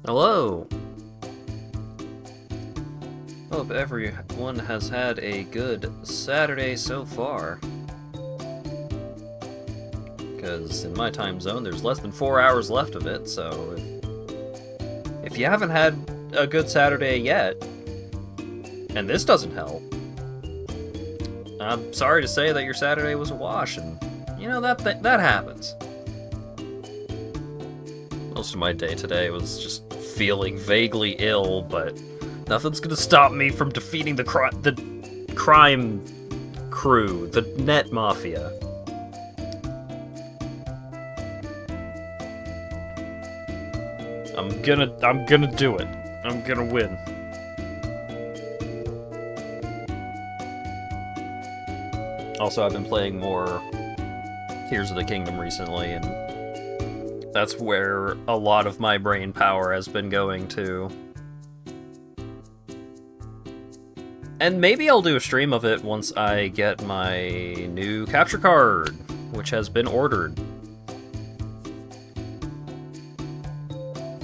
Hello! Hope everyone has had a good Saturday so far. Because in my time zone, there's less than 4 hours left of it, so if you haven't had a good Saturday yet, and this doesn't help, I'm sorry to say that your Saturday was a wash, and you know, that happens. Most of my day today was just feeling vaguely ill, but nothing's gonna stop me from defeating the crime crew, the net mafia. I'm gonna do it. I'm gonna win. Also, I've been playing more Tears of the Kingdom recently, and that's where a lot of my brain power has been going to. And maybe I'll do a stream of it once I get my new capture card, which has been ordered.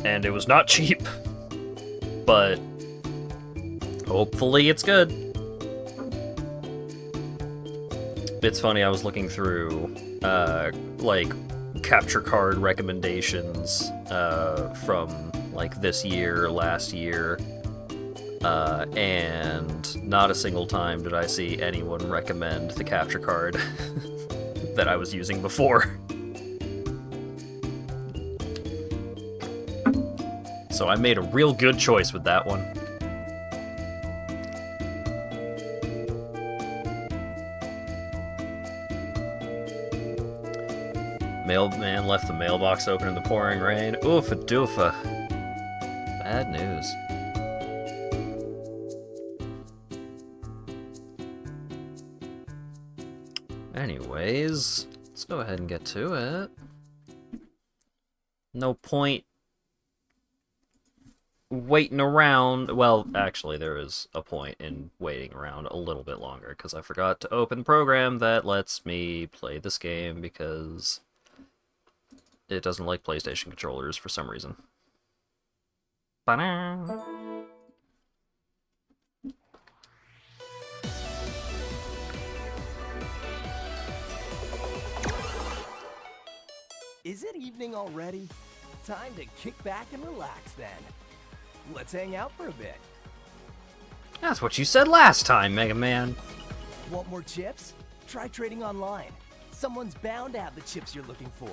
And it was not cheap, but hopefully it's good. It's funny, I was looking through, like, capture card recommendations from, like, this year, last year, and not a single time did I see anyone recommend the capture card that I was using before. So I made a real good choice with that one. Mailman left the mailbox open in the pouring rain. Oofa doofa. Bad news. Anyways, let's go ahead and get to it. No point waiting around. Well, actually, there is a point in waiting around a little bit longer, because I forgot to open the program that lets me play this game, because it doesn't like PlayStation controllers for some reason. Ba-da! Is it evening already? Time to kick back and relax then. Let's hang out for a bit. That's what you said last time, Mega Man. Want more chips? Try trading online. Someone's bound to have the chips you're looking for.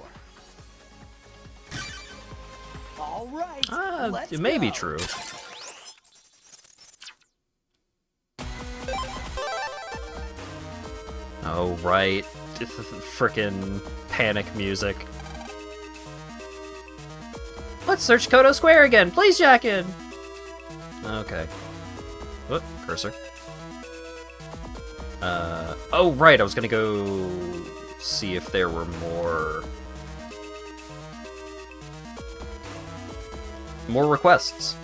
All right, let's it may go. be true. Oh, right. Frickin' panic music. Let's search Koto Square again. Please, Jackin! Okay. Whoop, cursor. Oh, right, I was gonna go see if there were more requests.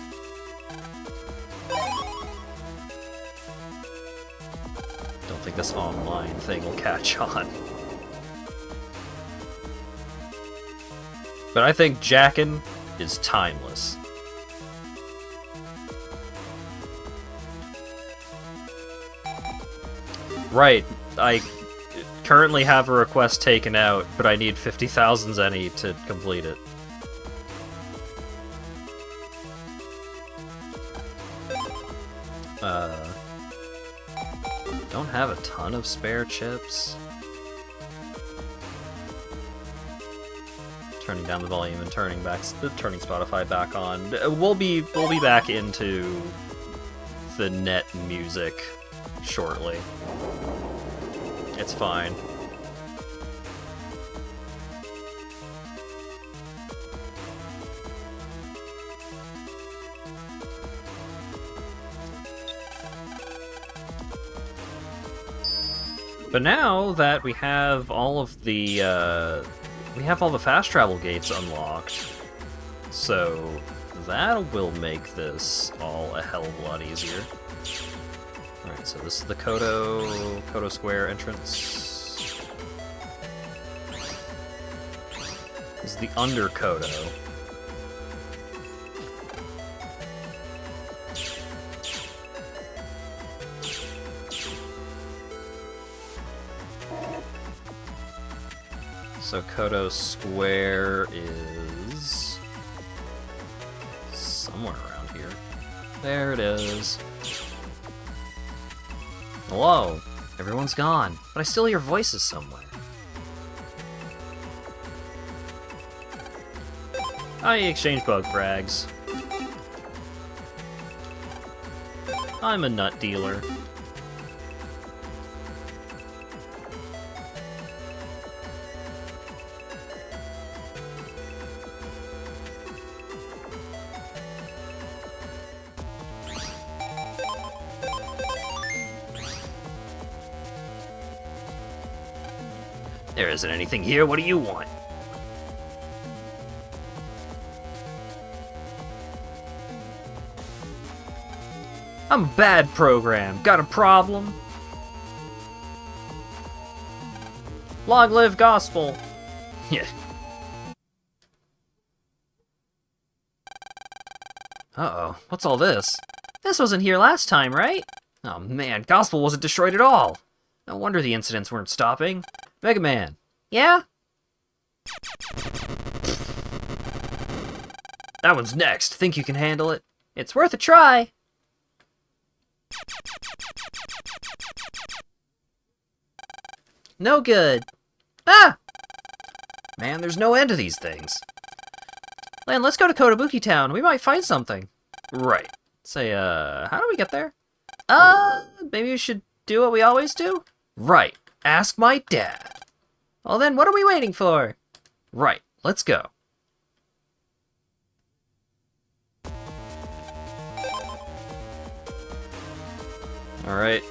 Don't think this online thing will catch on. But I think Jackin' is timeless. Right, I currently have a request taken out, but I need 50,000 zenny to complete it. Don't have a ton of spare chips. Turning down the volume and turning Spotify back on. We'll be back into the net music shortly. It's fine. But now that we have all of the fast travel gates unlocked, so that will make this all a hell of a lot easier. Alright, so this is the Koto Square entrance. This is the under Koto. So Kodo Square is somewhere around here. There it is. Hello. Everyone's gone, but I still hear voices somewhere. I exchange bug frags. I'm a nut dealer. There isn't anything here, what do you want? I'm a bad program. Got a problem? Long live gospel. Yeah. Uh-oh, what's all this? This wasn't here last time, right? Oh man, gospel wasn't destroyed at all. No wonder the incidents weren't stopping. Mega Man. Yeah? That one's next. Think you can handle it? It's worth a try. No good. Ah! Man, there's no end to these things. Lan, let's go to Kotobuki Town. We might find something. Right. Say, how do we get there? Maybe we should do what we always do? Right. Ask my dad. Well then, what are we waiting for? Right. Let's go. Alright.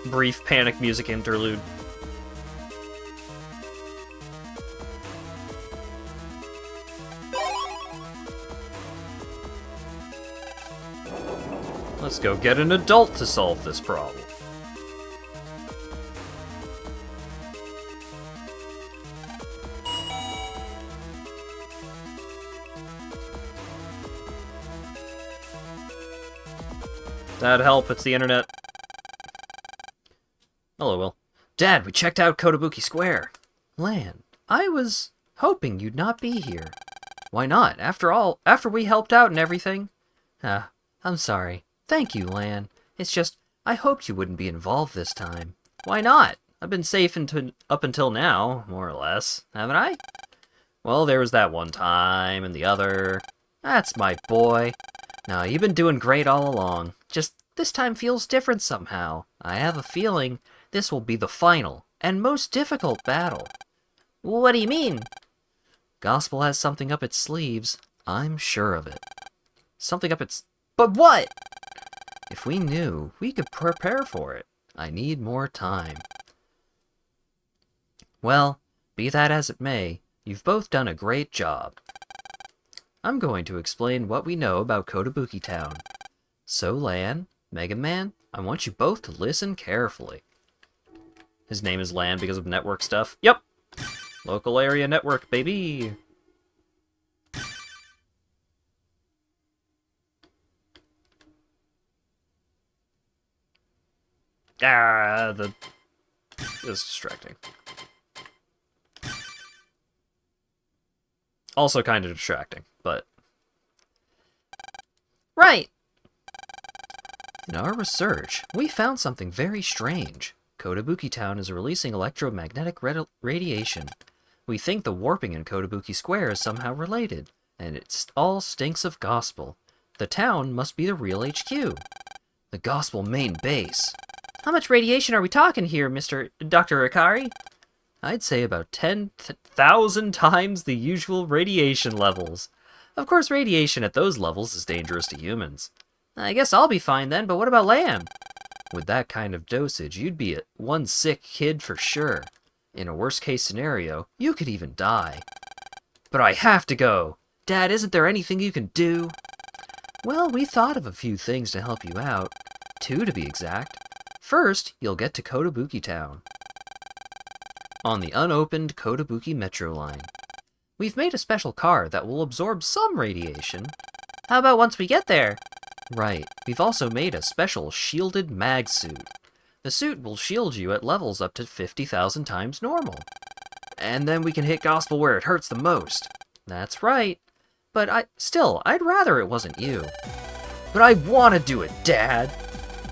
Brief panic music interlude. Let's go get an adult to solve this problem. That'd help, it's the internet. Hello, Will. Dad, we checked out Kotobuki Square. Lan, I was hoping you'd not be here. Why not? After all, after we helped out and everything. I'm sorry. Thank you, Lan. It's just, I hoped you wouldn't be involved this time. Why not? I've been safe up until now, more or less, haven't I? Well, there was that one time, and the other. That's my boy. No, you've been doing great all along. Just, this time feels different somehow. I have a feeling this will be the final and most difficult battle. What do you mean? Gospel has something up its sleeves. I'm sure of it. Something up its... But what? If we knew, we could prepare for it. I need more time. Well, be that as it may, you've both done a great job. I'm going to explain what we know about Kotobuki Town. So, Lan, Mega Man, I want you both to listen carefully. His name is Lan because of network stuff. Yep! Local area network, baby! This is distracting. Also kind of distracting, but... Right! In our research, we found something very strange. Kotobuki Town is releasing electromagnetic radiation. We think the warping in Kotobuki Square is somehow related, and it all stinks of gospel. The town must be the real HQ. The gospel main base. How much radiation are we talking here, Dr. Ikari? I'd say about 10,000 times the usual radiation levels. Of course, radiation at those levels is dangerous to humans. I guess I'll be fine then, but what about Lamb? With that kind of dosage, you'd be one sick kid for sure. In a worst-case scenario, you could even die. But I have to go! Dad, isn't there anything you can do? Well, we thought of a few things to help you out. 2 to be exact. First, you'll get to Kotobuki Town on the unopened Kotobuki Metro line. We've made a special car that will absorb some radiation. How about once we get there? Right. We've also made a special shielded mag suit. The suit will shield you at levels up to 50,000 times normal. and then we can hit gospel where it hurts the most. That's right. But I'd rather it wasn't you. But I want to do it, Dad.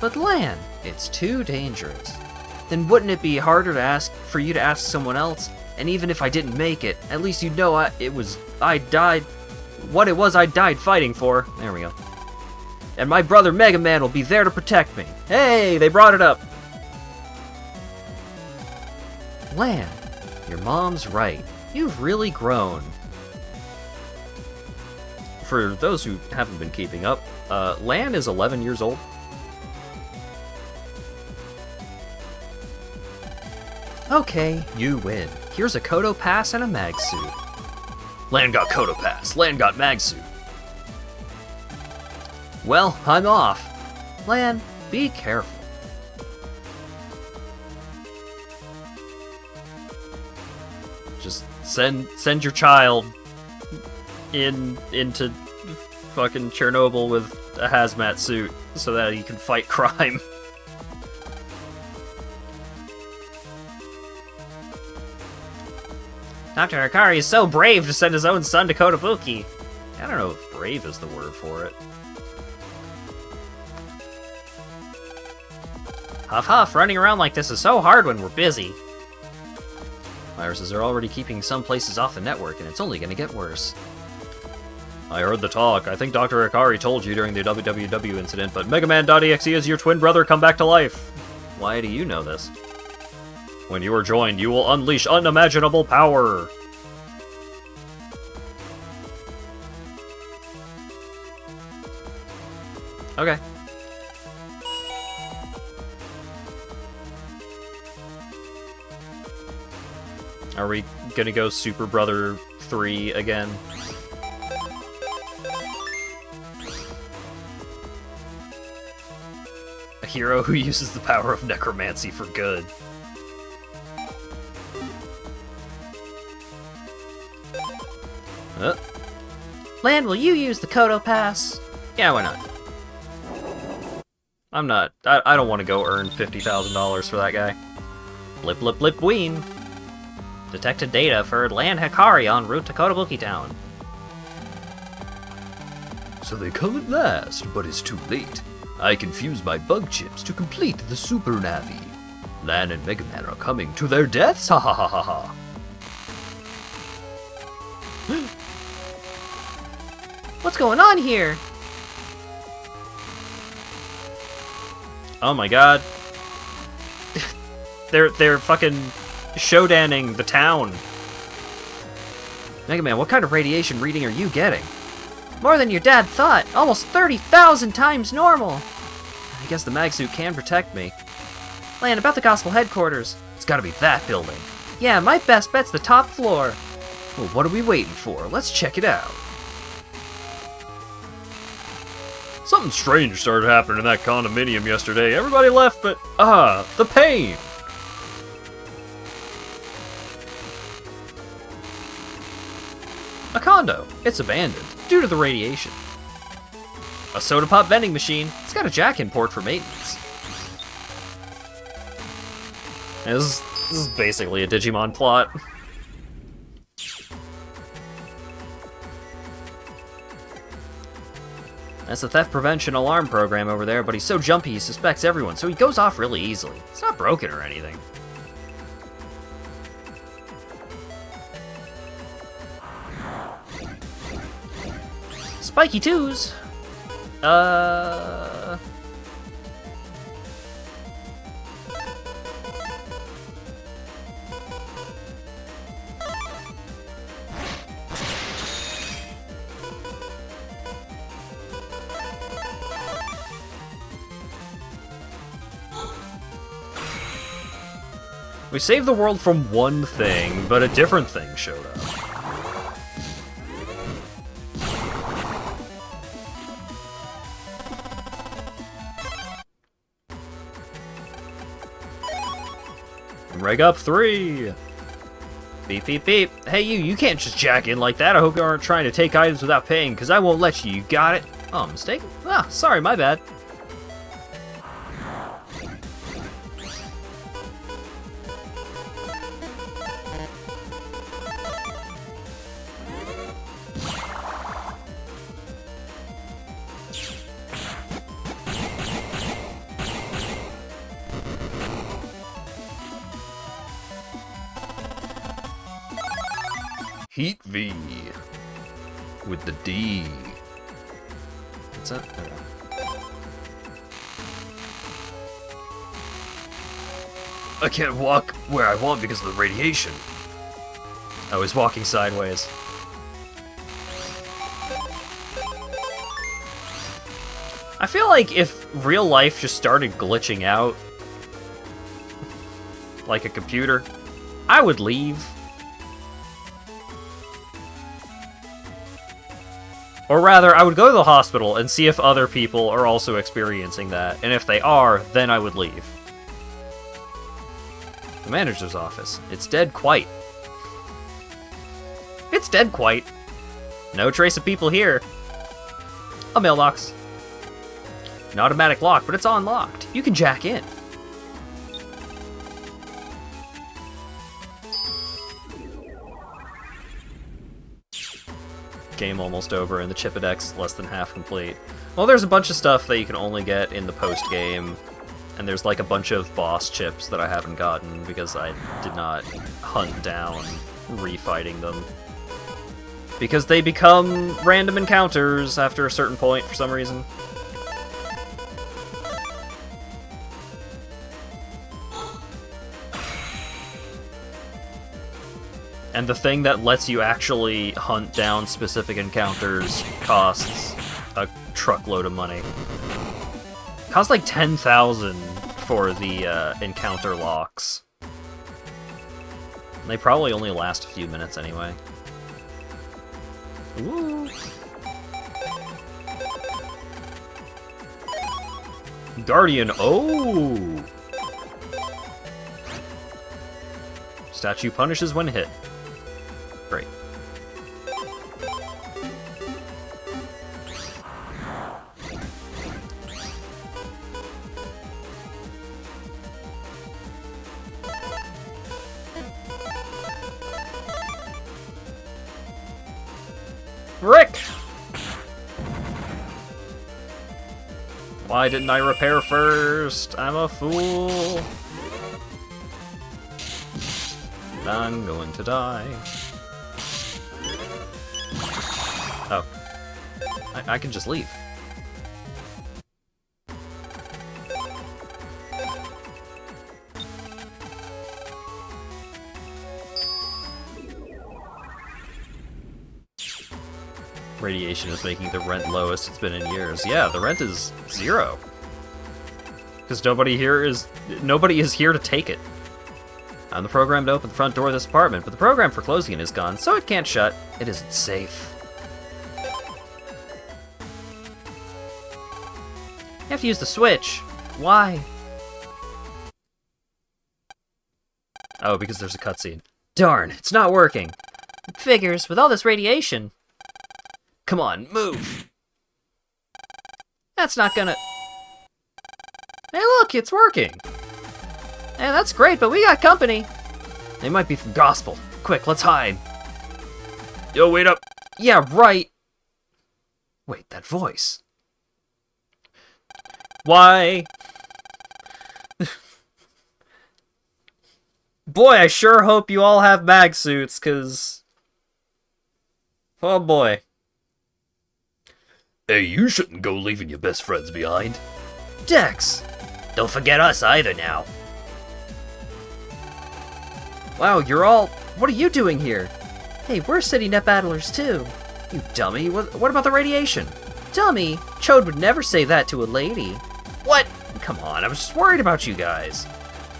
But Lan, it's too dangerous. Then wouldn't it be harder for you to ask someone else? And even if I didn't make it, at least you'd know I died fighting for. There we go. And my brother Mega Man will be there to protect me. Hey, they brought it up. Lan, your mom's right. You've really grown. For those who haven't been keeping up, Lan is 11 years old. Okay, you win. Here's a Kodo Pass and a mag suit. Lan got Kodo Pass. Lan got mag suit. Well, I'm off. Lan, be careful. Just send your child into fucking Chernobyl with a hazmat suit so that he can fight crime. Dr. Hikari is so brave to send his own son to Kotobuki. I don't know if brave is the word for it. Huff huff, running around like this is so hard when we're busy. Viruses are already keeping some places off the network, and it's only gonna get worse. I heard the talk. I think Dr. Hikari told you during the WWW incident, but Mega Man.exe is your twin brother come back to life. Why do you know this? When you are joined, you will unleash unimaginable power. Okay. Are we gonna go Super Brother 3 again? A hero who uses the power of necromancy for good. Lan, will you use the Kodo Pass? Yeah, why not? I don't want to go earn $50,000 for that guy. Blip blip blip ween. Detected data for Lan Hikari en route to Kotobuki Town. So they come at last, but it's too late. I confuse my bug chips to complete the Super Navi. Lan and Mega Man are coming to their deaths, ha ha ha ha ha. What's going on here? Oh my god. They're fucking showdanning the town. Mega Man, what kind of radiation reading are you getting? More than your dad thought. Almost 30,000 times normal. I guess the mag suit can protect me. Lan, about the Gospel headquarters. It's gotta be that building. Yeah, my best bet's the top floor. Well, what are we waiting for? Let's check it out. Something strange started happening in that condominium yesterday. Everybody left, but the pain. A condo. It's abandoned due to the radiation. A soda pop vending machine. It's got a jack-in port for maintenance. This is basically a Digimon plot. That's the theft prevention alarm program over there, but he's so jumpy he suspects everyone, so he goes off really easily. It's not broken or anything. Spiky twos! We saved the world from one thing, but a different thing showed up. Reg up 3! Beep, beep, beep. Hey, you can't just jack in like that. I hope you aren't trying to take items without paying, because I won't let you. You got it? Oh, mistaken? Ah, sorry, my bad. Heat V. With the D. What's that? I can't walk where I want because of the radiation. I was walking sideways. I feel like if real life just started glitching out, like a computer, I would leave. Or rather, I would go to the hospital and see if other people are also experiencing that, and if they are, then I would leave. The manager's office. It's dead quite. It's dead quite. No trace of people here. A mailbox. An automatic lock, but it's unlocked. You can jack in. Game almost over, and the Chipodex less than half complete. Well, there's a bunch of stuff that you can only get in the post-game, and there's like a bunch of boss chips that I haven't gotten because I did not hunt down refighting them. Because they become random encounters after a certain point for some reason. And the thing that lets you actually hunt down specific encounters costs a truckload of money. It costs like 10,000 for the encounter locks. They probably only last a few minutes anyway. Ooh. Guardian, oh! Statue punishes when hit. Great. Rick! Why didn't I repair first? I'm a fool. I'm going to die. Oh. I can just leave. Radiation is making the rent lowest it's been in years. Yeah, the rent is 0. Because nobody is here to take it. I'm the program to open the front door of this apartment, but the program for closing it is gone, so it can't shut. It isn't safe. You have to use the switch. Why? Oh, because there's a cutscene. Darn, it's not working. It figures, with all this radiation. Come on, move. That's not gonna... Hey look, it's working. Hey, that's great, but we got company. They might be from Gospel. Quick, let's hide. Yo, wait up. Yeah, right. Wait, that voice. Why? Boy, I sure hope you all have mag suits, cause... Oh boy. Hey, you shouldn't go leaving your best friends behind. Dex! Don't forget us either now. Wow, you're all... What are you doing here? Hey, we're city net battlers too. You dummy, what about the radiation? Dummy? Chode would never say that to a lady. What? Come on, I was just worried about you guys.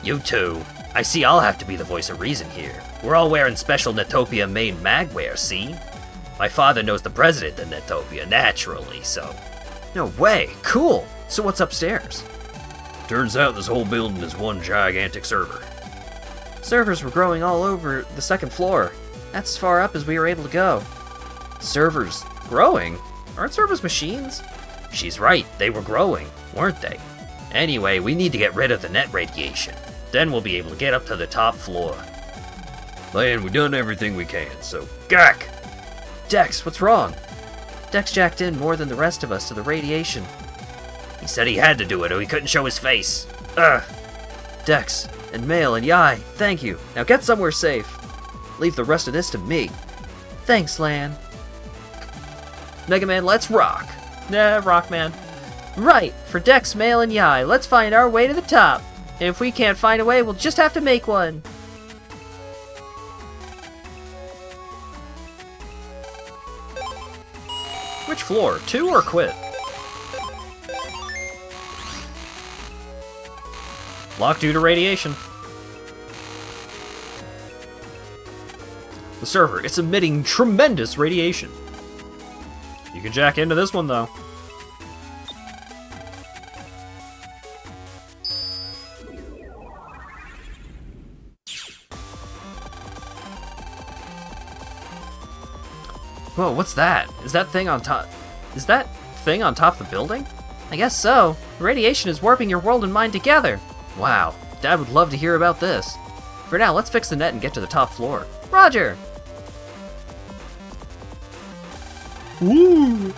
You too. I see I'll have to be the voice of reason here. We're all wearing special Netopia main magwear, see? My father knows the president of Netopia, naturally, so... No way, cool! So what's upstairs? Turns out this whole building is one gigantic server. Servers were growing all over the second floor. That's as far up as we were able to go. Servers growing? Aren't servers machines? She's right, they were growing, weren't they? Anyway, we need to get rid of the net radiation. Then we'll be able to get up to the top floor. Man, we've done everything we can, so gack! Dex, what's wrong? Dex jacked in more than the rest of us to the radiation. He said he had to do it or he couldn't show his face. Ugh! Dex, and Mail, and Yai, thank you. Now get somewhere safe. Leave the rest of this to me. Thanks, Lan. Mega Man, let's rock. Nah, Rockman. Right, for Dex, Mail, and Yai, let's find our way to the top. If we can't find a way, we'll just have to make one. Which floor? 2 or quit? Locked due to radiation. The server, it's emitting tremendous radiation. You can jack into this one, though. Whoa, what's that? Is that thing on top of the building? I guess so. Radiation is warping your world and mine together. Wow, Dad would love to hear about this. For now, let's fix the net and get to the top floor. Roger! Woo!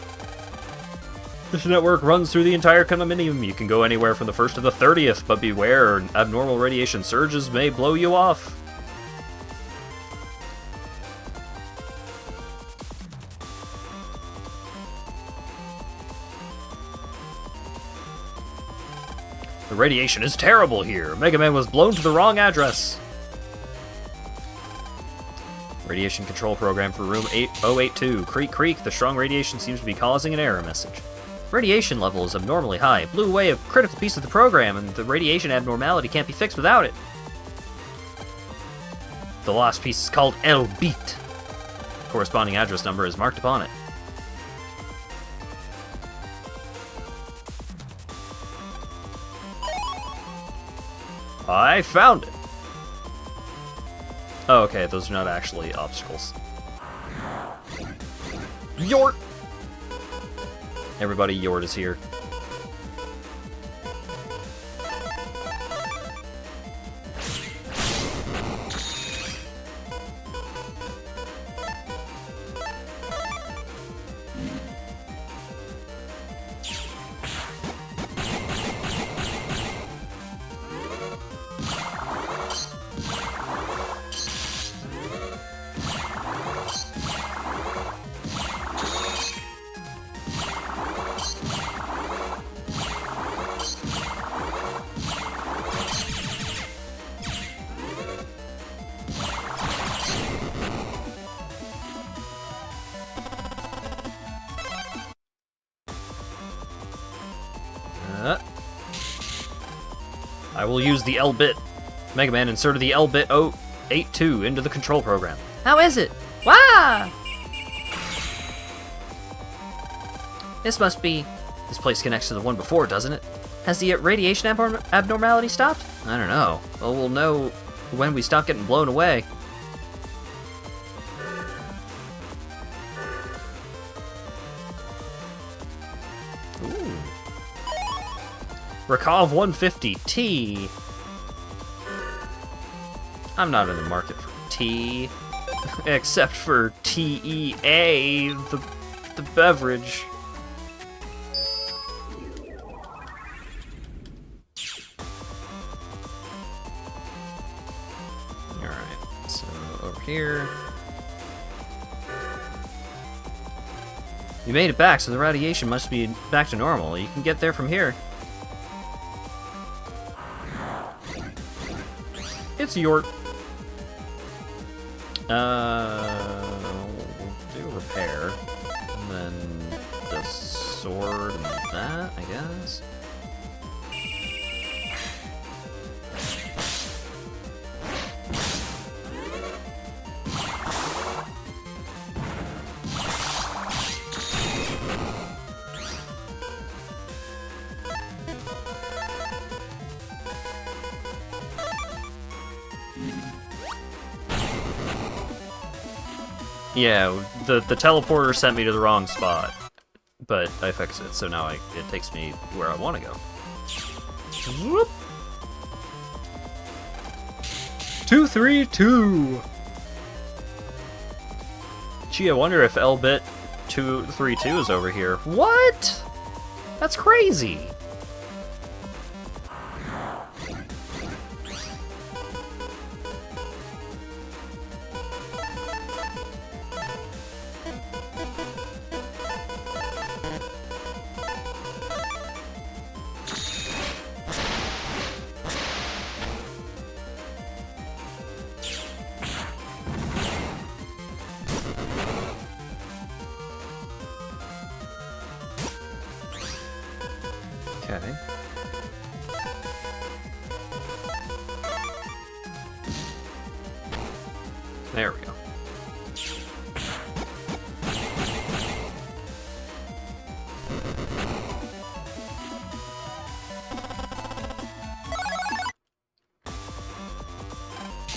This network runs through the entire condominium. You can go anywhere from the 1st to the 30th, but beware, abnormal radiation surges may blow you off. The radiation is terrible here. Mega Man was blown to the wrong address. Radiation control program for room 8082. Creak, creak. The strong radiation seems to be causing an error message. Radiation level is abnormally high. It blew away a critical piece of the program, and the radiation abnormality can't be fixed without it. The lost piece is called El Beat. Corresponding address number is marked upon it. I found it! Oh, okay, those are not actually obstacles. Yort! Everybody, Yort is here. I will use the L-bit. Mega Man inserted the L-bit 082 into the control program. How is it? Wah! This place connects to the one before, doesn't it? Has the radiation abnormality stopped? I don't know. Well, we'll know when we stop getting blown away. Rakov 150T. I'm not in the market for tea. Except for TEA, the beverage. Alright, so over here. You made it back, so the radiation must be back to normal. You can get there from here. It's Yort. We'll do repair. And then the sword and that, I guess. Yeah, the teleporter sent me to the wrong spot, but I fixed it, so now it takes me where I want to go. Whoop. 232! Gee, I wonder if L-bit 232 is over here. What? That's crazy! There we go.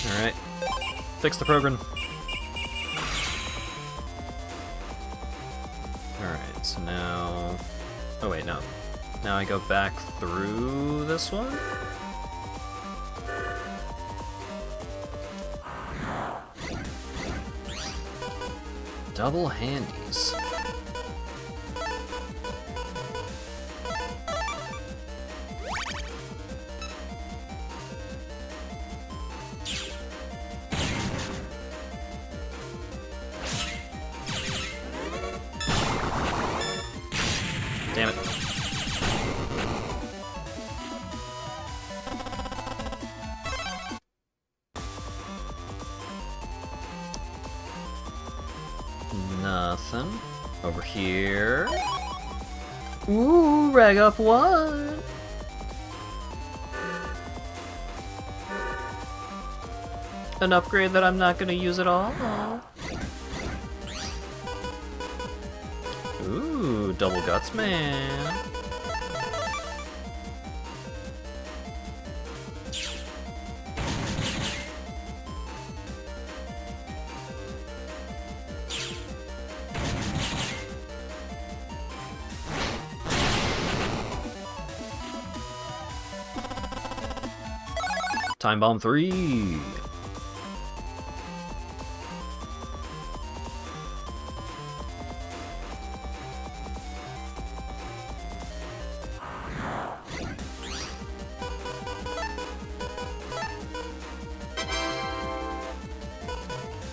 Alright. Fix the program. Alright, so now... Oh wait, no. Now I go back through this one? Double handies. Damn it. Nothing. Over here. Ooh, rag up one. An upgrade that I'm not gonna use at all. Ooh, double guts, man. Time Bomb 3.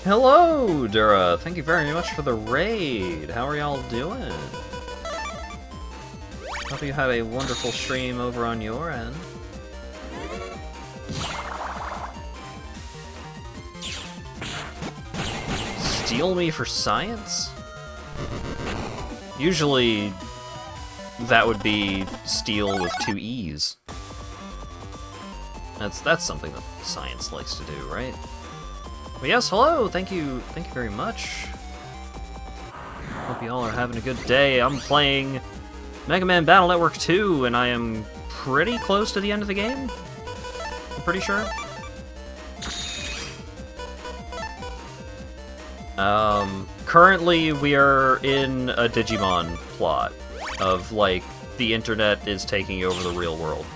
Hello, Dura. Thank you very much for the raid. How are y'all doing? Hope you had a wonderful stream over on your end. Steal me for science? Usually, that would be steal with 2 E's. That's something that science likes to do, right? But yes, hello! Thank you very much. Hope you all are having a good day. I'm playing Mega Man Battle Network 2, and I am pretty close to the end of the game. I'm pretty sure. Currently we are in a Digimon plot of, like, the internet is taking over the real world.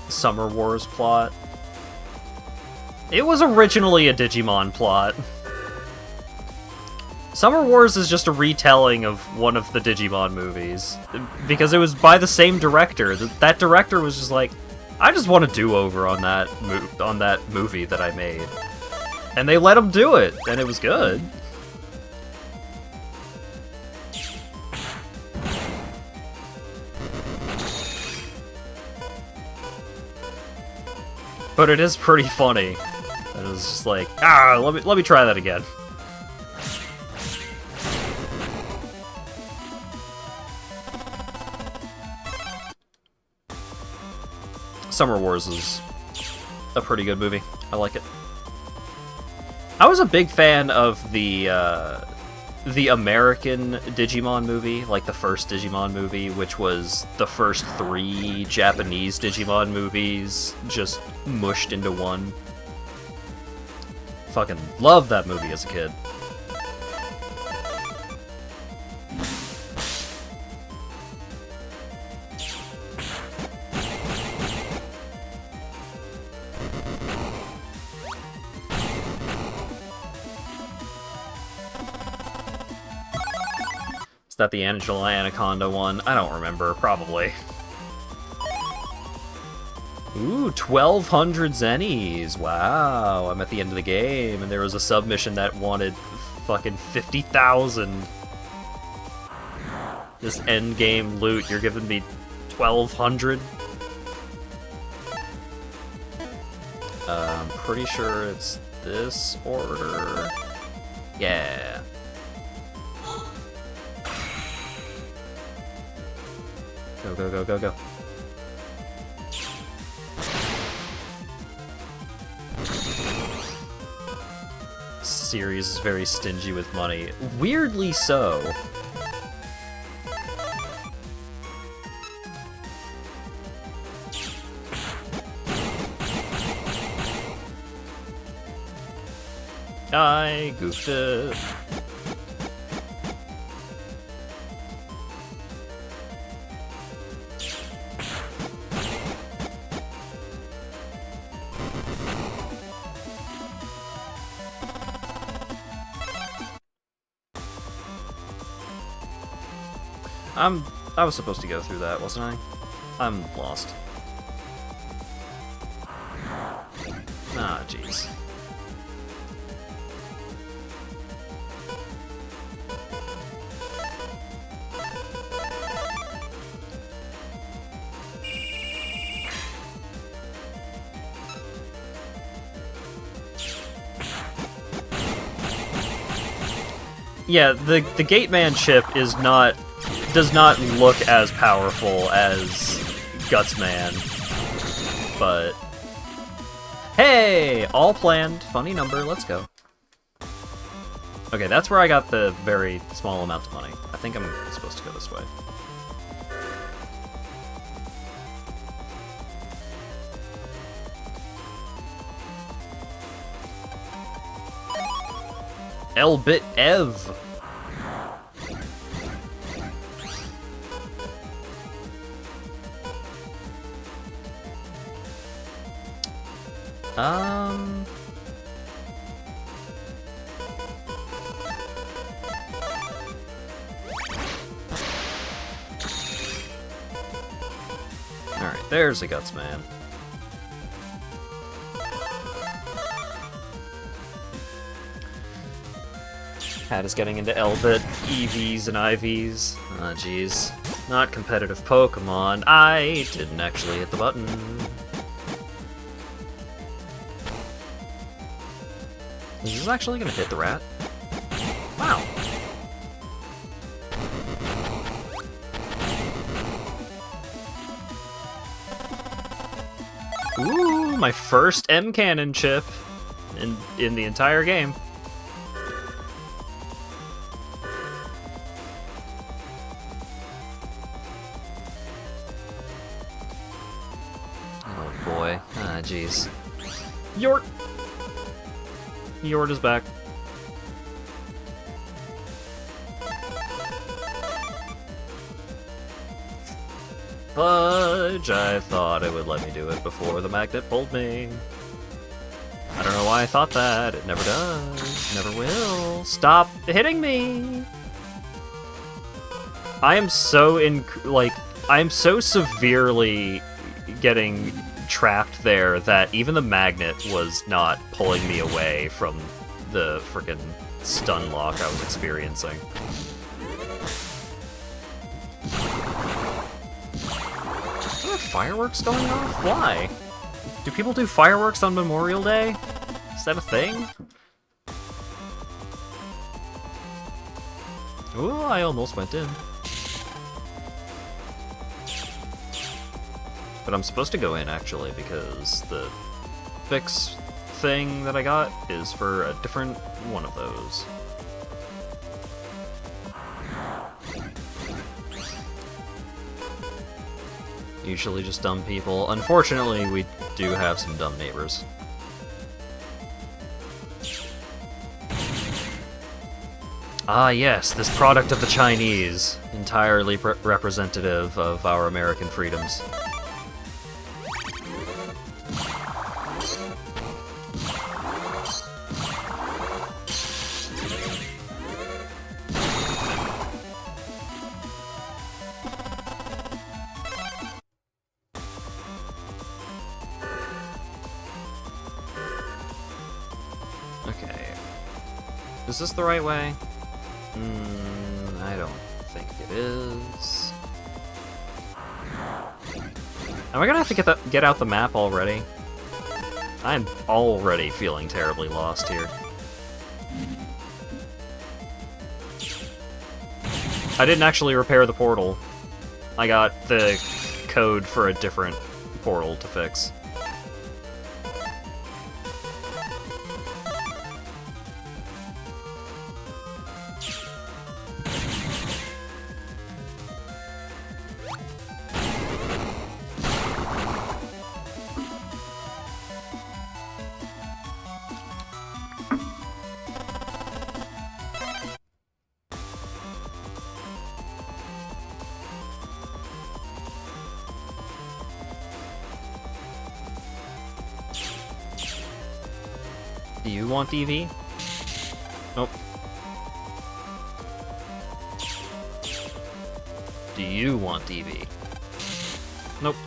Summer Wars plot. It was originally a Digimon plot. Summer Wars is just a retelling of one of the Digimon movies. Because it was by the same director. That director was just like, I just want a do-over on that movie that I made. And they let him do it, and it was good. But it is pretty funny. And it was just like, let me try that again. Summer Wars is a pretty good movie. I like it. I was a big fan of the American Digimon movie, like the first Digimon movie, which was the first 3 Japanese Digimon movies just mushed into one. Fucking loved that movie as a kid. Is that the Angela Anaconda one? I don't remember, probably. Ooh, 1,200 zennies! Wow, I'm at the end of the game, and there was a submission that wanted fucking 50,000. This endgame loot, you're giving me 1,200? I'm pretty sure it's this order. Yeah. Go, go, go, go, go. Series is very stingy with money. Weirdly so. I goofed it. I was supposed to go through that, wasn't I? I'm lost. Ah, jeez. Yeah, the Gateman chip does not look as powerful as Gutsman, but hey, all planned, funny number, let's go. Okay, that's where I got the very small amount of money. I think I'm supposed to go this way. Elbit Ev. Alright, there's a Gutsman. Hat is getting into Elbit, EVs and IVs. Ah, jeez. Not competitive Pokemon. I didn't actually hit the button. Is this actually gonna hit the rat? Wow. Ooh, my first M cannon chip in the entire game. Oh boy. Ah, jeez. Yort! Yort is back. Fudge! I thought it would let me do it before the magnet pulled me. I don't know why I thought that. It never does. Never will. Stop hitting me! I am so severely getting trapped there that even the magnet was not pulling me away from the frickin' stun lock I was experiencing. Are there fireworks going off? Why? Do people do fireworks on Memorial Day? Is that a thing? Ooh, I almost went in. But I'm supposed to go in, actually, because the fix thing that I got is for a different one of those. Usually just dumb people. Unfortunately, we do have some dumb neighbors. Ah yes, this product of the Chinese, entirely representative of our American freedoms. Okay. Is this the right way? I don't think it is. Am I gonna have to get out the map already? I'm already feeling terribly lost here. I didn't actually repair the portal. I got the code for a different portal to fix. Do you want DV? Nope. Do you want DV? Nope.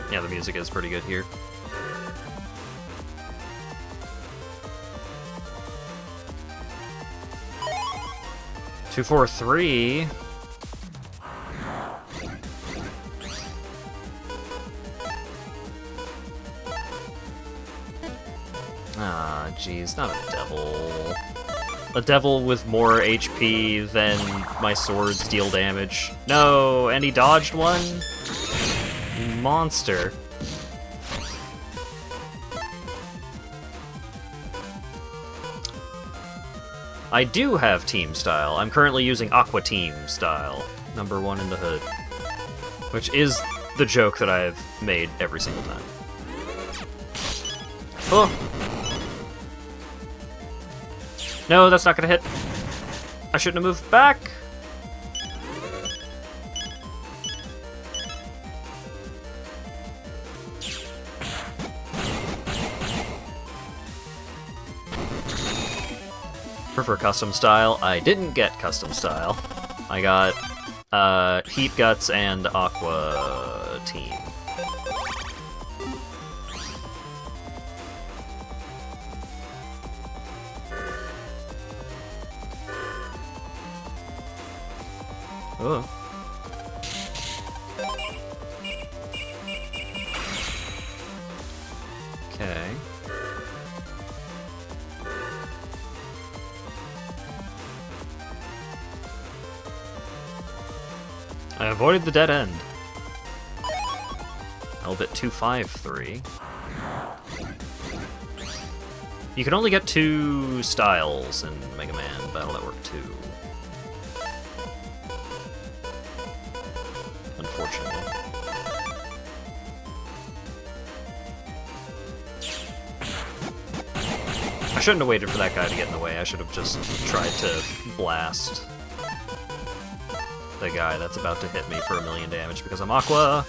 Yeah, the music is pretty good here. Two, 4, 3. Ah, jeez, not a devil. A devil with more HP than my swords deal damage. No, and he dodged one? Monster. I do have team style. I'm currently using Aqua Team style. #1 in the hood. Which is the joke that I've made every single time. Oh! No, that's not gonna hit. I shouldn't have moved back. Prefer custom style. I didn't get custom style. I got Heat Guts and Aqua Team. Oh. Okay. I avoided the dead end. Elbit 253. You can only get 2 styles in Mega Man Battle Network 2. Unfortunately. I shouldn't have waited for that guy to get in the way. I should have just tried to blast the guy that's about to hit me for 1,000,000 damage because I'm Aqua.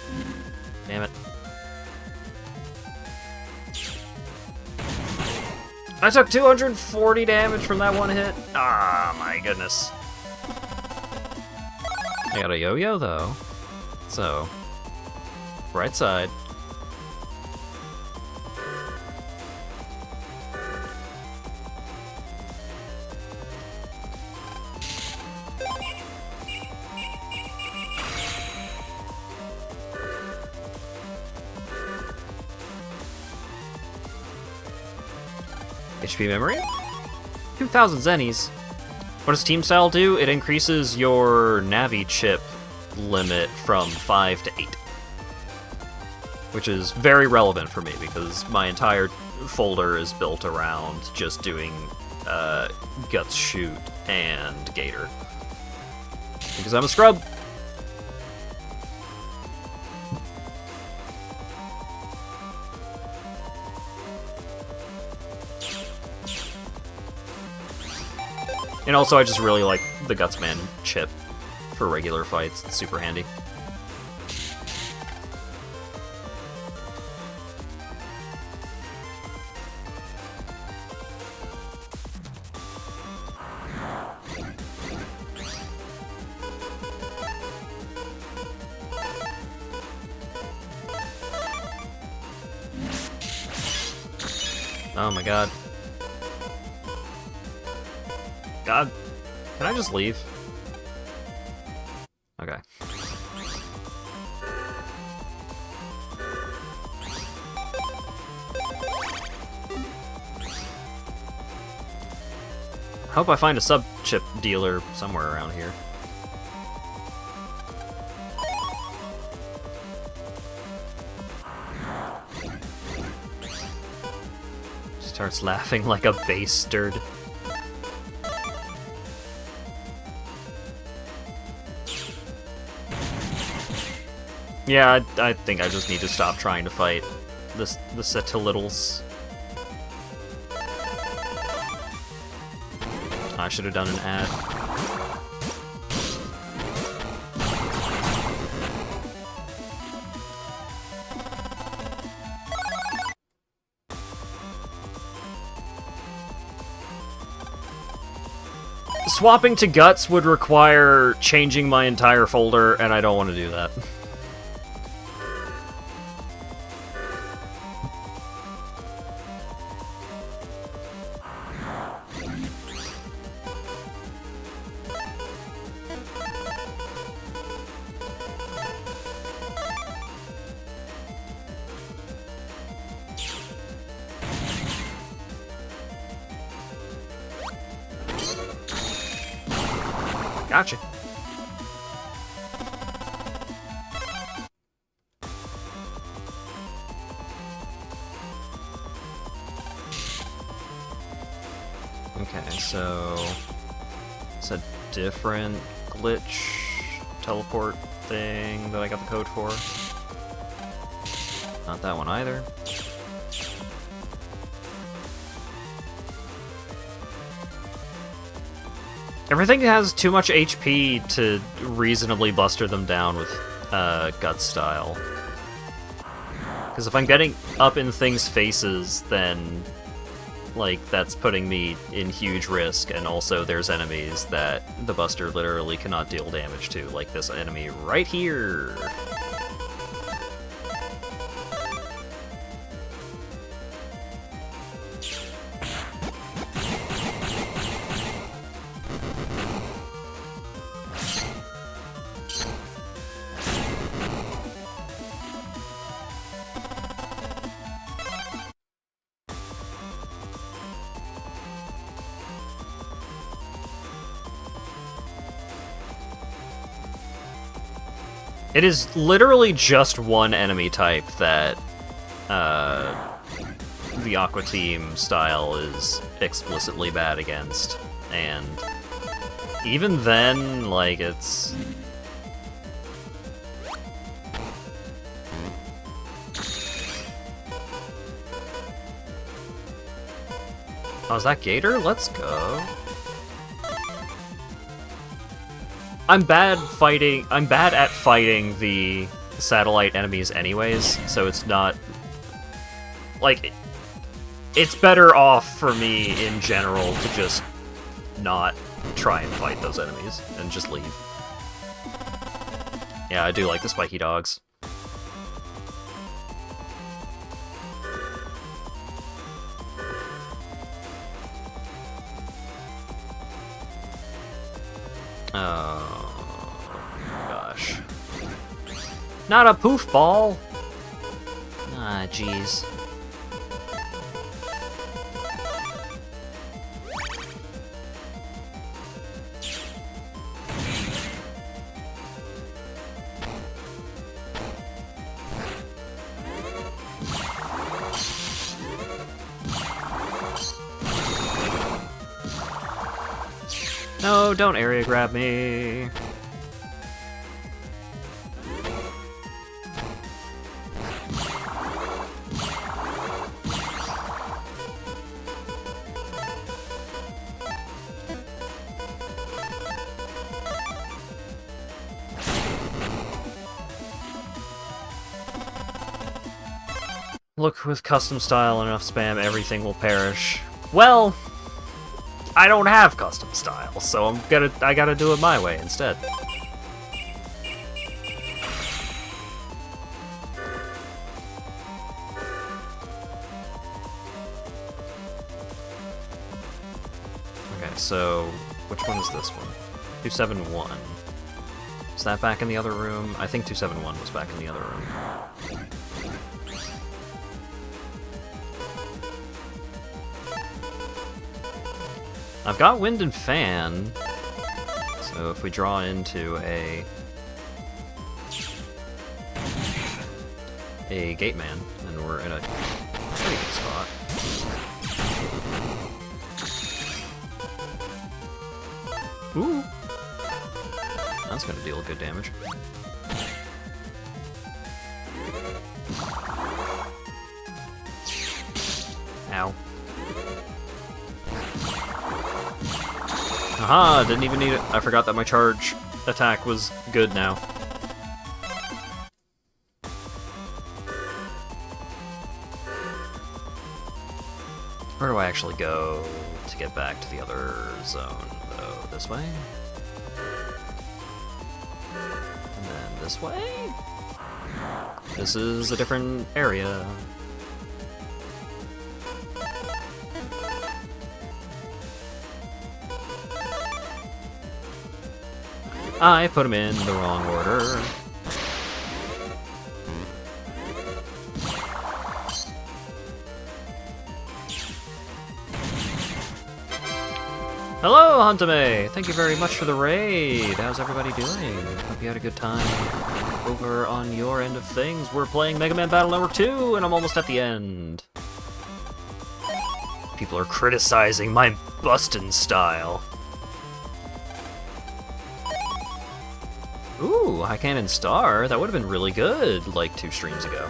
Damn it. I took 240 damage from that one hit. Ah, my goodness. I got a yo-yo though. So, right side. HP memory? 2,000 zennies. What does Team Style do? It increases your Navi chip limit from 5 to 8. Which is very relevant for me because my entire folder is built around just doing Guts Shoot and Gator. Because I'm a scrub! And also, I just really like the Gutsman chip for regular fights. It's super handy. Oh my god. God, can I just leave? Okay. Hope I find a sub-chip dealer somewhere around here. Starts laughing like a bastard. Yeah, I think I just need to stop trying to fight the Satilittles. I should have done an ad. Swapping to Guts would require changing my entire folder, and I don't want to do that. Gotcha. Okay, so it's a different glitch teleport thing that I got the code for. Not that one either. Everything has too much HP to reasonably buster them down with Guts style. Because if I'm getting up in things' faces, then like that's putting me in huge risk, and also there's enemies that the buster literally cannot deal damage to, like this enemy right here. It is literally just one enemy type that the Aqua Team style is explicitly bad against, and even then, like, it's... Oh, is that Gator? Let's go. I'm bad at fighting the satellite enemies anyways, so it's not... Like, it's better off for me in general to just not try and fight those enemies and just leave. Yeah, I do like the spiky dogs. Oh, gosh. Not a poof ball! Ah, jeez. No, don't area grab me. Look, with custom style and enough spam, everything will perish. Well, I don't have custom style, so I gotta do it my way instead. Okay, so which one is this one? 271. Is that back in the other room? I think 271 was back in the other room. I've got Wind and Fan, so if we draw into a Gate Man, then we're in a pretty good spot. Ooh! That's gonna deal good damage. Ow. Aha! Didn't even need it. I forgot that my charge attack was good now. Where do I actually go to get back to the other zone, though? This way? And then this way? This is a different area. I put them in the wrong order. Hello, Huntame! Thank you very much for the raid. How's everybody doing? Hope you had a good time over on your end of things. We're playing Mega Man Battle Network 2, and I'm almost at the end. People are criticizing my bustin' style. Ooh, High Cannon Star. That would have been really good, like 2 streams ago.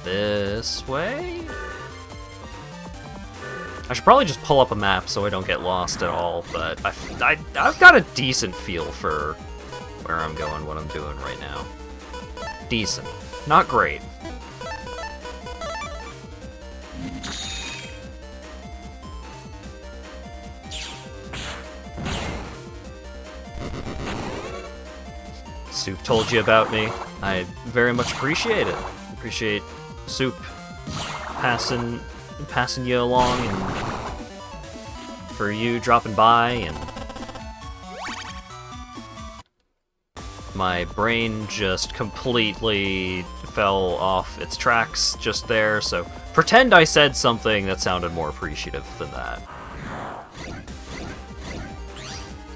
This way? I should probably just pull up a map so I don't get lost at all, but I've got a decent feel for where I'm going, what I'm doing right now. Decent. Not great. Soup told you about me. I very much appreciate it. Appreciate Soup passing you along, and for you dropping by, and my brain just completely fell off its tracks just there, so pretend I said something that sounded more appreciative than that.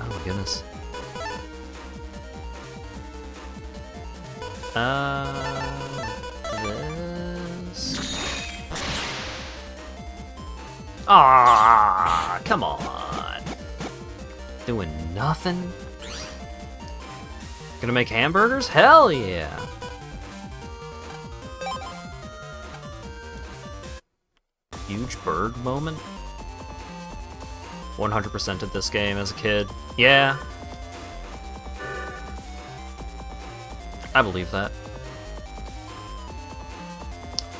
Oh my goodness. This. Ah, come on. Doing nothing? Gonna make hamburgers? Hell yeah. Huge bird moment? 100%ed this game as a kid. Yeah. I believe that.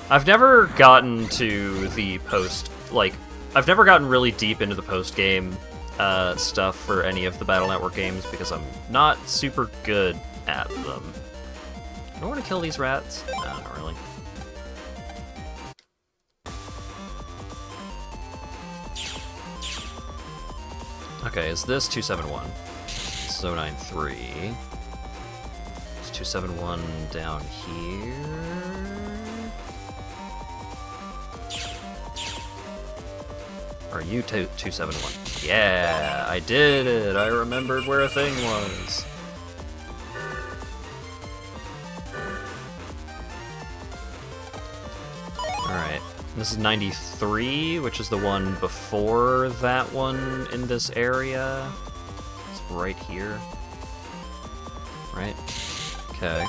I've never gotten to the post, like, I've never gotten really deep into the post-game stuff for any of the Battle Network games because I'm not super good at them. Do I want to kill these rats? No, not really. Okay, is this 271? This is 093. Is 271 down here? Are you 271? Yeah, I did it! I remembered where a thing was. Alright, this is 93, which is the one before that one in this area. It's right here. Right? Okay.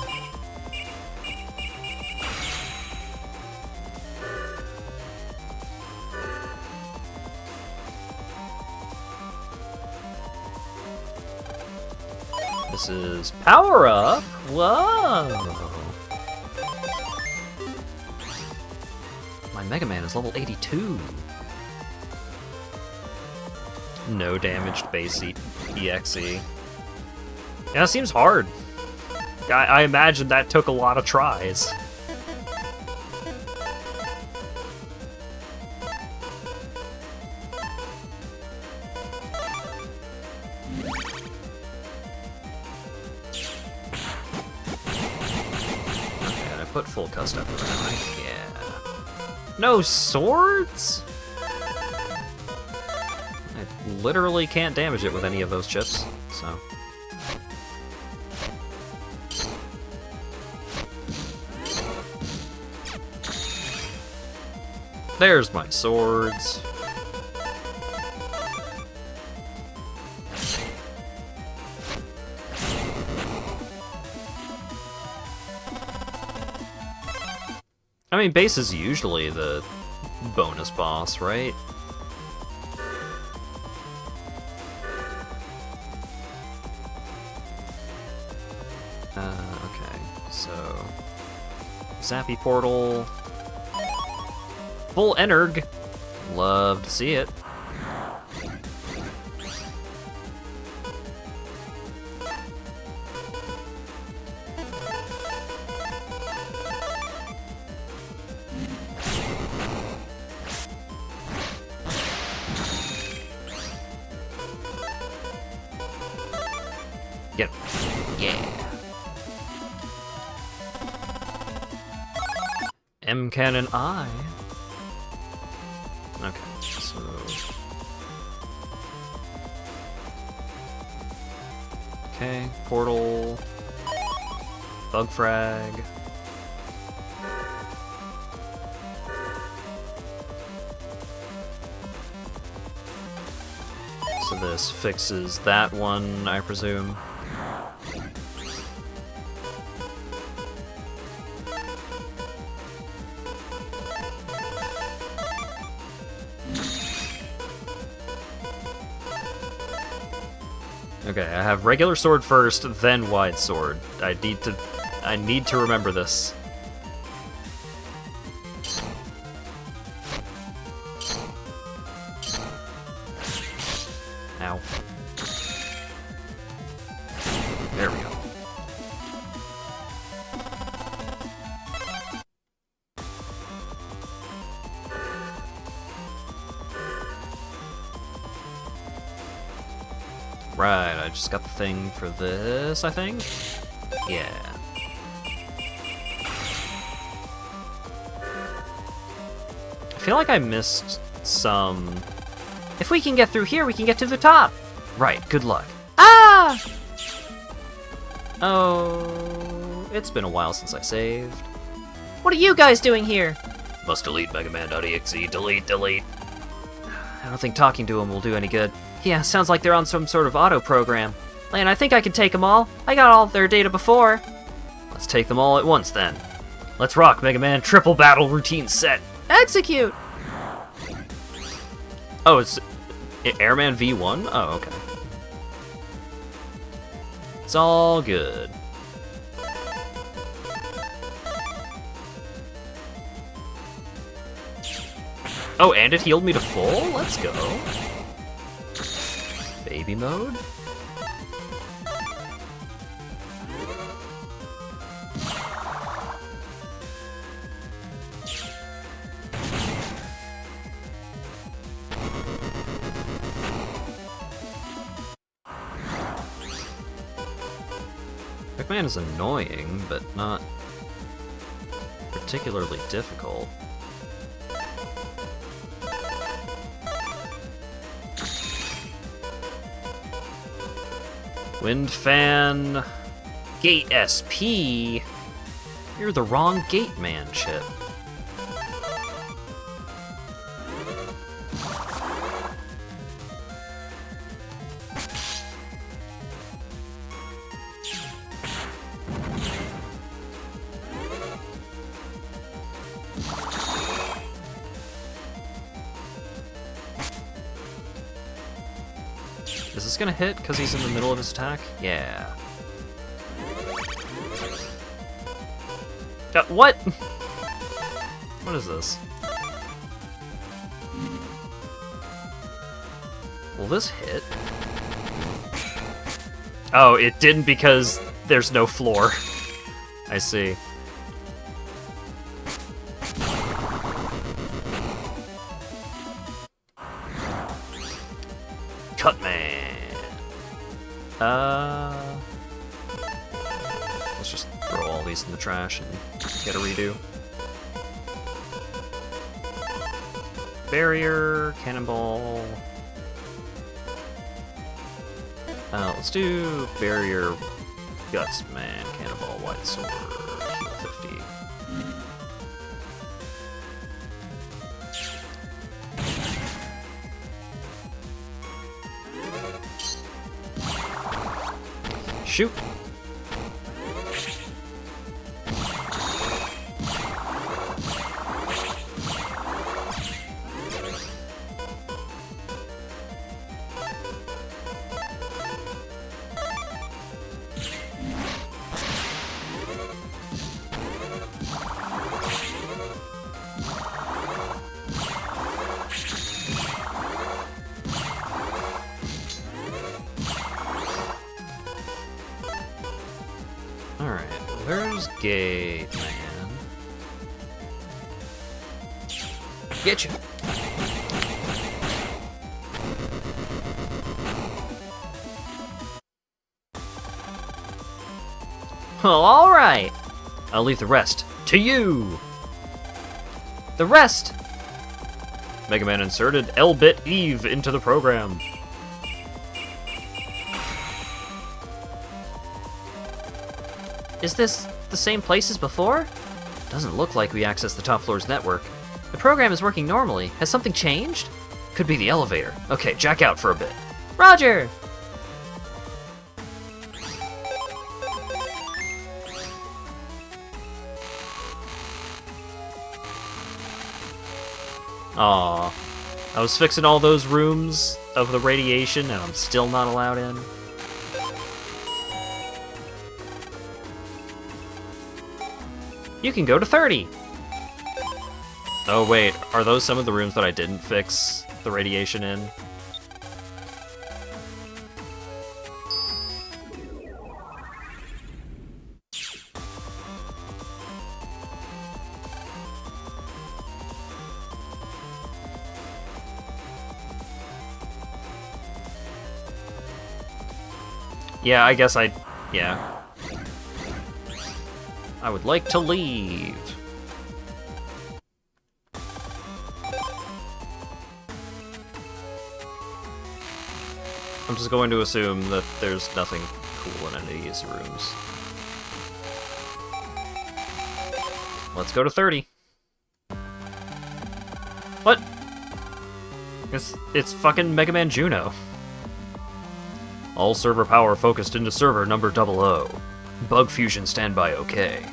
This is Power Up? Whoa! My Mega Man is level 82. No damaged base EXE. Yeah, it seems hard. I imagine that took a lot of tries. put full cust up there, right? Yeah. No swords? I literally can't damage it with any of those chips, so... There's my swords. I mean, base is usually the bonus boss, right? Okay, so... Zappy Portal... Full Energ! Love to see it. Get him. Yeah. M Cannon I. Okay, so... Okay, Portal... Bug Frag... So this fixes that one, I presume. Okay, I have regular sword first, then wide sword. I need to remember this. Ow. There we go. Right, I just got the thing for this, I think? Yeah. I feel like I missed some... If we can get through here, we can get to the top! Right, good luck. Ah! Oh... It's been a while since I saved. What are you guys doing here? Must delete megaman.exe, delete. I don't think talking to him will do any good. Yeah, sounds like they're on some sort of auto program. Lan, I think I can take them all. I got all their data before. Let's take them all at once, then. Let's rock, Mega Man. Triple battle routine set. Execute! Oh, it's Airman V1? Oh, okay. It's all good. Oh, and it healed me to full? Let's go. Baby mode? Pac-Man is annoying, but not particularly difficult. Wind Fan... Gate SP? You're the wrong Gate Man chip. Is this gonna hit because he's in the middle of his attack? Yeah. What? What is this? Will this hit? Oh, it didn't because there's no floor. I see. Cutman. Let's just Throw all these in the trash and get a redo. Barrier, cannonball. Let's do barrier, guts, man, cannonball, white sword, heal 50. Shoot. Alright, where's Gate, man? Get you! Well, alright. I'll leave the rest to you! The rest. Mega Man inserted L-Bit Eve into the program. Is this the same place as before? Doesn't look like we accessed the top floor's network. The program is working normally. Has something changed? Could be the elevator. Okay, jack out for a bit. Roger! Aw. I was fixing all those rooms of the radiation and I'm still not allowed in. You can go to 30. Oh wait, are those some of the rooms that I didn't fix the radiation in? Yeah, I guess yeah. I would like to leave. I'm just going to assume that there's nothing cool in any of these rooms. Let's go to 30. What? It's fucking Mega Man Juno. All server power focused into server number 00. Bug fusion standby okay.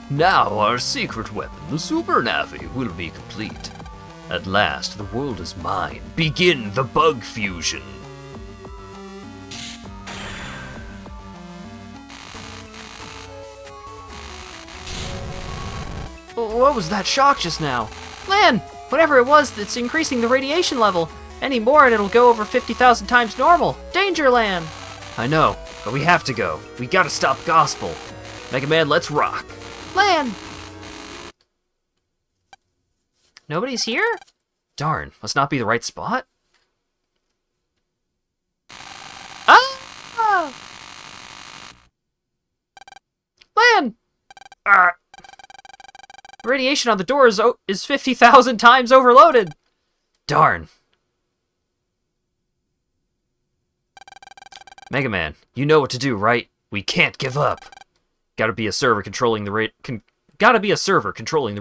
Now our secret weapon, the Super Navi, will be complete. At last, the world is mine. Begin the bug fusion. What was that shock just now? Lan! Whatever it was that's increasing the radiation level. Any more and it'll go over 50,000 times normal. Danger, Lan! I know, but we have to go. We gotta stop Gospel. Mega Man, let's rock. Lan! Nobody's here? Darn, must not be the right spot? Ah! Lan! Radiation on the door is 50,000 times overloaded. Darn. Mega Man, you know what to do, right? We can't give up. Gotta be a server controlling the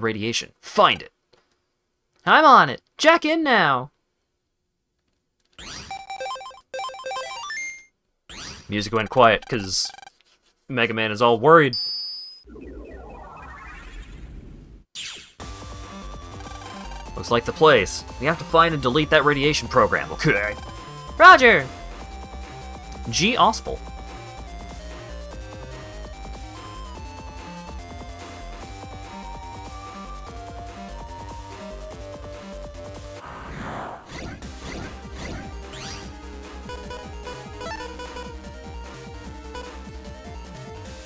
radiation. Find it. I'm on it. Jack in now. Music went quiet because Mega Man is all worried. Looks like the place. We have to find and delete that radiation program, okay? Roger! G. Ospel.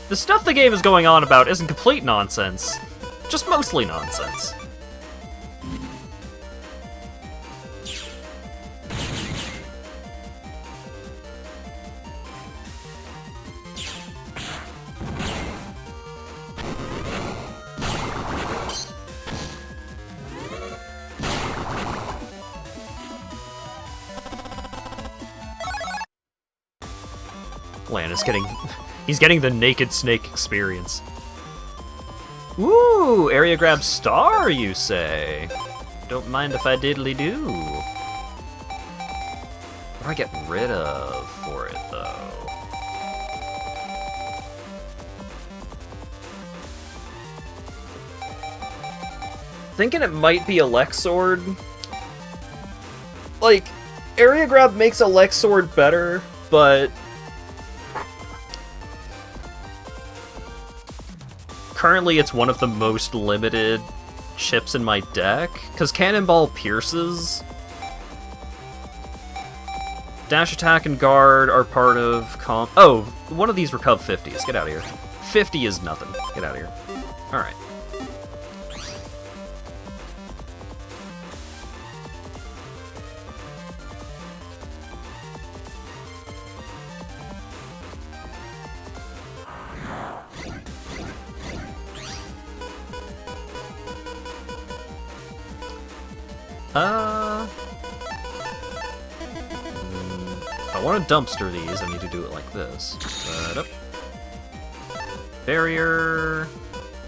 The stuff the game is going on about isn't complete nonsense. Just mostly nonsense. Lan is getting... He's getting the naked snake experience. Ooh, area grab star, you say? Don't mind if I diddly do. What do I get rid of for it, though? Thinking it might be a Lex Sword. Like, area grab makes a Lex Sword better, but currently it's one of the most limited chips in my deck, because Cannonball pierces. Dash attack and guard are part of oh, one of these were Cub 50s. Get out of here. 50 is nothing. Get out of here. Alright. If I want to dumpster these, I need to do it like this. Barrier...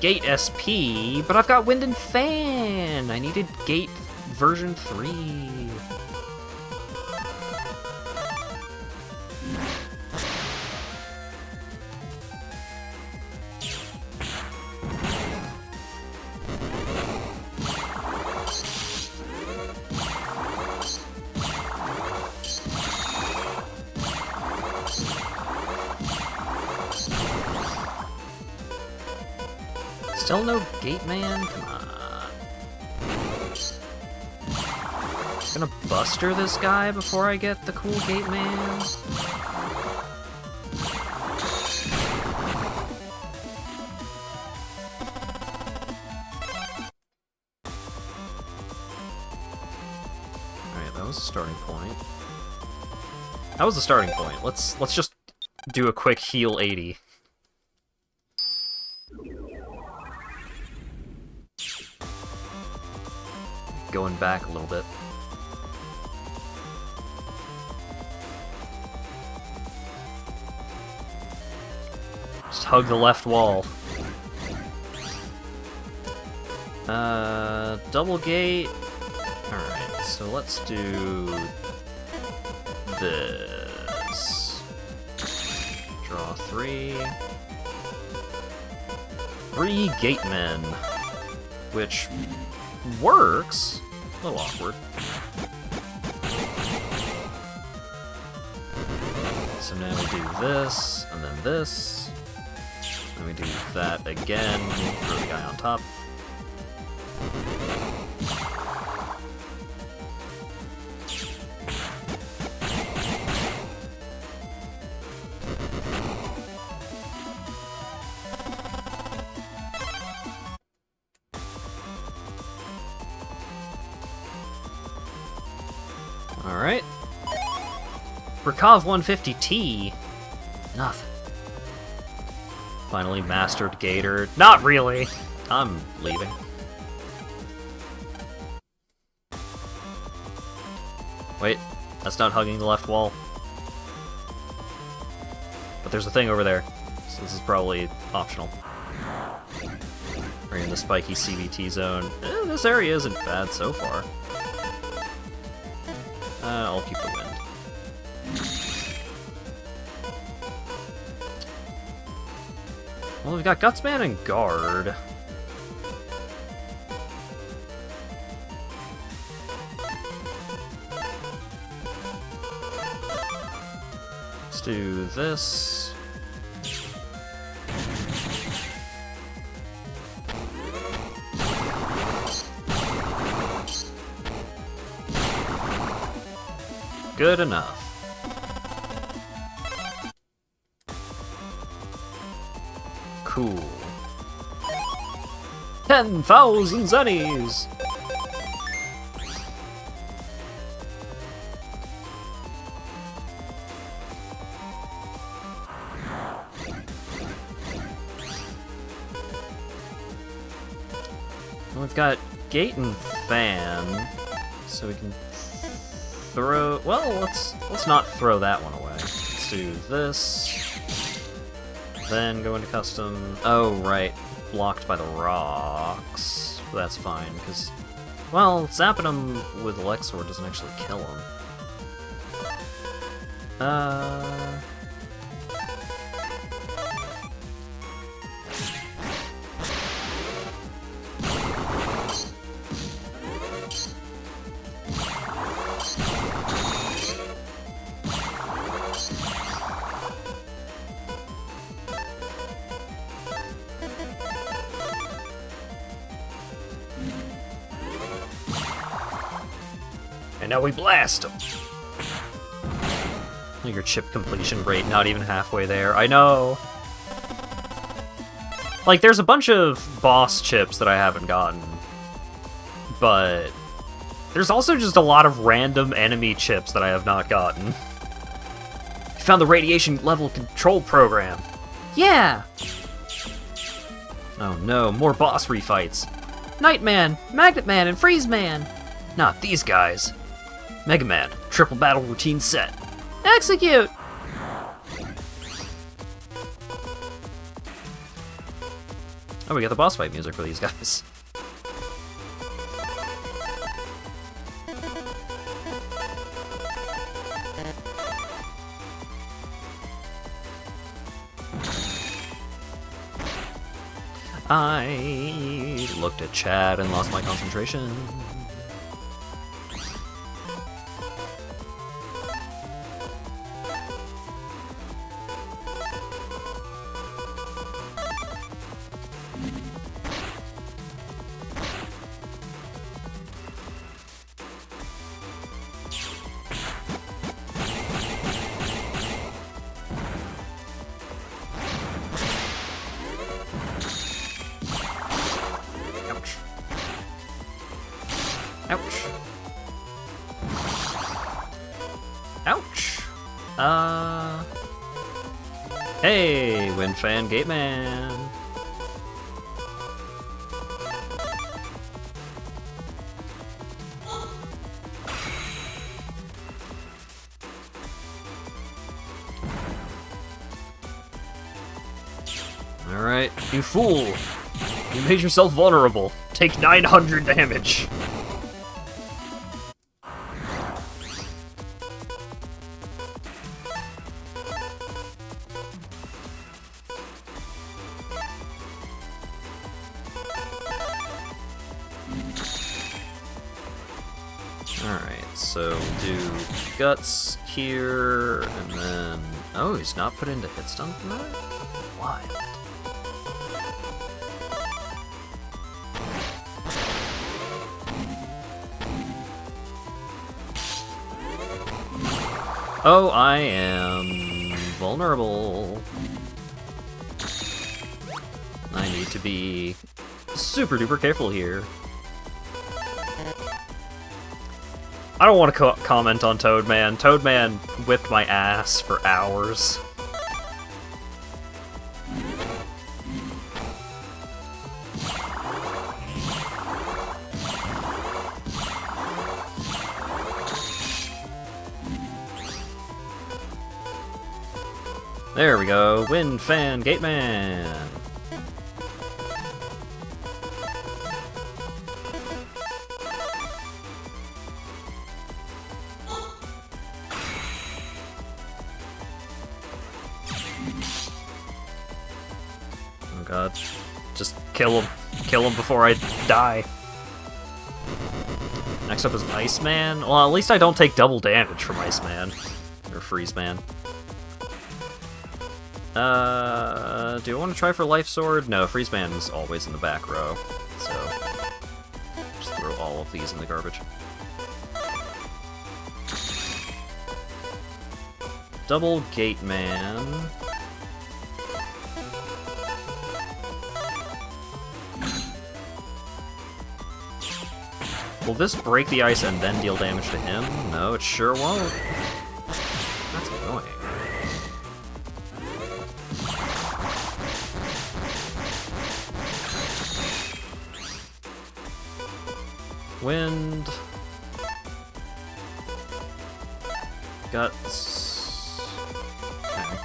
Gate SP, but I've got Wind and Fan! I needed Gate version 3. Still no Gate Man? Come on. Gonna buster this guy before I get the cool Gate Man? Alright, that was a starting point. That was the starting point. Let's just do a quick heal 80. Going back a little bit. Just hug the left wall. Double gate. Alright, so let's do this. Draw 3. 3 gate men. Which works. A little awkward. So now we do this, and then this. Then we do that again for the guy on top. Alright. Rakov 150T. Nothing. Finally mastered Gator. Not really. I'm leaving. Wait, that's not hugging the left wall. But there's a thing over there, so this is probably optional. We're in the spiky CBT zone. This area isn't bad so far. I'll keep the wind. Well, we've got Gutsman and Guard. Let's do this. Good enough. Cool. 10,000 zennies! Well, we've got Gate and Fan, so we can throw... Well, let's not throw that one away. Let's do this. then go into custom. Oh, right. Blocked by the rocks. That's fine, because, well, zapping him with Elexor doesn't actually kill him. And now we blast him! Your chip completion rate not even halfway there. I know! Like, there's a bunch of boss chips that I haven't gotten, but there's also just a lot of random enemy chips that I have not gotten. I found the radiation level control program! Yeah! Oh no, more boss refights! Nightman, Magnet Man, and Freeze Man! Not these guys! Mega Man, triple battle routine set. Execute! Oh, we got the boss fight music for these guys. I looked at chat and lost my concentration. Ouch. Ouch. Hey, Windfan Gateman. Alright, you fool. You made yourself vulnerable. Take 900 damage. Alright, so do Guts here, and then... Oh, he's not put into hit stun for that? Wild. Oh, I am vulnerable. I need to be super duper careful here. I don't want to comment on Toadman. Toadman whipped my ass for hours. There we go, Windfan Gateman! Oh god, just kill him. Kill him before I die. Next up is Iceman. Well, at least I don't take double damage from Iceman. Or Freeze Man. Do I want to try for Life Sword? No, Freeze Man's always in the back row, so just throw all of these in the garbage. Double Gate Man. Will this break the ice and then deal damage to him? No, it sure won't. That's annoying. Wind. Guts. Okay.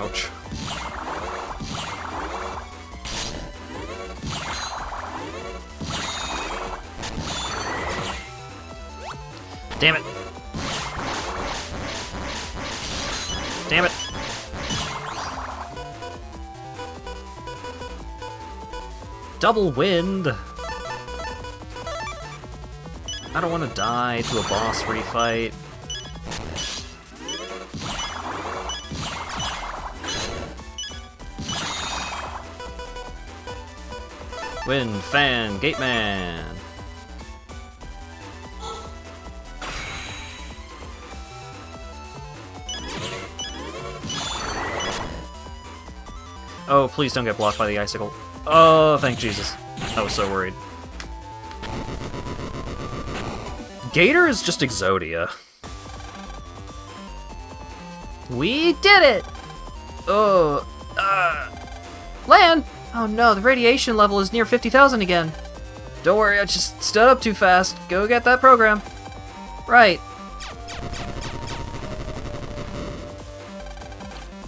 Ouch. Damn it. Damn it. Double wind. I don't want to die to a boss refight. Wind, fan, gate man. Oh, please don't get blocked by the icicle. Oh, thank Jesus. I was so worried. Gator is just Exodia. We did it! Oh, Lan! Oh no, the radiation level is near 50,000 again. Don't worry, I just stood up too fast. Go get that program. Right.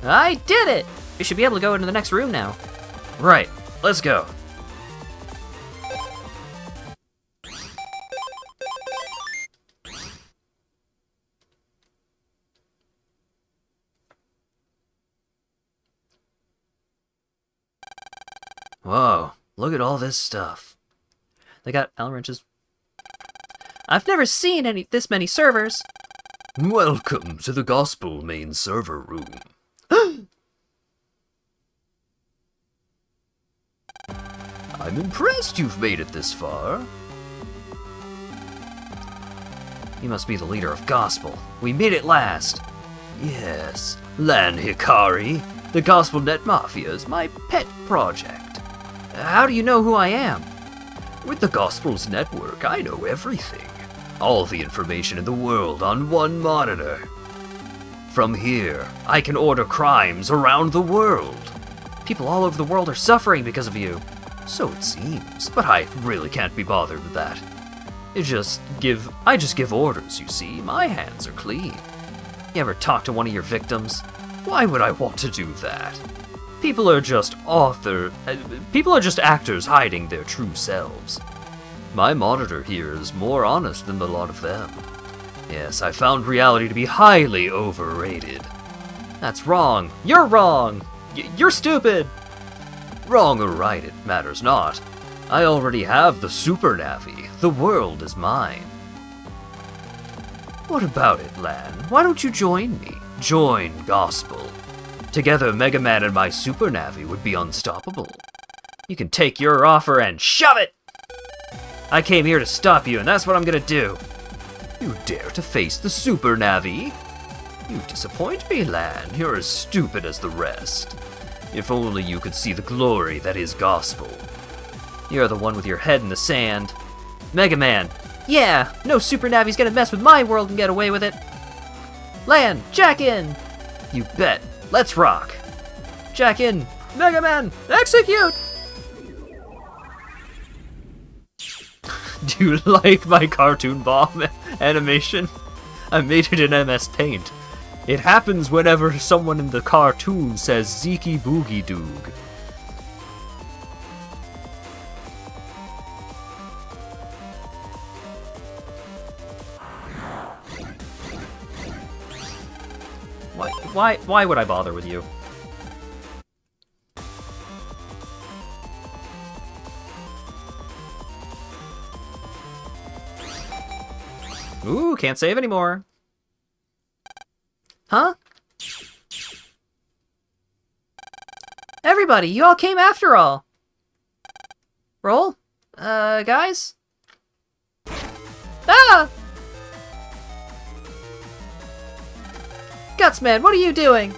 I did it! We should be able to go into the next room now. Right, let's go. Whoa, look at all this stuff. They got Allen wrenches. I've never seen this many servers. Welcome to the Gospel main server room. I'm impressed you've made it this far. You must be the leader of Gospel. We made it last. Yes, Lan Hikari. The Gospel Net Mafia is my pet project. How do you know who I am? With the Gospel's network, I know everything. All the information in the world on one monitor. From here, I can order crimes around the world. People all over the world are suffering because of you. So it seems, but I really can't be bothered with that. I just give orders, you see. My hands are clean. You ever talk to one of your victims? Why would I want to do that? People are just actors hiding their true selves. My monitor here is more honest than a lot of them. Yes, I found reality to be highly overrated. That's wrong. You're wrong. You're stupid. Wrong or right, it matters not. I already have the Super Navi. The world is mine. What about it, Lan? Why don't you join me? Join Gospel. Together, Mega Man and my Super Navi would be unstoppable. You can take your offer and shove it! I came here to stop you, and that's what I'm gonna do. You dare to face the Super Navi? You disappoint me, Lan. You're as stupid as the rest. If only you could see the glory that is Gospel. You're the one with your head in the sand. Mega Man. Yeah, no Super Navi's gonna mess with my world and get away with it. Lan, jack in! You bet. Let's rock. Jack in. Mega Man, execute! Do you like my cartoon bomb animation? I made it in MS Paint. It happens whenever someone in the cartoon says Zeeky Boogie Doog. Why would I bother with you? Ooh, can't save anymore. Huh? Everybody, you all came after all. Roll? Guys? Ah! Gutsman, what are you doing?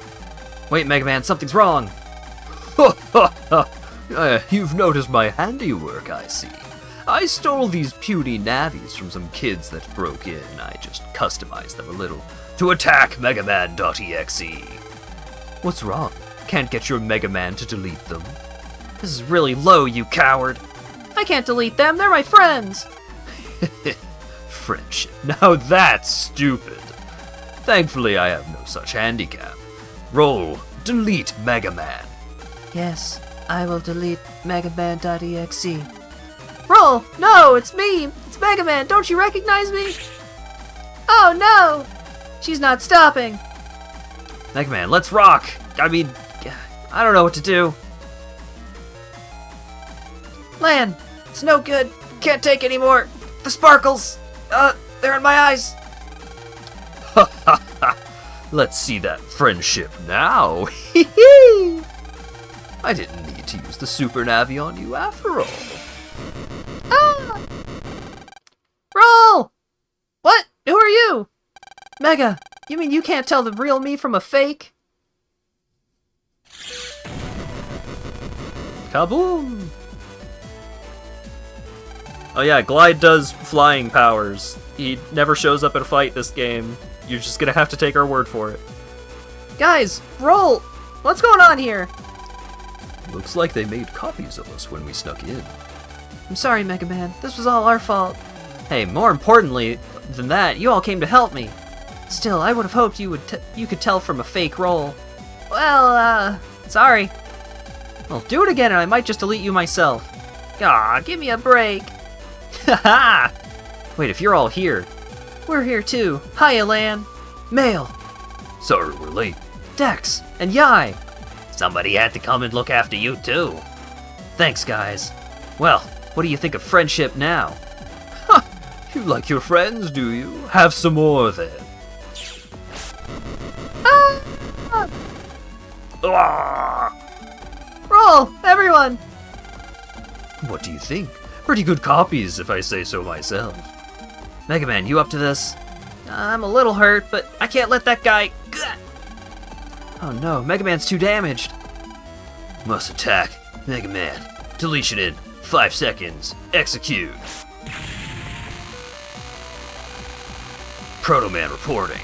Wait, Mega Man, something's wrong. You've noticed my handiwork, I see. I stole these puny navies from some kids that broke in. I just customized them a little to attack Mega Man.exe. What's wrong? Can't get your Mega Man to delete them? This is really low, you coward. I can't delete them, they're my friends. Friendship. Now that's stupid. Thankfully, I have no such handicap. Roll delete Mega Man. Yes, I will delete megaman.exe. Roll! No, it's me! It's Mega Man! Don't you recognize me? Oh no! She's not stopping! Mega Man, let's rock! I mean, I don't know what to do. Lan, it's no good. Can't take any more. The sparkles! They're in my eyes. Let's see that friendship now. I didn't need to use the Super Navi on you after all. Ah! Roll! What? Who are you? Mega, you mean you can't tell the real me from a fake? Kaboom! Oh yeah, Glide does flying powers. He never shows up in a fight this game. You're just gonna have to take our word for it. Guys, roll! What's going on here? Looks like they made copies of us when we snuck in. I'm sorry, Mega Man. This was all our fault. Hey, more importantly than that, you all came to help me. Still, I would have hoped you could tell from a fake roll. Well, sorry. Well, do it again and I might just delete you myself. Aw, give me a break. Haha! Wait, if you're all here. We're here too. Hiya, Lan. Mail. Sorry we're late. Dex. And Yai. Somebody had to come and look after you too. Thanks, guys. Well, what do you think of friendship now? You like your friends, do you? Have some more then. Ah! Roll, everyone! What do you think? Pretty good copies, if I say so myself. Mega Man, you up to this? I'm a little hurt, but I can't let that guy... Oh no, Mega Man's too damaged. Must attack. Mega Man. Deletion in 5 seconds. Execute. Proto Man reporting.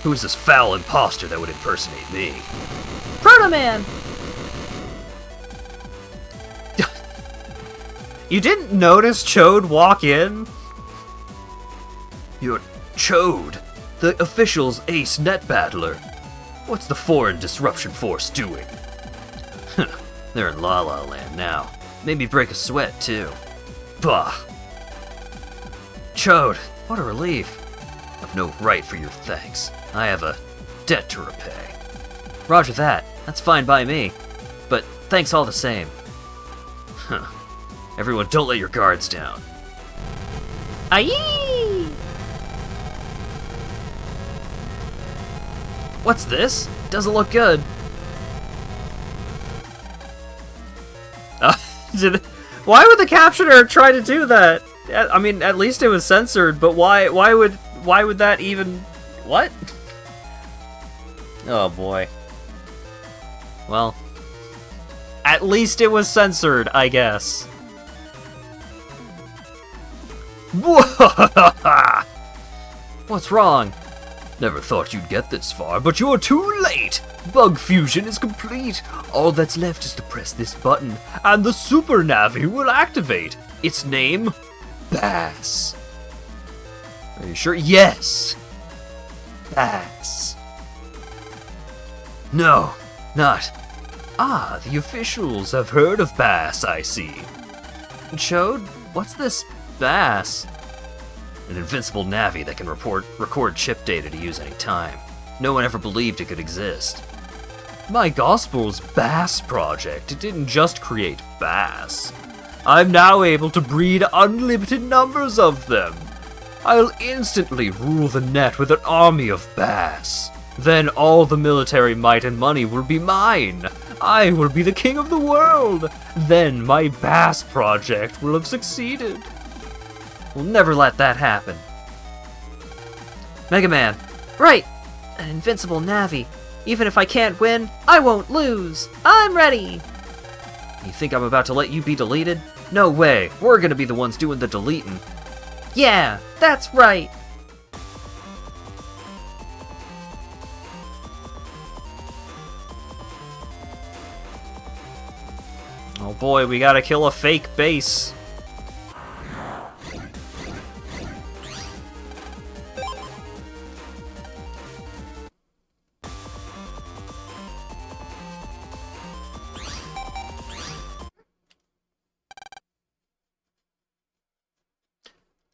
Who is this foul imposter that would impersonate me? Proto Man! You didn't notice Chode walk in? You're Chode, the official's ace net battler. What's the foreign disruption force doing? They're in La La Land now. Maybe break a sweat, too. Bah! Chode, what a relief. I've no right for your thanks. I have a debt to repay. Roger that. That's fine by me. But thanks all the same. Huh. Everyone, don't let your guards down. Aye! What's this? Doesn't look good. Why would the captioner try to do that? I mean, at least it was censored, but why would that even... What? Oh boy. Well, at least it was censored, I guess. What's wrong? Never thought you'd get this far, but you're too late! Bug fusion is complete! All that's left is to press this button, and the Super Navi will activate! Its name? Bass. Are you sure? Yes! Bass. No, not. Ah, the officials have heard of Bass, I see. Chode, what's this Bass? An invincible Navi that can record chip data to use any time. No one ever believed it could exist. My Gospel's Bass project didn't just create Bass. I'm now able to breed unlimited numbers of them. I'll instantly rule the net with an army of Bass. Then all the military might and money will be mine. I will be the king of the world. Then my Bass project will have succeeded. We'll never let that happen. Mega Man. Right! An invincible Navi. Even if I can't win, I won't lose. I'm ready! You think I'm about to let you be deleted? No way. We're gonna be the ones doing the deleting. Yeah, that's right. Oh boy, we gotta kill a fake base.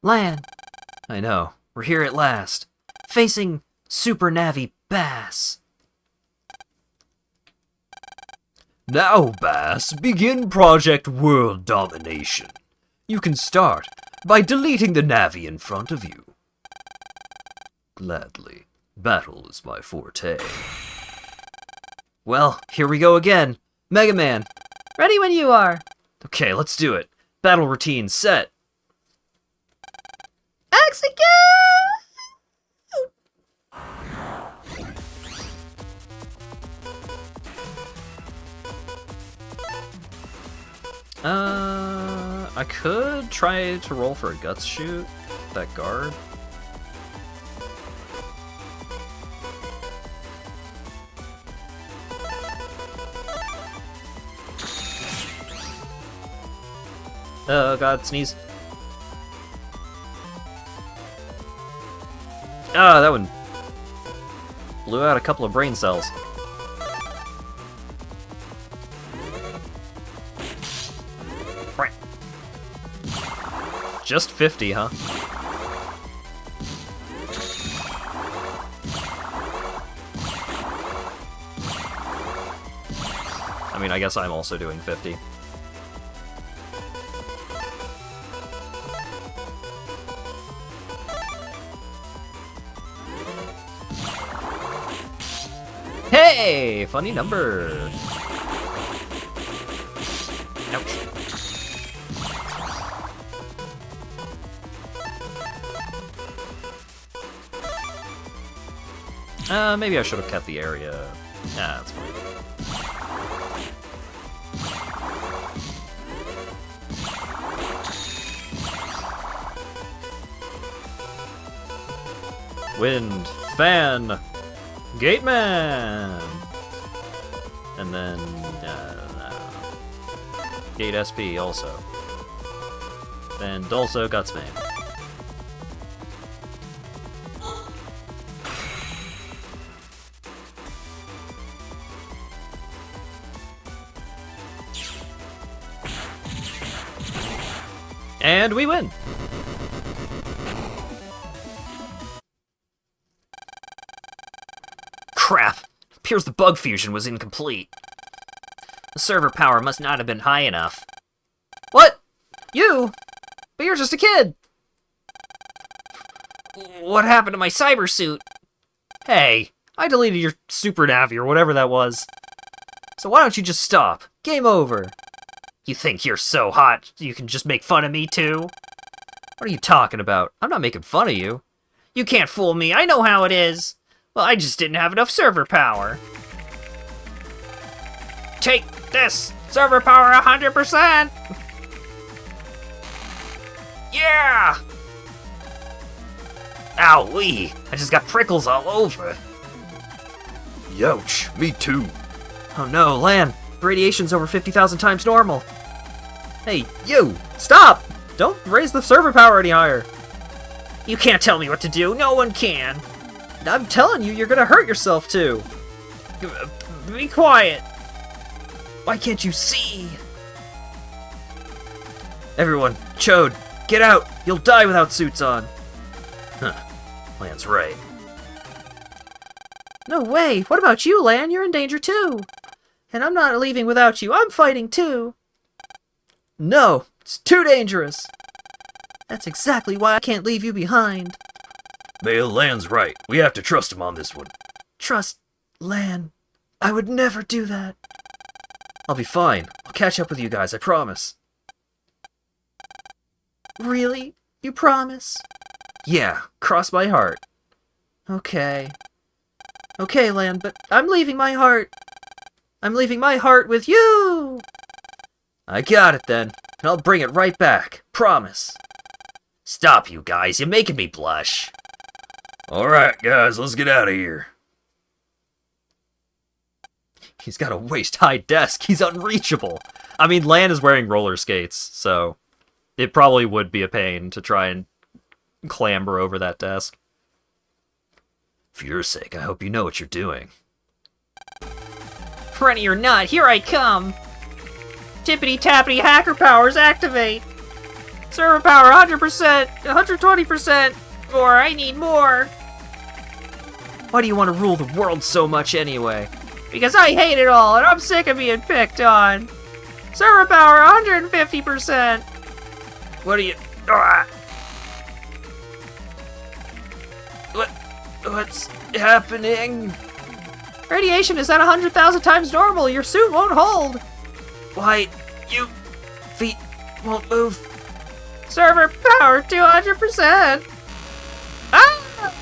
Lan, I know. We're here at last. facing Super Navi Bass. Now, Bass, begin Project World Domination. You can start by deleting the Navi in front of you. Gladly. Battle is my forte. Well, here we go again. Mega Man, ready when you are. Okay, let's do it. Battle routine set. Execute! I could try to roll for a guts shoot. That guard. Oh god, sneeze. Ah, that one blew out a couple of brain cells. Just 50, huh? I mean, I guess I'm also doing 50. Hey! Funny number! Ouch. Maybe I should have kept the area. Nah, that's fine. Wind, fan, Gateman! And then, Gate SP also. Then Dulso Gutsman. And we win! Crap! Appears the bug fusion was incomplete. The server power must not have been high enough. What? You? But you're just a kid! What happened to my cyber suit? Hey, I deleted your Super Navi or whatever that was. So why don't you just stop? Game over. You think you're so hot you can just make fun of me too? What are you talking about? I'm not making fun of you. You can't fool me, I know how it is. Well, I just didn't have enough server power. Take this! Server power 100%! Yeah! Owie! I just got prickles all over. Youch, me too. Oh no, Lan, radiation's over 50,000 times normal. Hey, you! Stop! Don't raise the server power any higher. You can't tell me what to do, no one can. I'm telling you, you're gonna hurt yourself too. Be quiet. Why can't you see? Everyone, Chode, get out! You'll die without suits on. Huh, Lan's right. No way! What about you, Lan? You're in danger too! And I'm not leaving without you, I'm fighting too! No! It's too dangerous! That's exactly why I can't leave you behind. Mail Land's right. We have to trust him on this one. Trust Lan. I would never do that. I'll be fine. I'll catch up with you guys, I promise. Really? You promise? Yeah, cross my heart. Okay. Okay, Lan, but I'm leaving my heart. I'm leaving my heart with you! I got it then, and I'll bring it right back. Promise. Stop, you guys. You're making me blush. Alright, guys, let's get out of here. He's got a waist-high desk. He's unreachable. I mean, Lan is wearing roller skates, so it probably would be a pain to try and clamber over that desk. For your sake, I hope you know what you're doing. Ready or not, here I come! Tippity-tappity hacker powers activate! Server power 100%, 120%, or I need more. Why do you want to rule the world so much anyway? Because I hate it all, and I'm sick of being picked on. Server power 150%. What do you... What's happening? Radiation is at 100,000 times normal. Your suit won't hold. Why, you feet won't move. Server power 200%. Ah!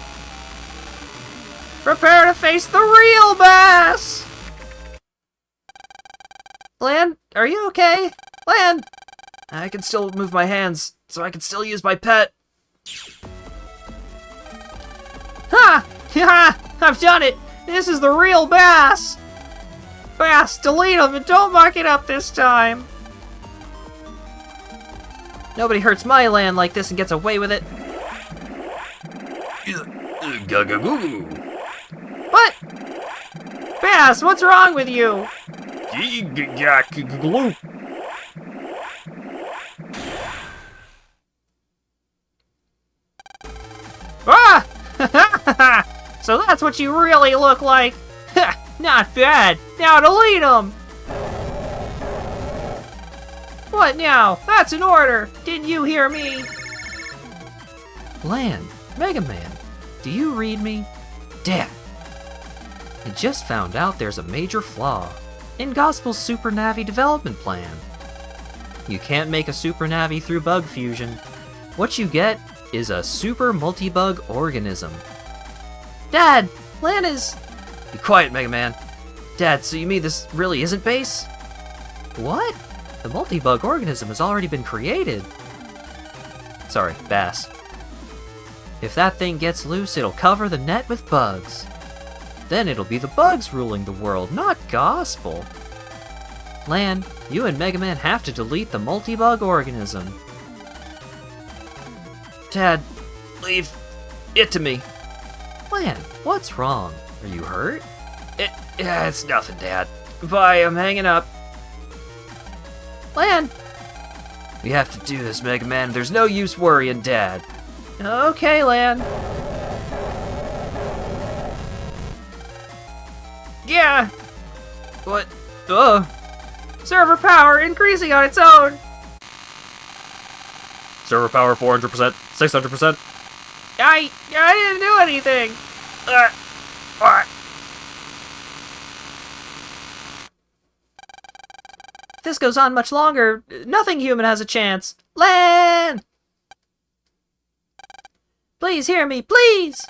Prepare to face the real bass. Lan, are you okay? Lan! I can still move my hands, so I can still use my pet. Ha! Ha! I've done it! This is the real bass! Bass, delete him and don't muck it up this time! Nobody hurts my land like this and gets away with it. What? Bass, what's wrong with you? Ah! So that's what you really look like. Not bad. Now delete them. What now? That's an order. Didn't you hear me? Lan, Mega Man, do you read me? Dad, I just found out there's a major flaw in Gospel's Super Navi development plan. You can't make a Super Navi through bug fusion. What you get is a super multi-bug organism. Dad, Lan is... Be quiet, Mega Man. Dad, so you mean this really isn't base? What? The multi-bug organism has already been created. Sorry, Bass. If that thing gets loose, it'll cover the net with bugs. Then it'll be the bugs ruling the world, not Gospel. Lan, you and Mega Man have to delete the multi-bug organism. Dad, leave it to me. Lan, what's wrong? Are you hurt? It's nothing, Dad. Bye, I'm hanging up. Lan! We have to do this, Mega Man. There's no use worrying, Dad. Okay, Lan. Yeah! What? Server power increasing on its own! Server power 400%, 600%. I didn't do anything! If this goes on much longer, nothing human has a chance. Lan! Please hear me, please!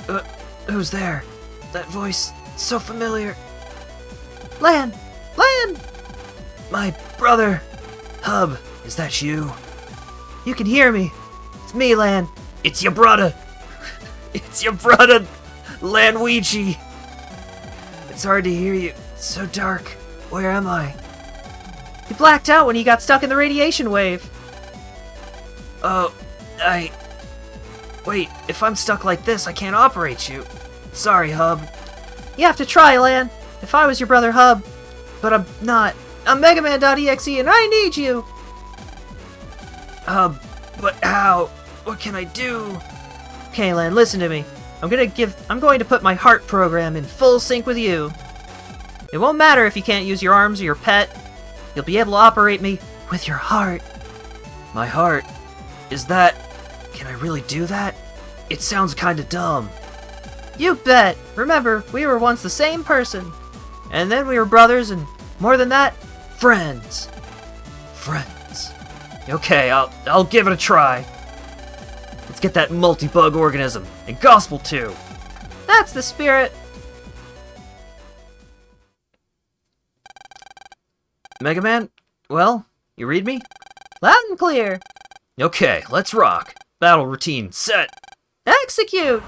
Lan! Who's there? That voice, so familiar. Lan! Lan! My brother! Hub, is that you? You can hear me. It's me, Lan. It's your brother. It's your brother, Lanweechi. It's hard to hear you. It's so dark. Where am I? You blacked out when you got stuck in the radiation wave. Oh, Wait, if I'm stuck like this, I can't operate you. Sorry, Hub. You have to try, Lan. If I was your brother, Hub. But I'm not. I'm Megaman.exe and I need you! But how? What can I do? Okay, Lan, listen to me. I'm going to put my heart program in full sync with you. It won't matter if you can't use your arms or your pet. You'll be able to operate me with your heart. My heart? Is that... Can I really do that? It sounds kinda dumb. You bet! Remember, we were once the same person. And then we were brothers, and more than that, friends. Friends. Okay, I'll give it a try. Let's get that multi-bug organism, and Gospel too. That's the spirit. Mega Man, well, you read me? Loud and clear. Okay, let's rock. Battle routine set. Execute!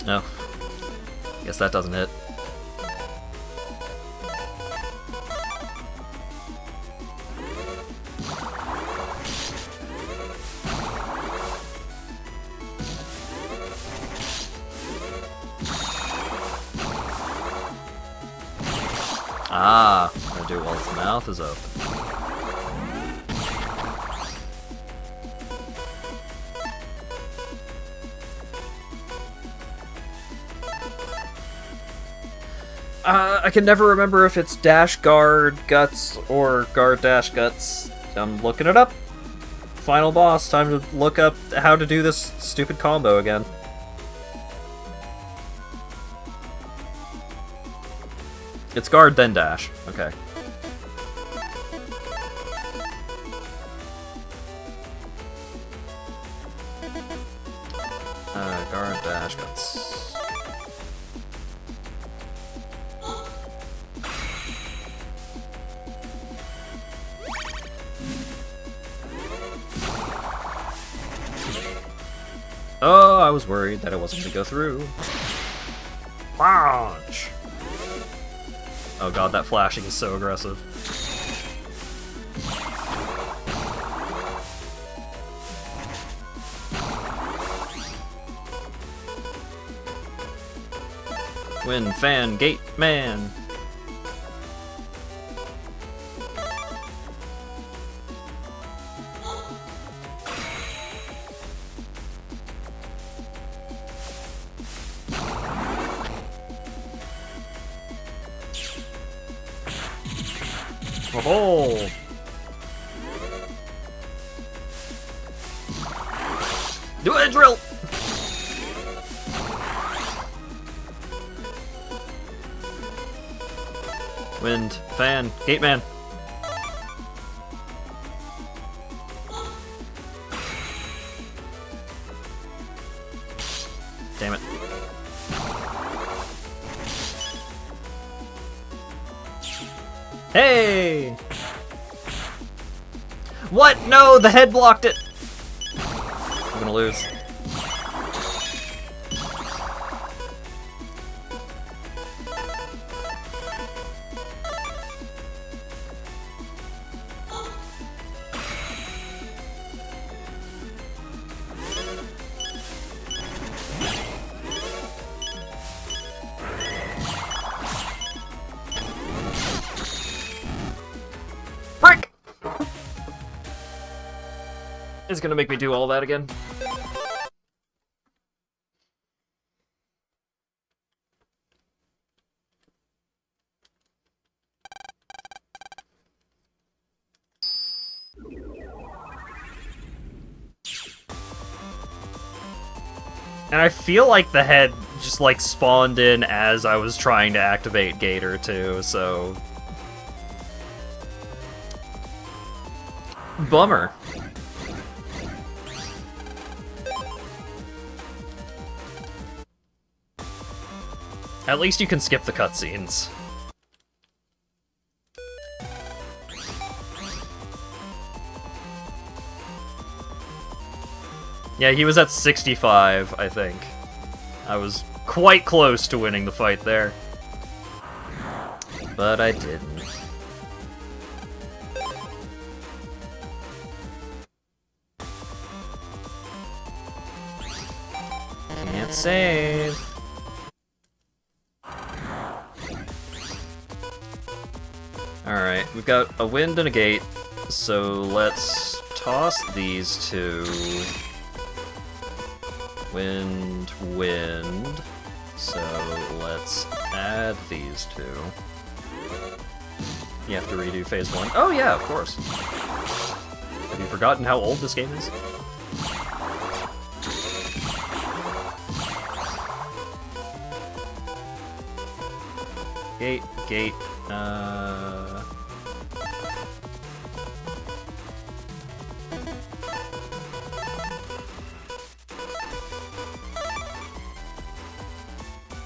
No. Guess that doesn't hit. Ah, I'm gonna do it while his mouth is open. I can never remember if it's dash guard guts or guard dash guts. I'm looking it up. Final boss, time to look up how to do this stupid combo again. It's guard then dash. Okay. Guard dash guts. Oh, I was worried that it wasn't going to go through. Punch! Oh god, that flashing is so aggressive. Wind, fan, gate, man! Oh! Do a drill! Wind, fan, gate man. Damn it. Hey! What? No, the head blocked it! I'm gonna lose. Frick! It's gonna make me do all that again. And I feel like the head just like spawned in as I was trying to activate Gator too, so... Bummer. At least you can skip the cutscenes. Yeah, he was at 65, I think. I was quite close to winning the fight there. But I didn't. Can't save. Alright, we've got a wind and a gate, so let's toss these two. Wind, wind. So let's add these two. You have to redo phase 1. Oh yeah, of course. Have you forgotten how old this game is? Gate, gate,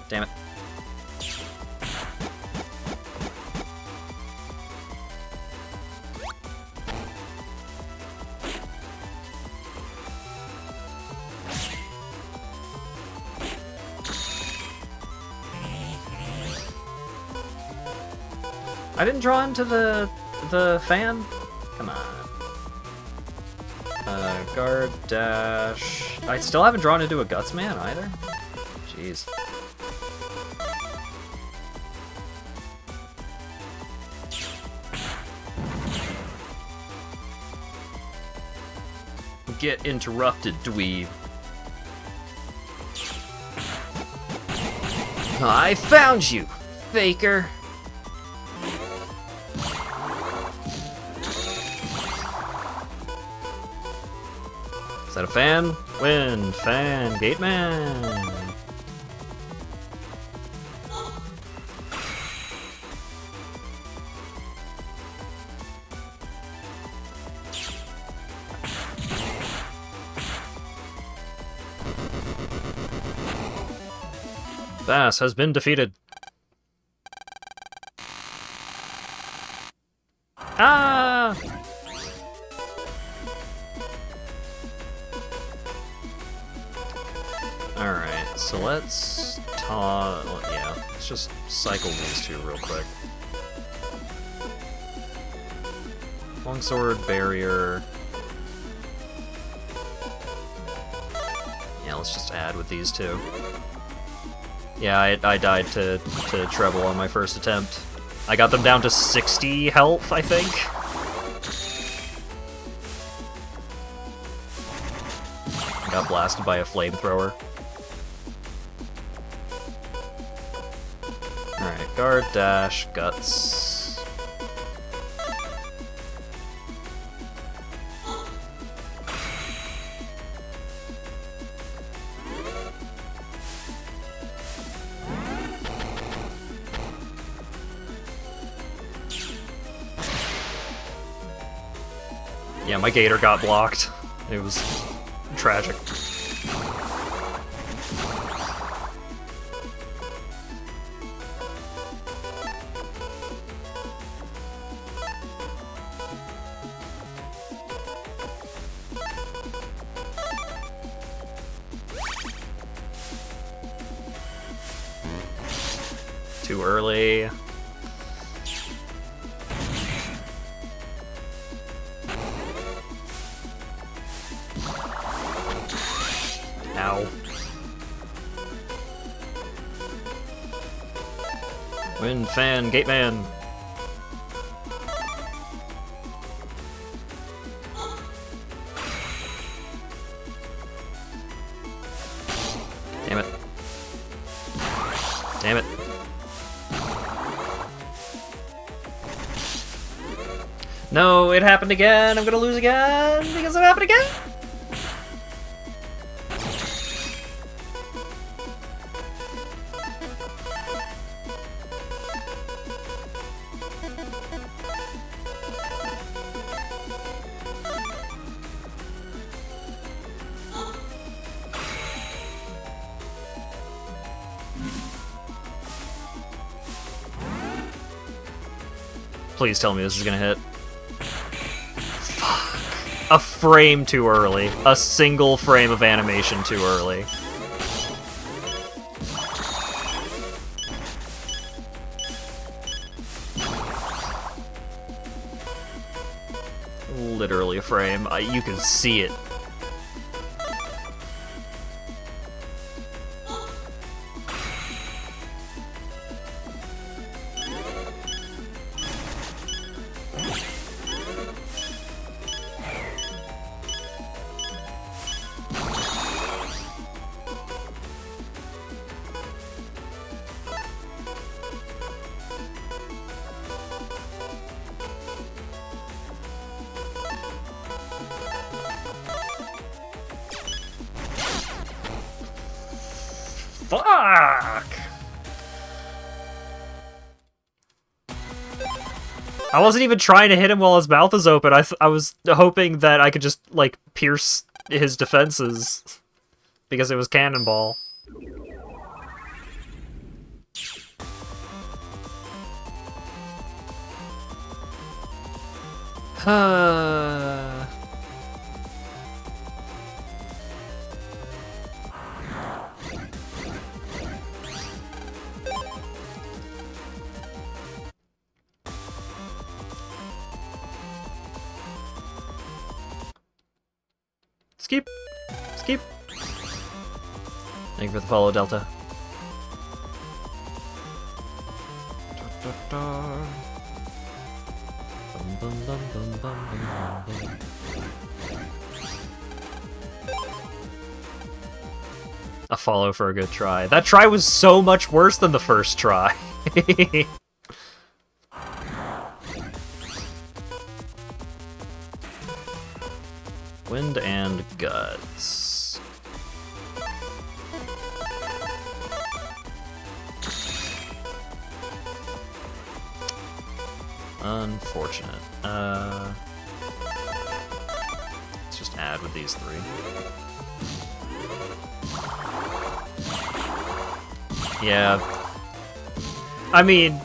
damn it. I didn't draw into the fan? Come on. Guard, dash... I still haven't drawn into a Guts Man either? Jeez. get interrupted, dweeb. I found you, faker. Is that a fan? Wind, fan, gate man. Bass has been defeated. Ah! Alright, so let's yeah, let's just cycle these two real quick. Longsword, barrier. Yeah, let's just add with these two. Yeah, I died to treble on my first attempt. I got them down to 60 health, I think. Got blasted by a flamethrower. Alright, guard, dash, guts. Yeah, my gator got blocked. It was tragic. Too early. Ow. Wind, fan, gate man. Damn it. Damn it. No, it happened again. I'm gonna lose again because it happened again. Please tell me this is gonna hit. Fuck. A frame too early. A single frame of animation too early. Literally a frame. You can see it. Fuck! I wasn't even trying to hit him while his mouth is open. I was hoping that I could just, like, pierce his defenses. Because it was cannonball. Skip. Skip. Thank you for the follow, Delta. A follow for a good try. That try was so much worse than the first try. Wind and Guts. Unfortunate. Let's just add with these three. Yeah. I mean,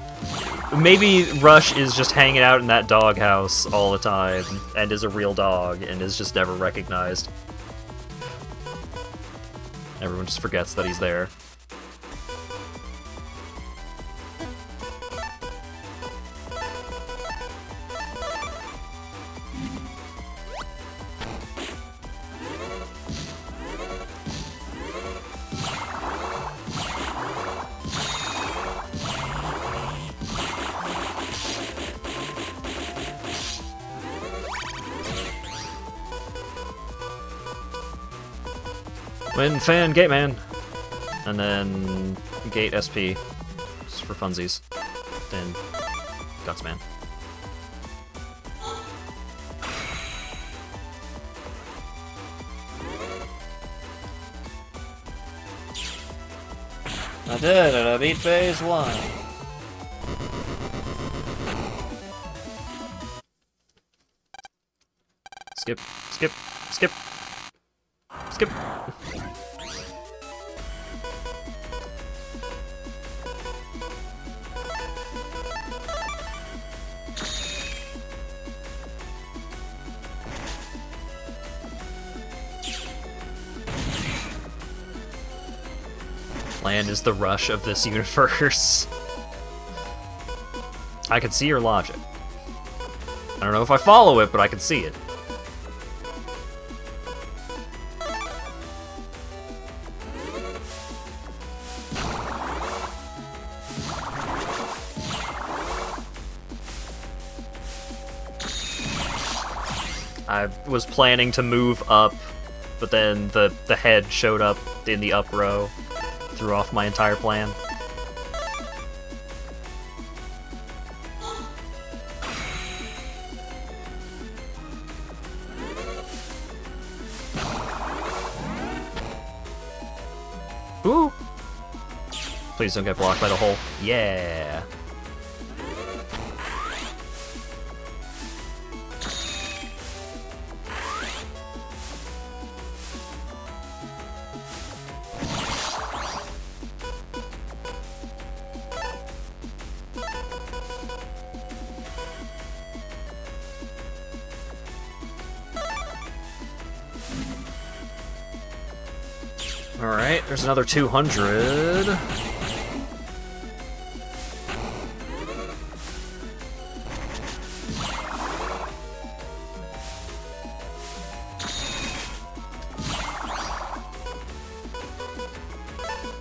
maybe Rush is just hanging out in that doghouse all the time, and is a real dog, and is just never recognized. Everyone just forgets that he's there. Win Fan Gate Man, and then Gate SP, just for funsies. Then Guts Man. I did it. I beat phase 1. Skip, skip, skip, skip. Land is the Rush of this universe. I can see your logic. I don't know if I follow it, but I can see it. I was planning to move up, but then the head showed up in the up row. Threw off my entire plan. Ooh! Please don't get blocked by the hole. Yeah! Alright, there's another 200.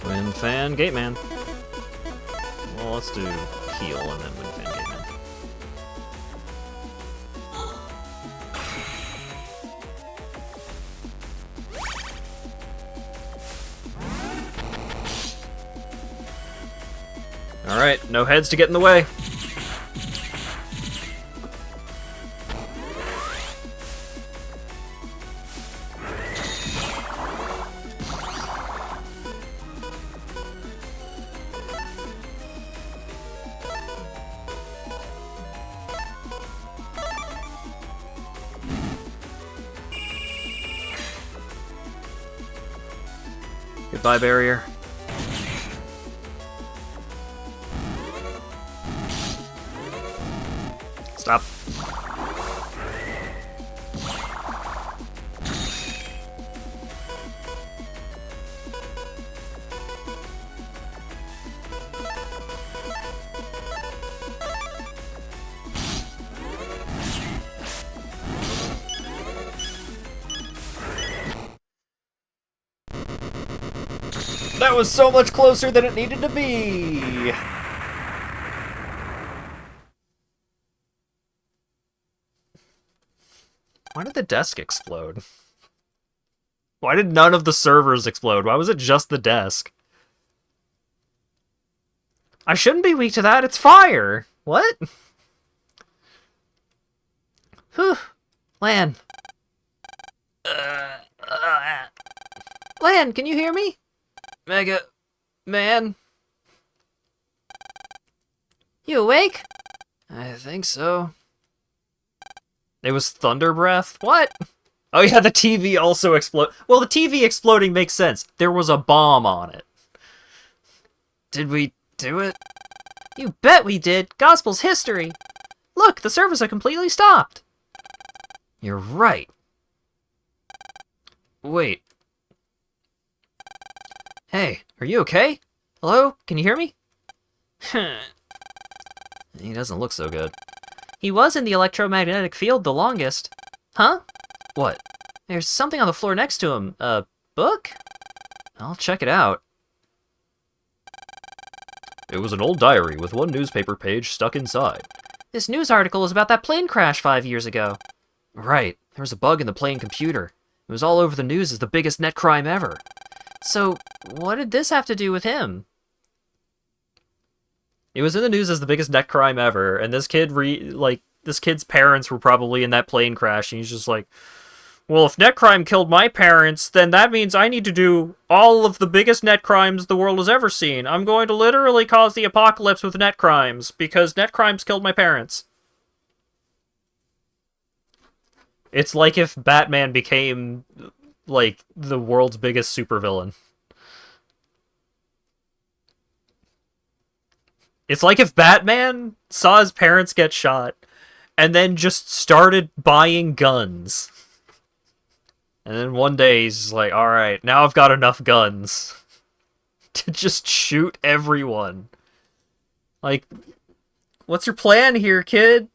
Wind Fan Gate Man. Well, let's do heal and then Wind Fan Gate Man. Alright, no heads to get in the way. Goodbye, barrier. Stop. That was so much closer than it needed to be! Why did the desk explode? Why did none of the servers explode? Why was it just the desk? I shouldn't be weak to that. It's fire. What? Whew. Lan. Lan, can you hear me? Mega Man? You awake? I think so. It was thunder breath? What? Oh yeah, the TV also exploded. Well, the TV exploding makes sense. There was a bomb on it. Did we do it? You bet we did. Gospel's history. Look, the servers are completely stopped. You're right. Wait. Hey, are you okay? Hello? Can you hear me? He doesn't look so good. He was in the electromagnetic field the longest. Huh? What? There's something on the floor next to him. A book? I'll check it out. It was an old diary with one newspaper page stuck inside. This news article is about that plane crash 5 years ago. Right. There was a bug in the plane computer. It was all over the news as the biggest net crime ever. So, what did this have to do with him? It was in the news as the biggest net crime ever, and this kid this kid's parents were probably in that plane crash, and he's just like, well, if net crime killed my parents, then that means I need to do all of the biggest net crimes the world has ever seen. I'm going to literally cause the apocalypse with net crimes, because net crimes killed my parents. It's like if Batman became, like, the world's biggest supervillain. It's like if Batman saw his parents get shot and then just started buying guns. And then one day he's just like, alright, now I've got enough guns to just shoot everyone. Like, what's your plan here, kid?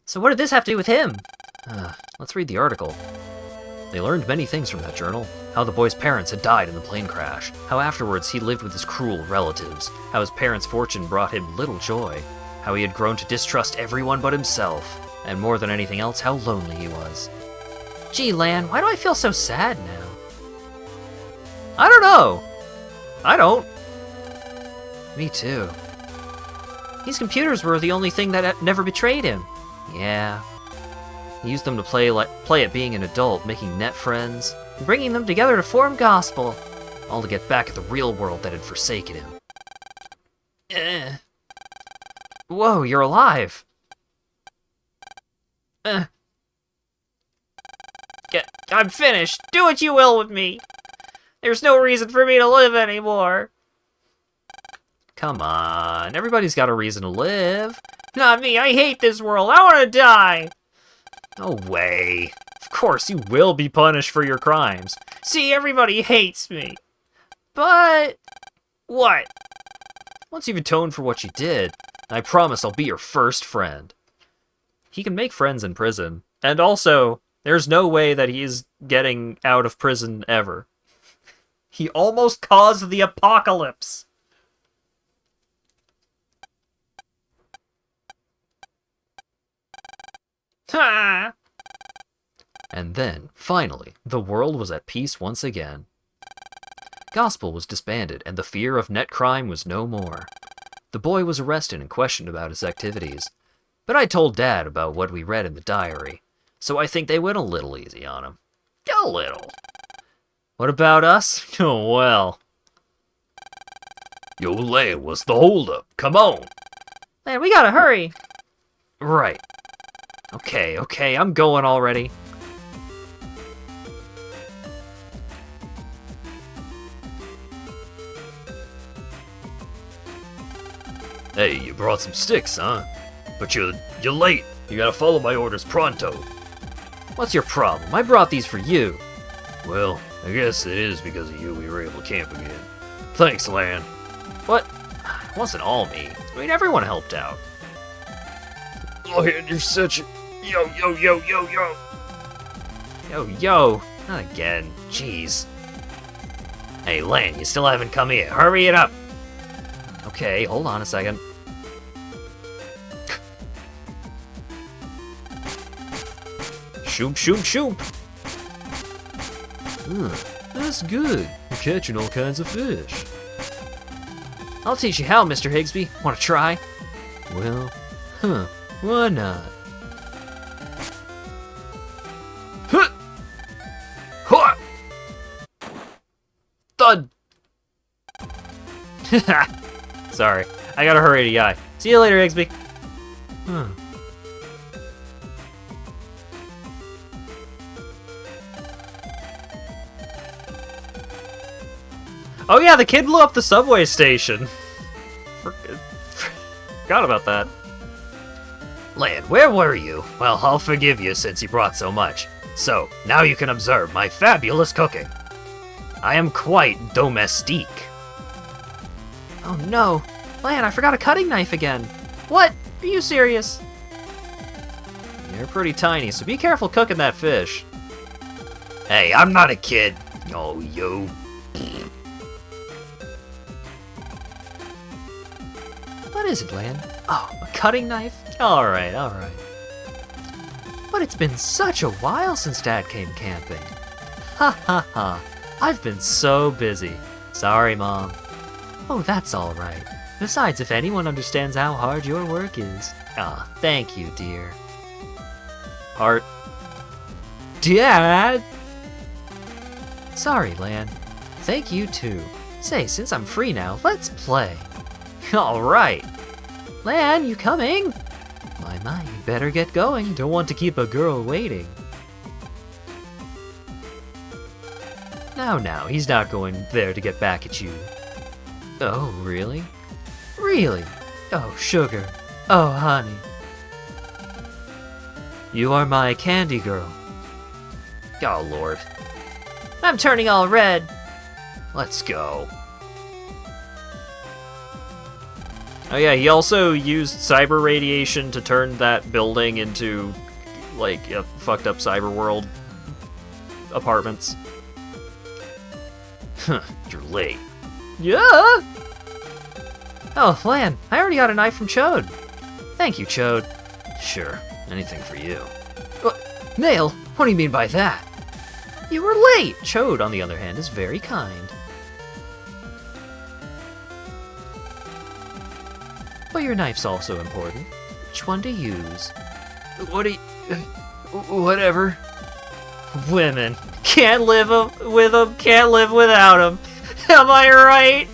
So what did this have to do with him? Let's read the article. They learned many things from that journal. How the boy's parents had died in the plane crash. How afterwards he lived with his cruel relatives. How his parents' fortune brought him little joy. How he had grown to distrust everyone but himself. And more than anything else, how lonely he was. Gee, Lan, why do I feel so sad now? I don't know. I don't. Me too. These computers were the only thing that never betrayed him. Yeah. He used them to play at being an adult, making net friends, bringing them together to form gospel. all to get back at the real world that had forsaken him. Whoa, you're alive. I'm finished. Do what you will with me. There's no reason for me to live anymore. Come on, everybody's got a reason to live. Not me, I hate this world. I want to die. No way. Of course, you will be punished for your crimes. See, everybody hates me. But... what? Once you've atoned for what you did, I promise I'll be your first friend. He can make friends in prison. And also, there's no way that he's getting out of prison ever. He almost caused the apocalypse. Ha! And then, finally, the world was at peace once again. Gospel was disbanded, and the fear of net crime was no more. The boy was arrested and questioned about his activities. But I told Dad about what we read in the diary, so I think they went a little easy on him. A little. What about us? Oh, well. Yo, Lan, what's the holdup? Come on. Man, we gotta hurry. Right. Okay, I'm going already. Hey, you brought some sticks, huh? But you're late. You gotta follow my orders pronto. What's your problem? I brought these for you. Well, I guess it is because of you we were able to camp again. Thanks, Lan. What? It wasn't all me. I mean, everyone helped out. Oh, you're such a... Yo. Yo. Not again. Jeez. Hey, Lan, you still haven't come here. Hurry it up. Okay, hold on a second. Shoot, shoot, shoot! That's good. You're catching all kinds of fish. I'll teach you how, Mr. Higsby. Want to try? Well, why not? Huh! Huh! Thud! Sorry, I gotta hurry to Yi. See you later, Higsby. Huh. Oh yeah, the kid blew up the subway station. Forgot about that. Lan, where were you? Well, I'll forgive you since you brought so much. So, now you can observe my fabulous cooking. I am quite domestique. Oh no. Lan, I forgot a cutting knife again. What? Are you serious? You're pretty tiny, so be careful cooking that fish. Hey, I'm not a kid. Oh, you. What is it, Lan? Oh, a cutting knife? Alright, alright. But it's been such a while since Dad came camping. Ha ha ha. I've been so busy. Sorry, Mom. Oh, that's alright. Besides, if anyone understands how hard your work is. Ah, thank you, dear. Heart. Dad! Sorry, Lan. Thank you, too. Say, since I'm free now, let's play. Alright. Lan, you coming? My, you better get going. Don't want to keep a girl waiting. Now, he's not going there to get back at you. Oh, really? Really? Oh, sugar. Oh, honey. You are my candy girl. Oh, Lord. I'm turning all red. Let's go. Oh yeah, he also used cyber radiation to turn that building into, like, a fucked up cyber world apartments. Huh, you're late. Yeah! Oh, Lan, I already got a knife from Chode. Thank you, Chode. Sure, anything for you. What? Nail, what do you mean by that? You were late! Chode, on the other hand, is very kind. But your knife's also important. Which one to use? What do you... whatever. Women. Can't live with them, can't live without them. Am I right?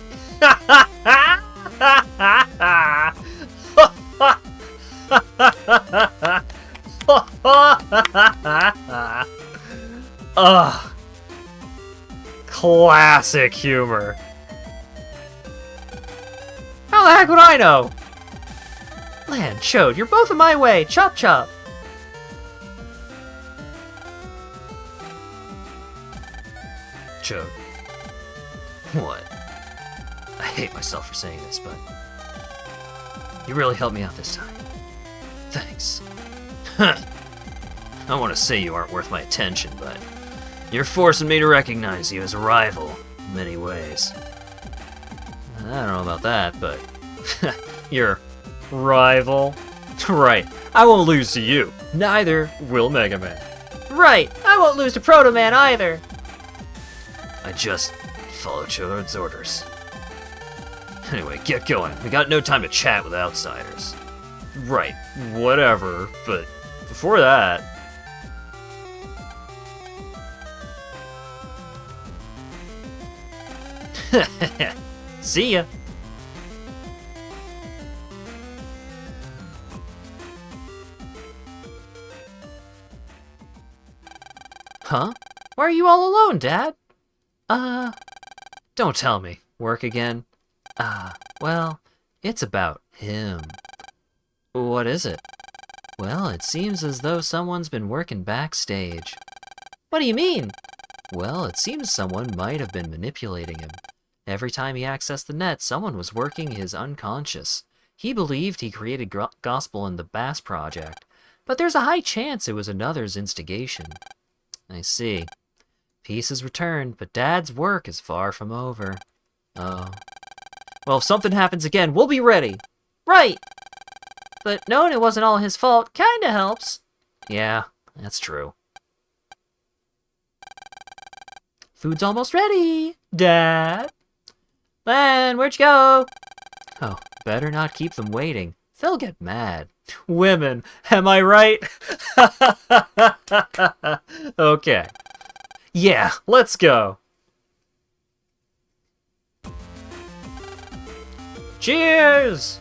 Ugh. Classic humor. How the heck would I know? Lan, Chode, you're both in my way. Chop chop. Chode. What? I hate myself for saying this, but you really helped me out this time. Thanks. I want to say you aren't worth my attention, but you're forcing me to recognize you as a rival in many ways. I don't know about that, but your rival? Right, I won't lose to you. Neither will Mega Man. Right, I won't lose to Proto Man either. I just follow Chodo's orders. Anyway, get going. We got no time to chat with outsiders. Right, whatever, but before that... See ya! Huh? Why are you all alone, Dad? Don't tell me. Work again? Well, it's about him. What is it? Well, it seems as though someone's been working backstage. What do you mean? Well, it seems someone might have been manipulating him. Every time he accessed the net, someone was working his unconscious. He believed he created gospel in the Bass Project, but there's a high chance it was another's instigation. I see. Peace is returned, but Dad's work is far from over. Oh. Well, if something happens again, we'll be ready. Right! But knowing it wasn't all his fault kinda helps. Yeah, that's true. Food's almost ready, Dad. Len, where'd you go? Oh, better not keep them waiting. They'll get mad. Women, am I right? Okay. Yeah, let's go. Cheers!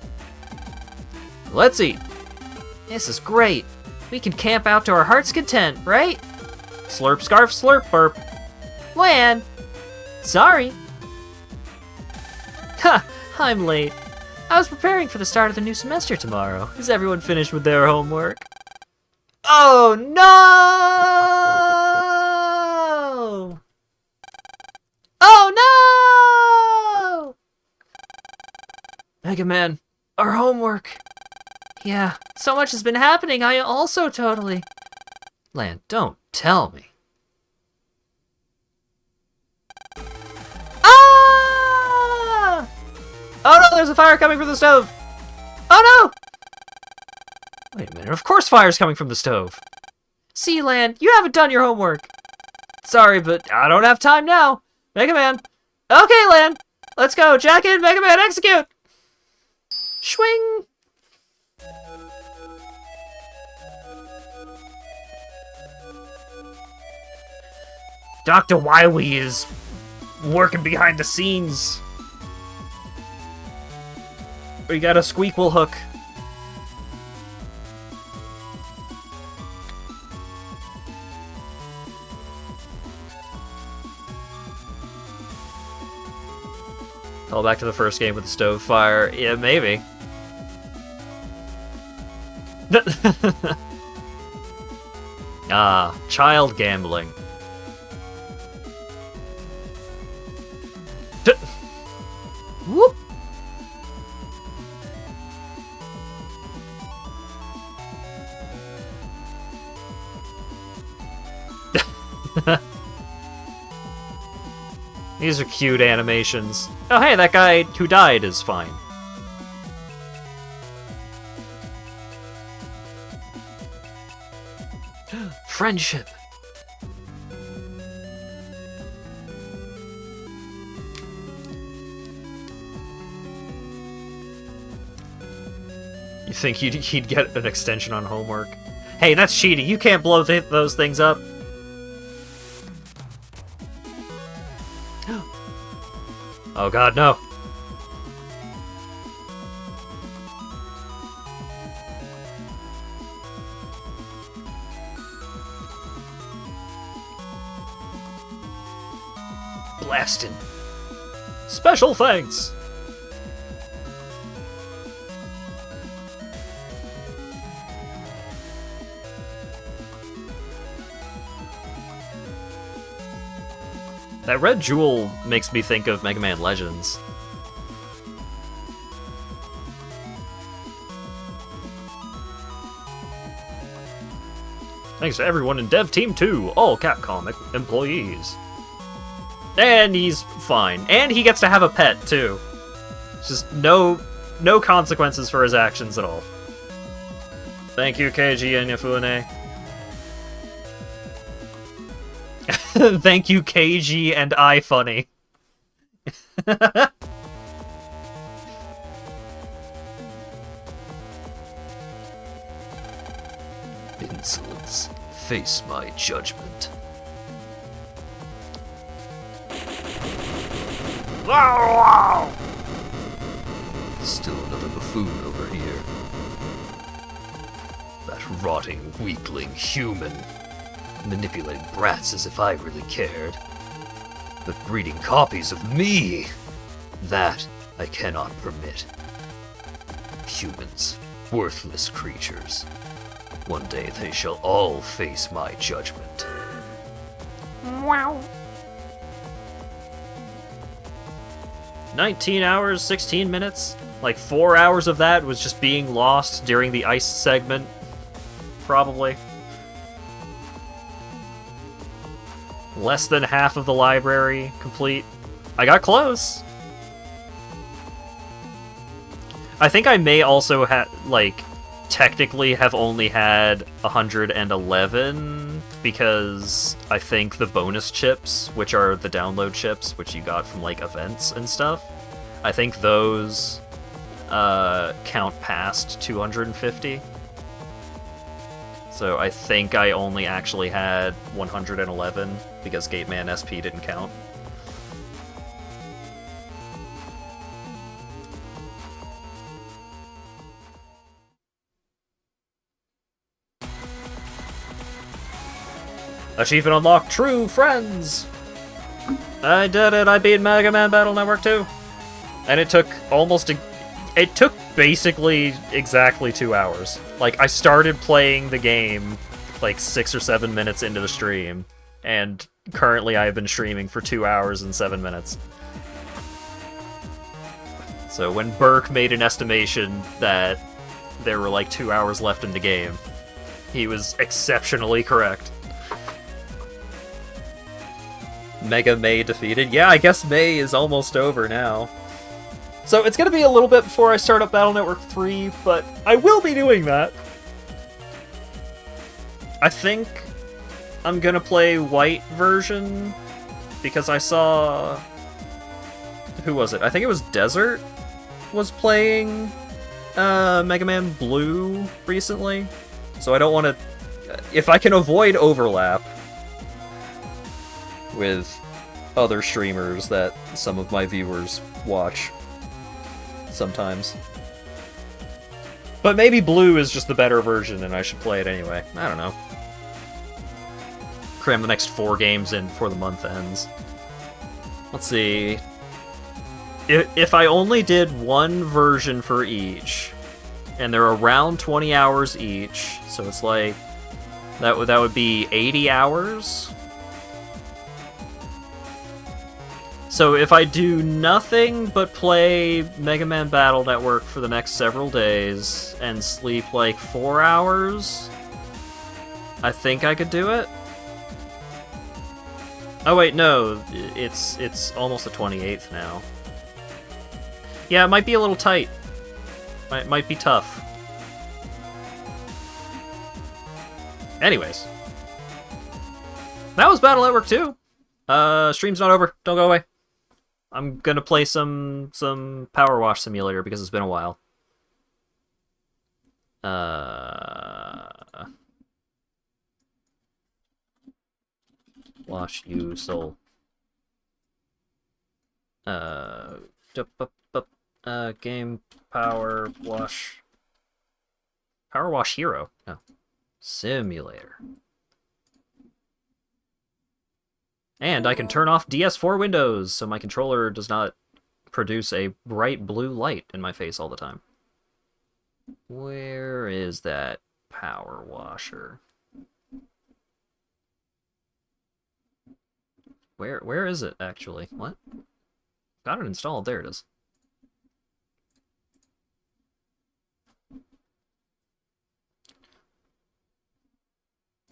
Let's eat. This is great. We can camp out to our heart's content, right? Slurp, scarf, slurp, burp. Lan! Sorry. Ha! I'm late. I was preparing for the start of the new semester tomorrow. Is everyone finished with their homework? Oh no! Oh no! Mega Man, our homework. Yeah, so much has been happening. I also totally... Lan, don't tell me. Ah! Oh no, there's a fire coming from the stove. Oh no! Wait a minute, of course fire's coming from the stove. See, Lan, you haven't done your homework. Sorry, but I don't have time now. Mega Man. Okay, Lan, let's go. Jack in, Mega Man, execute! Swing! Dr. Wily is working behind the scenes. We got a squeakle hook. Call back to the first game with the stove fire. Yeah, maybe. Ah, child gambling. Whoop! These are cute animations. Oh hey, that guy who died is fine. Friendship. You think he'd get an extension on homework? Hey, that's cheating. You can't blow those things up. Oh god, no. Blasting. Special thanks. That red jewel makes me think of Mega Man Legends. Thanks to everyone in Dev Team 2, all Capcom employees. And he's fine. And he gets to have a pet, too. Just no consequences for his actions at all. Thank you, Keiji and Yafune. Thank you, KG and iFunny. Insolence, face my judgment. Still another buffoon over here. That rotting weakling human. Manipulating brats as if I really cared. But breeding copies of me! That I cannot permit. Humans, worthless creatures. One day they shall all face my judgment. Wow. 19 hours, 16 minutes? Like 4 hours of that was just being lost during the ice segment. Probably. Less than half of the library complete. I got close. I think I may also technically have only had 111 because I think the bonus chips, which are the download chips, which you got from like events and stuff, I think those count past 250. So I think I only actually had 111 because Gateman SP didn't count. Achievement unlocked, true friends! I did it, I beat Mega Man Battle Network 2. And it took it took basically exactly 2 hours. Like, I started playing the game like 6 or 7 minutes into the stream, and currently I have been streaming for 2 hours and 7 minutes. So when Burke made an estimation that there were like 2 hours left in the game, he was exceptionally correct. Mega May defeated. Yeah, I guess May is almost over now. So it's gonna be a little bit before I start up Battle Network 3, but I will be doing that. I think I'm gonna play white version, because I saw... Who was it? I think it was Desert was playing Mega Man Blue recently. So I don't want to... If I can avoid overlap with other streamers that some of my viewers watch sometimes. But maybe Blue is just the better version and I should play it anyway. I don't know. Cram the next 4 games in before the month ends. Let's see. If I only did one version for each, and they're around 20 hours each, so it's like... That would be 80 hours? So if I do nothing but play Mega Man Battle Network for the next several days and sleep like 4 hours, I think I could do it. Oh wait, no, it's almost the 28th now. Yeah, it might be a little tight. Might be tough. Anyways. That was Battle Network 2. Stream's not over. Don't go away. I'm gonna play some PowerWash Simulator because it's been a while. Wash you soul. Game PowerWash. PowerWash Hero. No. Simulator. And I can turn off DS4 windows so my controller does not produce a bright blue light in my face all the time. Where is that power washer? Where is it, actually? What? Got it installed. There it is.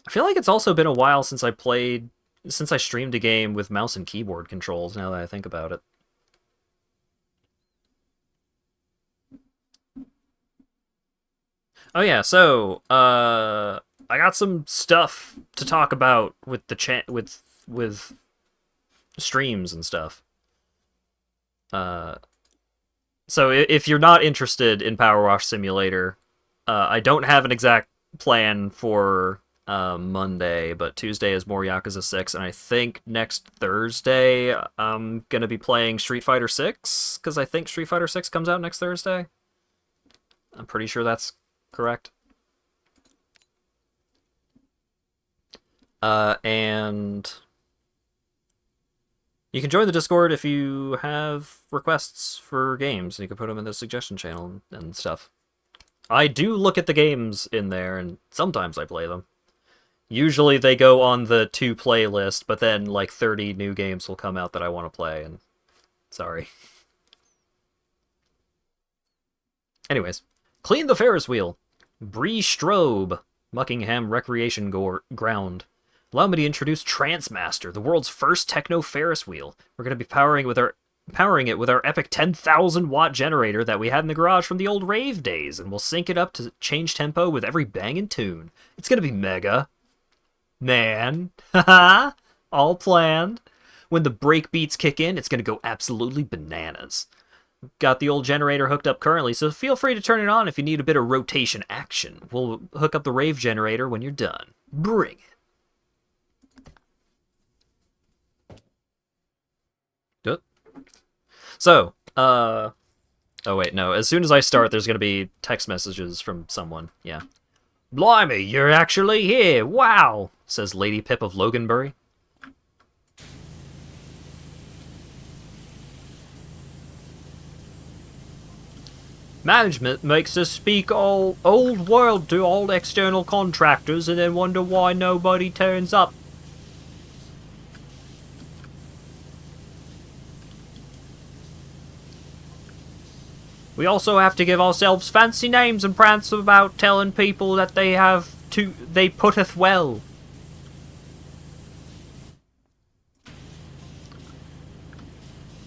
I feel like it's also been a while since I streamed a game with mouse and keyboard controls, now that I think about it. Oh yeah, so, I got some stuff to talk about with the with streams and stuff. So if you're not interested in PowerWash Simulator, I don't have an exact plan for Monday, but Tuesday is more Yakuza 6, and I think next Thursday I'm gonna be playing Street Fighter 6, because I think Street Fighter 6 comes out next Thursday. I'm pretty sure that's correct. And you can join the Discord if you have requests for games, and you can put them in the suggestion channel and stuff. I do look at the games in there, and sometimes I play them. Usually they go on the to play list, but then like 30 new games will come out that I want to play, and sorry. Anyways, clean the Ferris wheel. Bree Strobe, Muckingham Recreation Ground. Allow me to introduce Transmaster, the world's first techno Ferris wheel. We're going to be powering it with our epic 10,000 watt generator that we had in the garage from the old rave days, and we'll sync it up to change tempo with every bangin' tune. It's going to be mega. man. Haha, all planned. When the break beats kick in, it's gonna go absolutely bananas. Got the old generator hooked up currently, so feel free to turn it on if you need a bit of rotation action. We'll hook up the rave generator when you're done. Bring it. Good. So, oh wait, no. As soon as I start, there's gonna be text messages from someone. Yeah. Blimey, you're actually here! Wow! Says Lady Pip of Loganbury. Management makes us speak all old world to all external contractors and then wonder why nobody turns up. We also have to give ourselves fancy names and prance about telling people that they putteth well.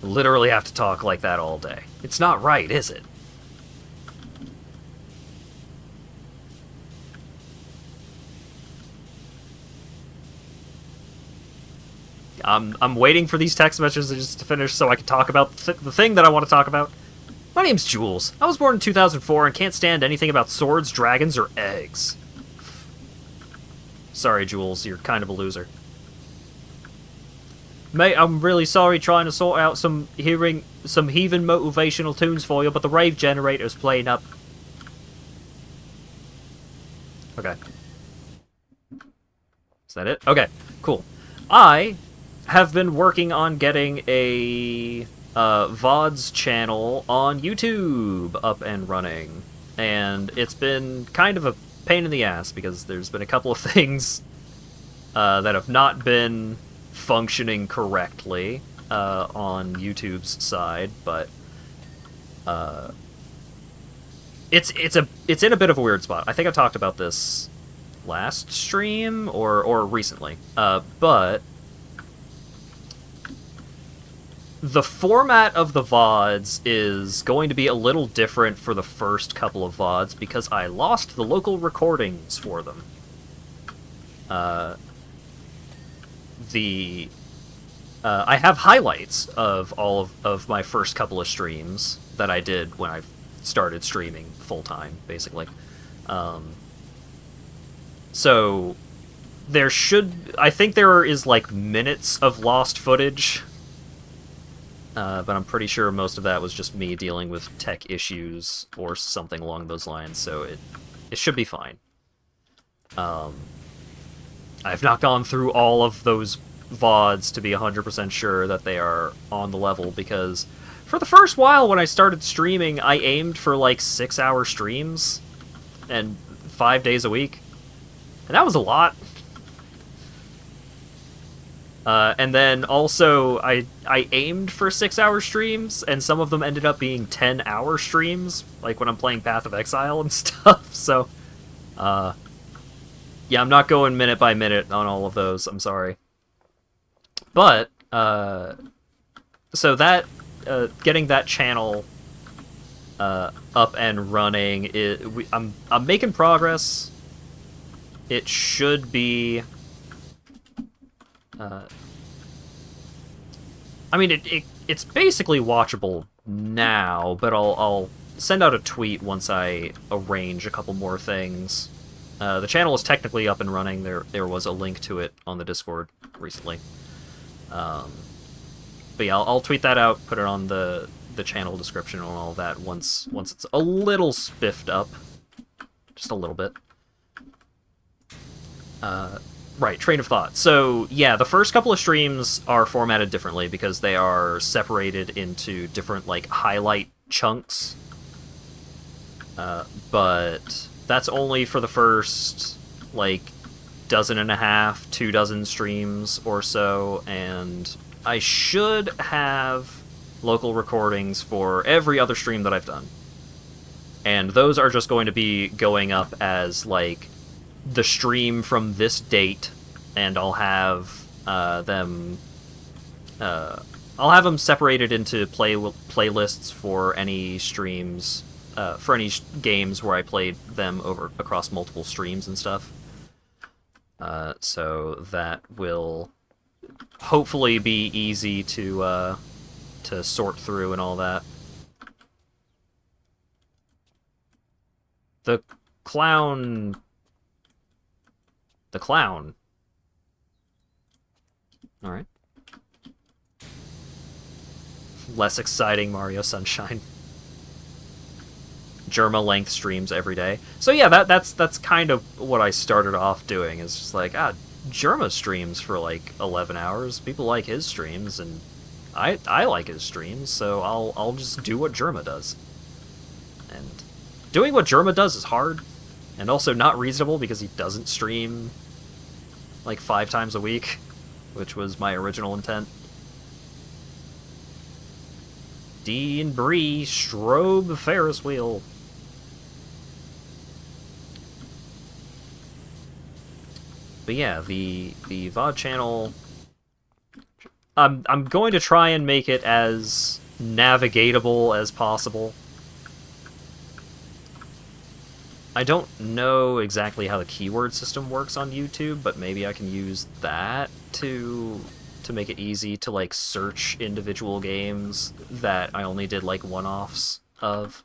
Literally have to talk like that all day. It's not right, is it? I'm waiting for these text messages to finish so I can talk about the thing that I want to talk about. My name's Jules. I was born in 2004 and can't stand anything about swords, dragons, or eggs. Sorry, Jules, you're kind of a loser. Mate, I'm really sorry trying to sort out some heathen motivational tunes for you, but the rave generator's playing up. Okay. Is that it? Okay, cool. I have been working on getting a VODs channel on YouTube up and running, and it's been kind of a pain in the ass because there's been a couple of things that have not been functioning correctly on YouTube's side, but it's in a bit of a weird spot. I think I talked about this last stream or recently, but the format of the VODs is going to be a little different for the first couple of VODs because I lost the local recordings for them. I have highlights of all of my first couple of streams that I did when I started streaming full-time, basically. So I think there is like minutes of lost footage, but I'm pretty sure most of that was just me dealing with tech issues or something along those lines, so it should be fine. I've not gone through all of those VODs to be 100% sure that they are on the level, because for the first while when I started streaming, I aimed for like 6-hour streams and 5 days a week. And that was a lot. And then also, I aimed for 6-hour streams, and some of them ended up being 10-hour streams, like when I'm playing Path of Exile and stuff, so, yeah, I'm not going minute by minute on all of those, I'm sorry. But, so that, getting that channel, up and running, I'm making progress. It should be... I mean, it's basically watchable now, but I'll send out a tweet once I arrange a couple more things. The channel is technically up and running. There was a link to it on the Discord recently. But yeah, I'll tweet that out, put it on the channel description and all that once it's a little spiffed up. Just a little bit. Right, train of thought. So, yeah, the first couple of streams are formatted differently because they are separated into different, like, highlight chunks. But that's only for the first, like, 1.5, 2 streams or so, and I should have local recordings for every other stream that I've done. And those are just going to be going up as, like, the stream from this date, and I'll have them separated into playlists for any streams, for any games where I played them across multiple streams and stuff. So that will hopefully be easy to sort through and all that. The clown... The clown. Alright. Less exciting Mario Sunshine. Germa length streams every day. So yeah, that's kind of what I started off doing, is just like, Germa streams for like 11 hours. People like his streams, and I like his streams, so I'll just do what Germa does. And doing what Germa does is hard, and also not reasonable because he doesn't stream like 5 times a week, which was my original intent. Dean Bree strobe Ferris wheel. But yeah, the VOD channel, I'm going to try and make it as navigatable as possible. I don't know exactly how the keyword system works on YouTube, but maybe I can use that to make it easy to like search individual games that I only did like one-offs of.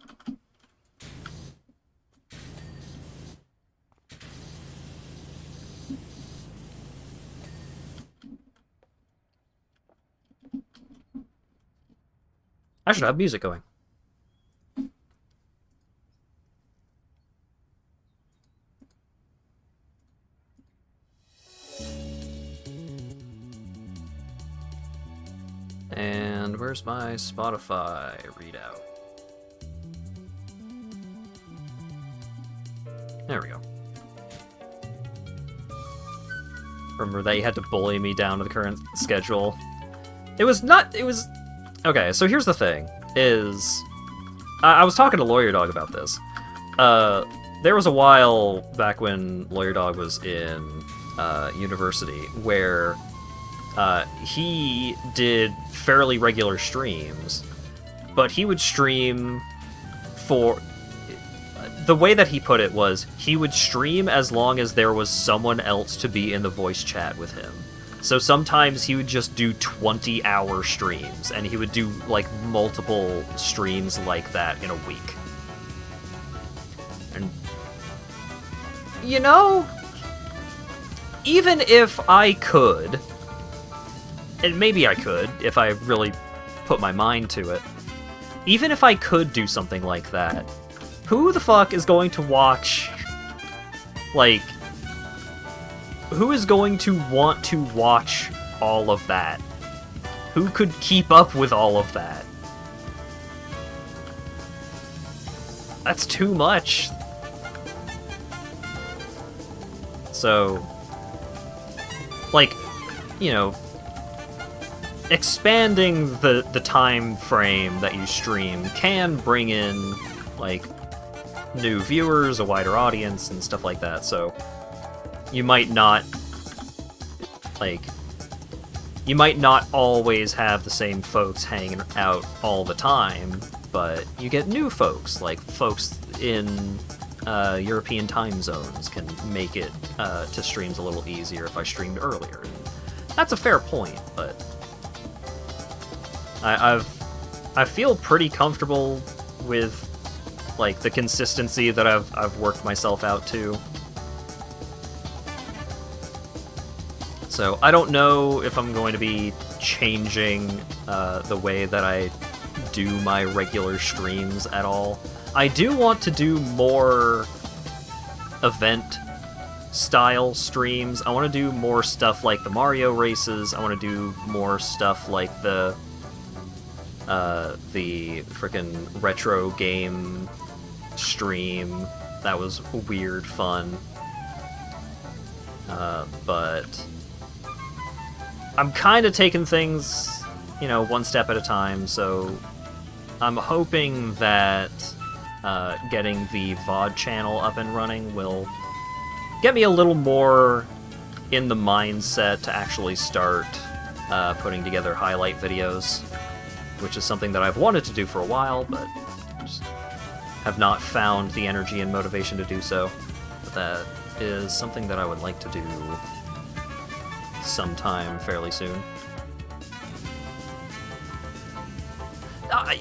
I should have music going. And where's my Spotify readout? There we go. Remember that you had to bully me down to the current schedule. It was... Okay, so here's the thing, is... I was talking to Lawyer Dog about this. There was a while back when Lawyer Dog was in university where he did fairly regular streams, but he would stream for... The way that he put it was, he would stream as long as there was someone else to be in the voice chat with him. So sometimes he would just do 20-hour streams, and he would do, like, multiple streams like that in a week. And, you know, even if I could, and maybe I could, if I really put my mind to it, even if I could do something like that, who the fuck is going to watch, like... Who is going to want to watch all of that? Who could keep up with all of that? That's too much. So, like, you know, expanding the time frame that you stream can bring in, like, new viewers, a wider audience, and stuff like that, so... You might not always have the same folks hanging out all the time, but you get new folks, like folks in European time zones can make it to streams a little easier if I streamed earlier. That's a fair point, but I feel pretty comfortable with like the consistency that I've worked myself out to. So I don't know if I'm going to be changing the way that I do my regular streams at all. I do want to do more event-style streams. I want to do more stuff like the Mario races. I want to do more stuff like the frickin' retro game stream. That was weird fun. But... I'm kind of taking things, you know, one step at a time, so I'm hoping that getting the VOD channel up and running will get me a little more in the mindset to actually start putting together highlight videos, which is something that I've wanted to do for a while, but just have not found the energy and motivation to do so. But is something that I would like to do sometime fairly soon.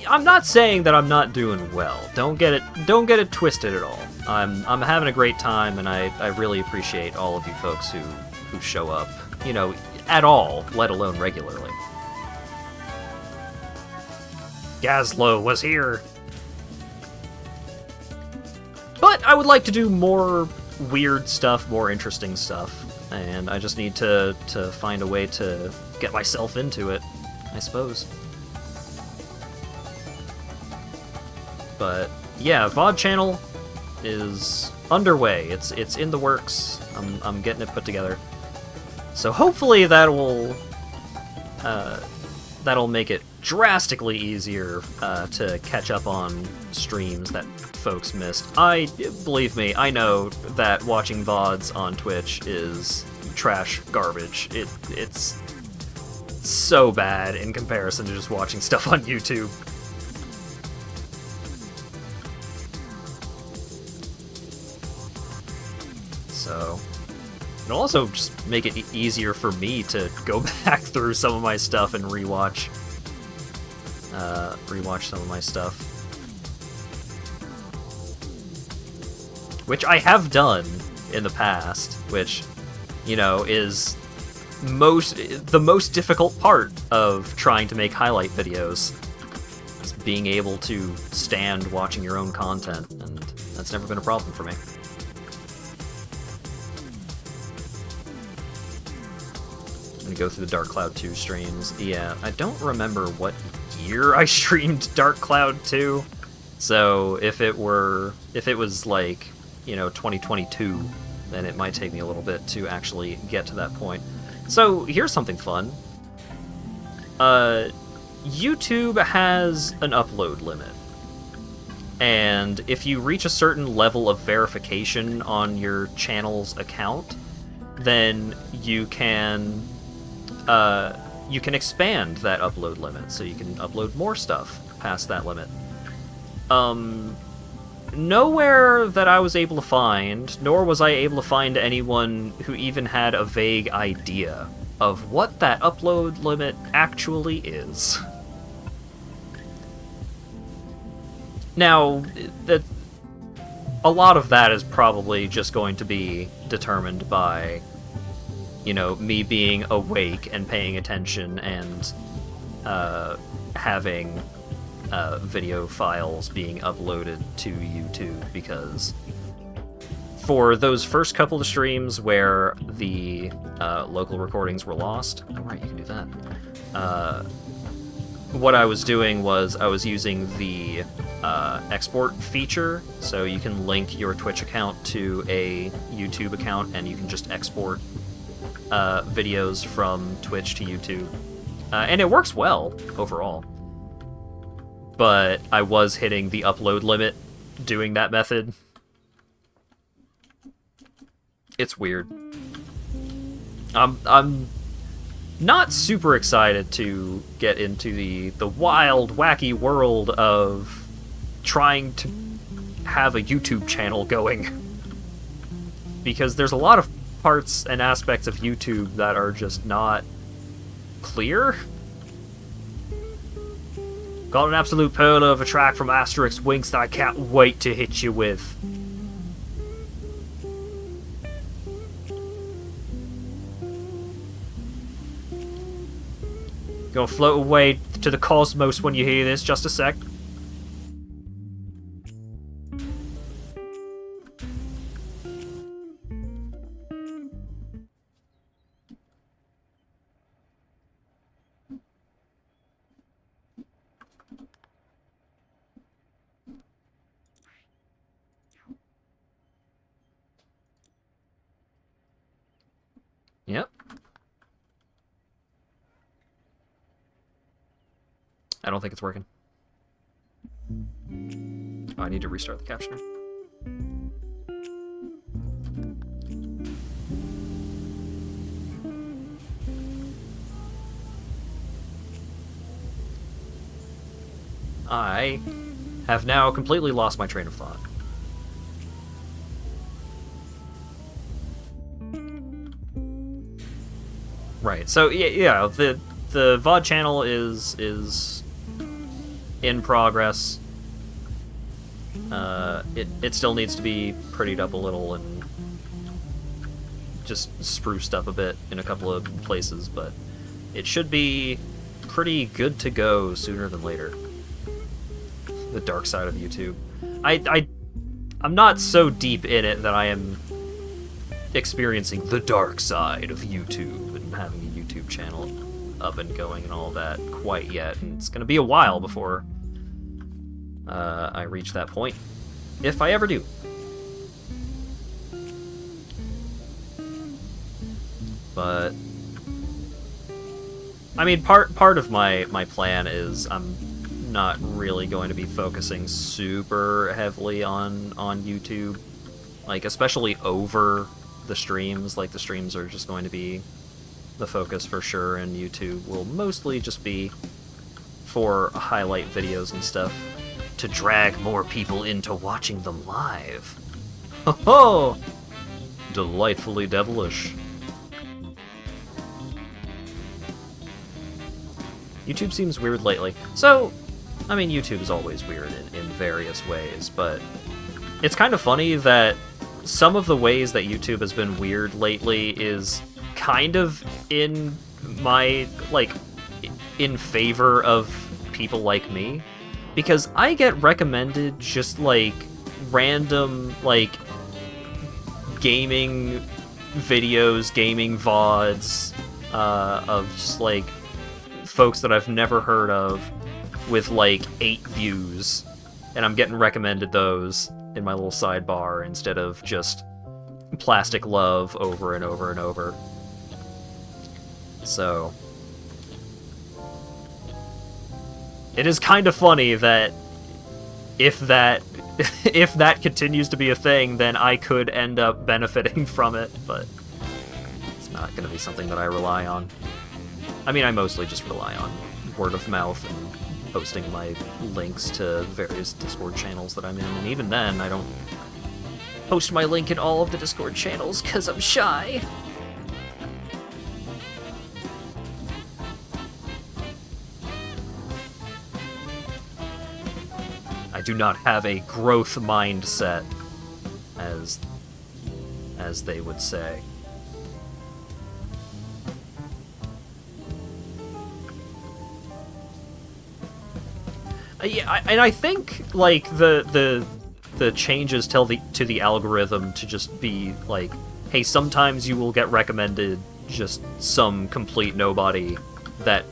I'm not saying that I'm not doing well. Don't get it twisted at all. I'm having a great time, and I really appreciate all of you folks who show up, you know, at all, let alone regularly. Gazlo was here. But I would like to do more weird stuff, more interesting stuff, and I just need to find a way to get myself into it, I suppose. But yeah, VOD channel is underway. It's in the works. I'm getting it put together. So hopefully that'll make it drastically easier to catch up on streams that folks missed. Believe me, I know that watching VODs on Twitch is trash garbage. It's so bad in comparison to just watching stuff on YouTube. So it'll also just make it easier for me to go back through some of my stuff and rewatch some of my stuff, which I have done in the past, which, you know, is the most difficult part of trying to make highlight videos, is being able to stand watching your own content, and that's never been a problem for me. I'm gonna go through the Dark Cloud 2 streams. Yeah, I don't remember what year I streamed Dark Cloud 2, so if it was like, you know, 2022, then it might take me a little bit to actually get to that point. So here's something fun. YouTube has an upload limit, and if you reach a certain level of verification on your channel's account, then you can expand that upload limit, so you can upload more stuff past that limit. Nowhere that I was able to find, nor was I able to find anyone who even had a vague idea of what that upload limit actually is. Now, a lot of that is probably just going to be determined by, you know, me being awake and paying attention and having video files being uploaded to YouTube, because for those first couple of streams where the local recordings were lost, oh right, you can do that. What I was doing was I was using the export feature, so you can link your Twitch account to a YouTube account, and you can just export videos from Twitch to YouTube, and it works well overall. But I was hitting the upload limit doing that method. It's weird. I'm not super excited to get into the wild, wacky world of trying to have a YouTube channel going, because there's a lot of parts and aspects of YouTube that are just not clear. Got an absolute pearl of a track from Asterix Winks that I can't wait to hit you with. Gonna float away to the cosmos when you hear this, just a sec. Yep. I don't think it's working. Oh, I need to restart the captioner. I have now completely lost my train of thought. Right. So yeah, the VOD channel is in progress. It still needs to be prettied up a little and just spruced up a bit in a couple of places, but it should be pretty good to go sooner than later. The dark side of YouTube. I'm not so deep in it that I am experiencing the dark side of YouTube and having a YouTube channel up and going and all that quite yet, and it's gonna be a while before I reach that point, if I ever do. But I mean, part of my plan is I'm not really going to be focusing super heavily on YouTube, like especially over the streams. Like the streams are just going to be the focus for sure, and YouTube will mostly just be for highlight videos and stuff to drag more people into watching them live. Ho ho! Delightfully devilish. YouTube seems weird lately. So, I mean, YouTube is always weird in various ways, but it's kind of funny that some of the ways that YouTube has been weird lately is kind of in my, like, in favor of people like me, because I get recommended just, like, random, like, gaming videos, gaming VODs, of just, like, folks that I've never heard of with, like, 8 views, and I'm getting recommended those in my little sidebar instead of just Plastic Love over and over and over. So it is kind of funny that if that continues to be a thing, then I could end up benefiting from it, but it's not going to be something that I rely on. I mean, I mostly just rely on word of mouth and posting my links to various Discord channels that I'm in, and even then, I don't post my link in all of the Discord channels because I'm shy. I do not have a growth mindset, as they would say. Yeah, and I think like the changes to the algorithm to just be like, hey, sometimes you will get recommended just some complete nobody that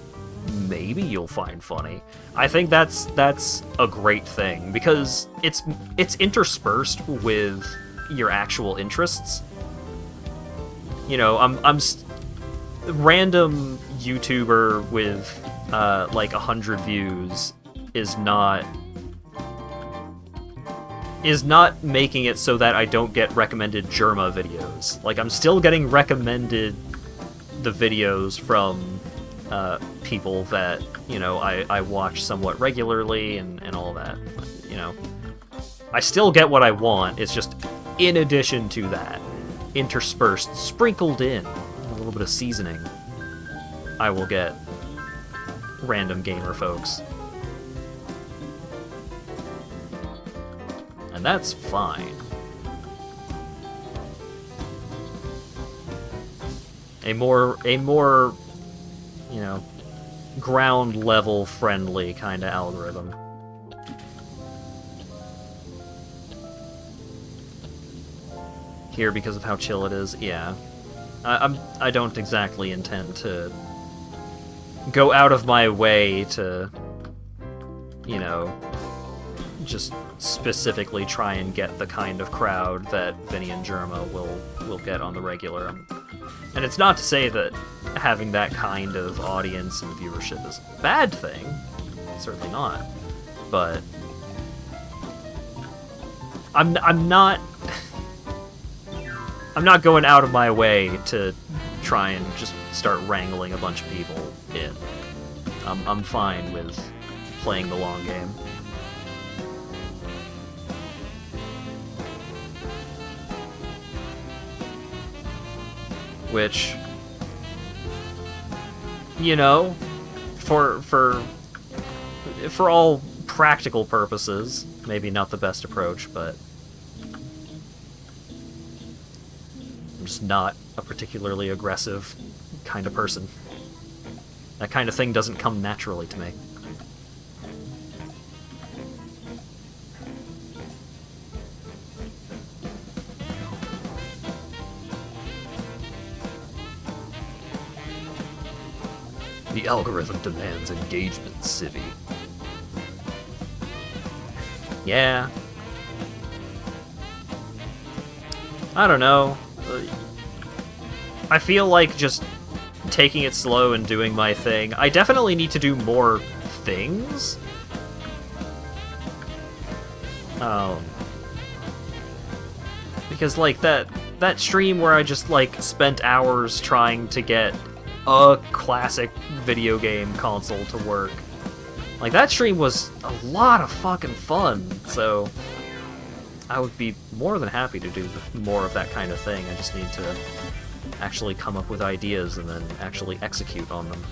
maybe you'll find funny. I think that's a great thing, because it's interspersed with your actual interests. You know, random YouTuber with like 100 views is not making it so that I don't get recommended Germa videos. Like, I'm still getting recommended the videos from people that, you know, I watch somewhat regularly and all that. You know, I still get what I want. It's just in addition to that, interspersed, sprinkled in, a little bit of seasoning, I will get random gamer folks. And that's fine. A more, you know, ground level friendly kind of algorithm. Here because of how chill it is, yeah. I don't exactly intend to go out of my way to, you know, just specifically try and get the kind of crowd that Vinny and Germa will get on the regular. And it's not to say that having that kind of audience and viewership is a bad thing. Certainly not. But I'm not going out of my way to try and just start wrangling a bunch of people in. I'm fine with playing the long game. Which you know, for all practical purposes, maybe not the best approach, but I'm just not a particularly aggressive kind of person. That kind of thing doesn't come naturally to me. The algorithm demands engagement, Civvy. Yeah. I don't know. I feel like just taking it slow and doing my thing. I definitely need to do more things. Because like that stream where I just like spent hours trying to get a classic video game console to work. Like, that stream was a lot of fucking fun, so I would be more than happy to do more of that kind of thing. I just need to actually come up with ideas and then actually execute on them.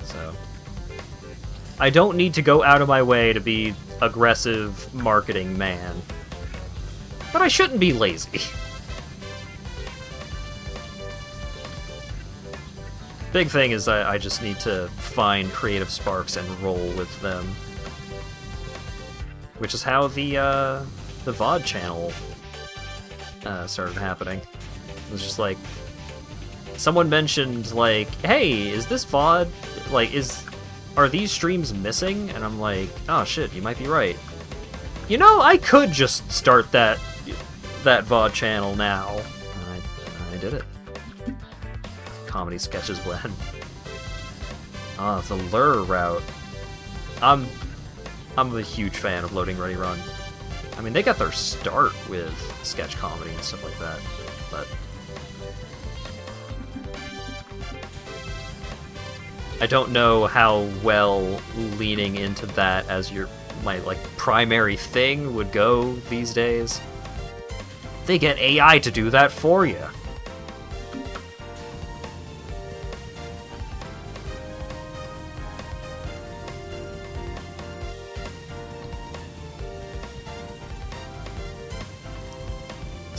So, I don't need to go out of my way to be aggressive marketing man, but I shouldn't be lazy. Big thing is I just need to find creative sparks and roll with them. Which is how the VOD channel started happening. It was just like, someone mentioned, like, hey, is this VOD, like, are these streams missing? And I'm like, oh shit, you might be right. You know, I could just start that VOD channel now. And I did it. Comedy sketches blend. Ah, the lure route. I'm a huge fan of Loading Ready Run. I mean, they got their start with sketch comedy and stuff like that, but I don't know how well leaning into that as my like primary thing would go these days. They get AI to do that for you.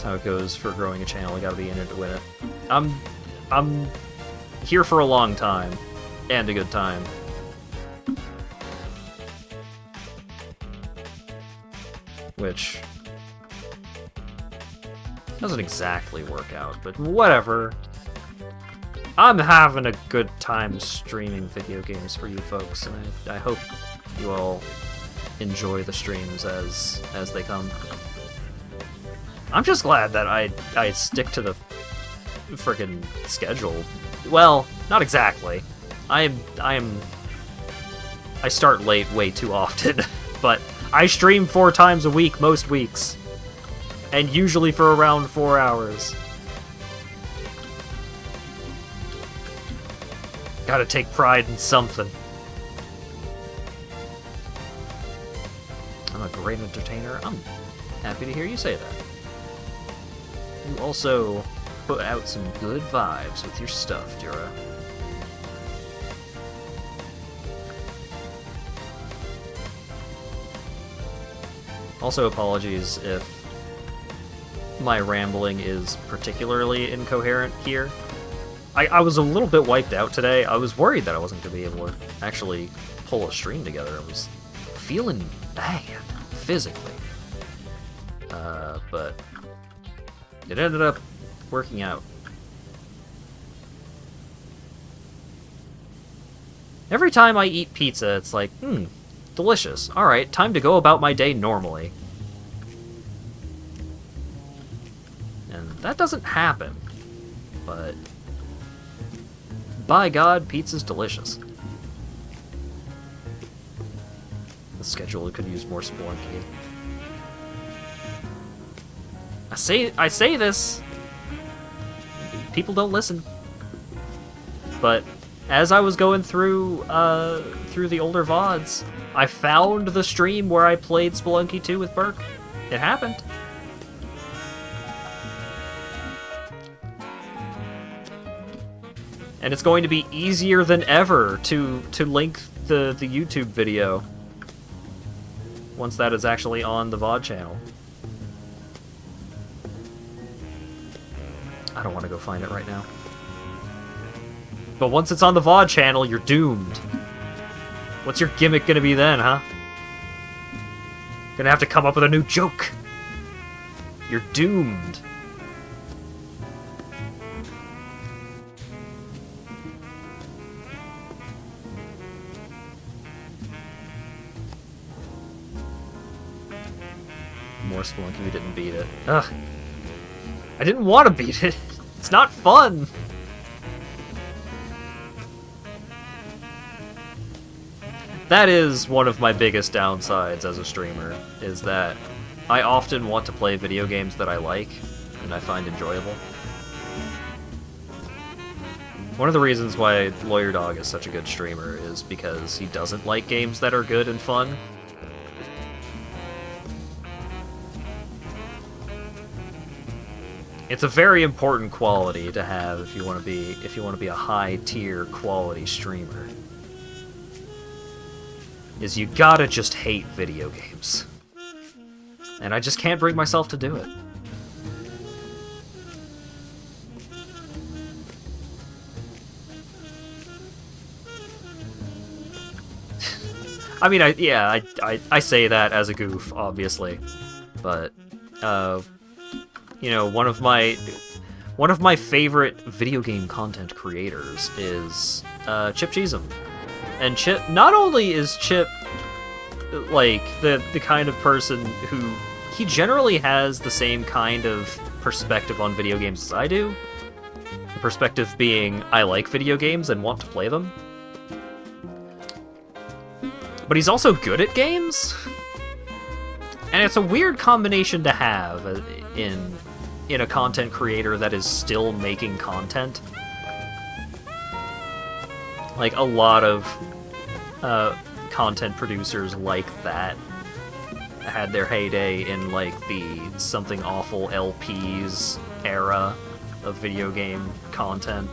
How it goes for growing a channel. You gotta be in it to win it. I'm here for a long time and a good time. Which doesn't exactly work out, but whatever. I'm having a good time streaming video games for you folks, and I hope you all enjoy the streams as they come. I'm just glad that I stick to the frickin' schedule. Well, not exactly. I start late way too often, but I stream 4 times a week most weeks, and usually for around 4 hours. Gotta take pride in something. I'm a great entertainer. I'm happy to hear you say that. You also put out some good vibes with your stuff, Dura. Also, apologies if my rambling is particularly incoherent here. I was a little bit wiped out today. I was worried that I wasn't going to be able to actually pull a stream together. I was feeling bad, physically. But it ended up working out. Every time I eat pizza, it's like, delicious. Alright, time to go about my day normally. And that doesn't happen. But by God, pizza's delicious. The schedule could use more Spelunky. I say this, people don't listen. But as I was going through the older VODs, I found the stream where I played Spelunky 2 with Burke. It happened. And it's going to be easier than ever to link the YouTube video once that is actually on the VOD channel. I don't want to go find it right now. But once it's on the VOD channel, you're doomed. What's your gimmick gonna be then, huh? Gonna have to come up with a new joke. You're doomed. More Spelunky, we didn't beat it. Ugh. I didn't want to beat it. It's not fun. That is one of my biggest downsides as a streamer, is that I often want to play video games that I like and I find enjoyable. One of the reasons why Lawyer Dog is such a good streamer is because he doesn't like games that are good and fun. It's a very important quality to have if you want to be a high tier quality streamer. Is you gotta just hate video games. And I just can't bring myself to do it. I mean, I say that as a goof, obviously, but you know, one of my favorite video game content creators is Chip Cheesem. And Chip, not only is Chip like the kind of person who, he generally has the same kind of perspective on video games as I do. The perspective being, I like video games and want to play them. But he's also good at games. And it's a weird combination to have in a content creator that is still making content. Like, a lot of content producers like that had their heyday in, like, the Something Awful LPs era of video game content.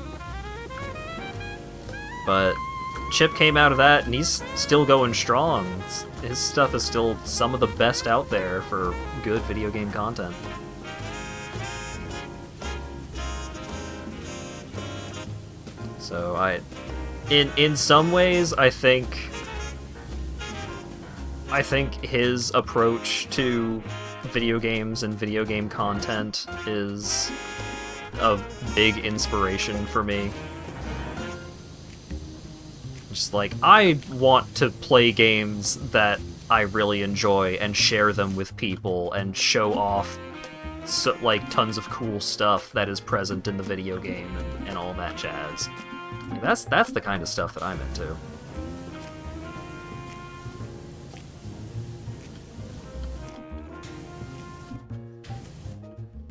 But Chip came out of that, and he's still going strong. His stuff is still some of the best out there for good video game content. So in some ways, I think his approach to video games and video game content is a big inspiration for me. Just like, I want to play games that I really enjoy and share them with people and show off like tons of cool stuff that is present in the video game and all that jazz. That's the kind of stuff that I'm into.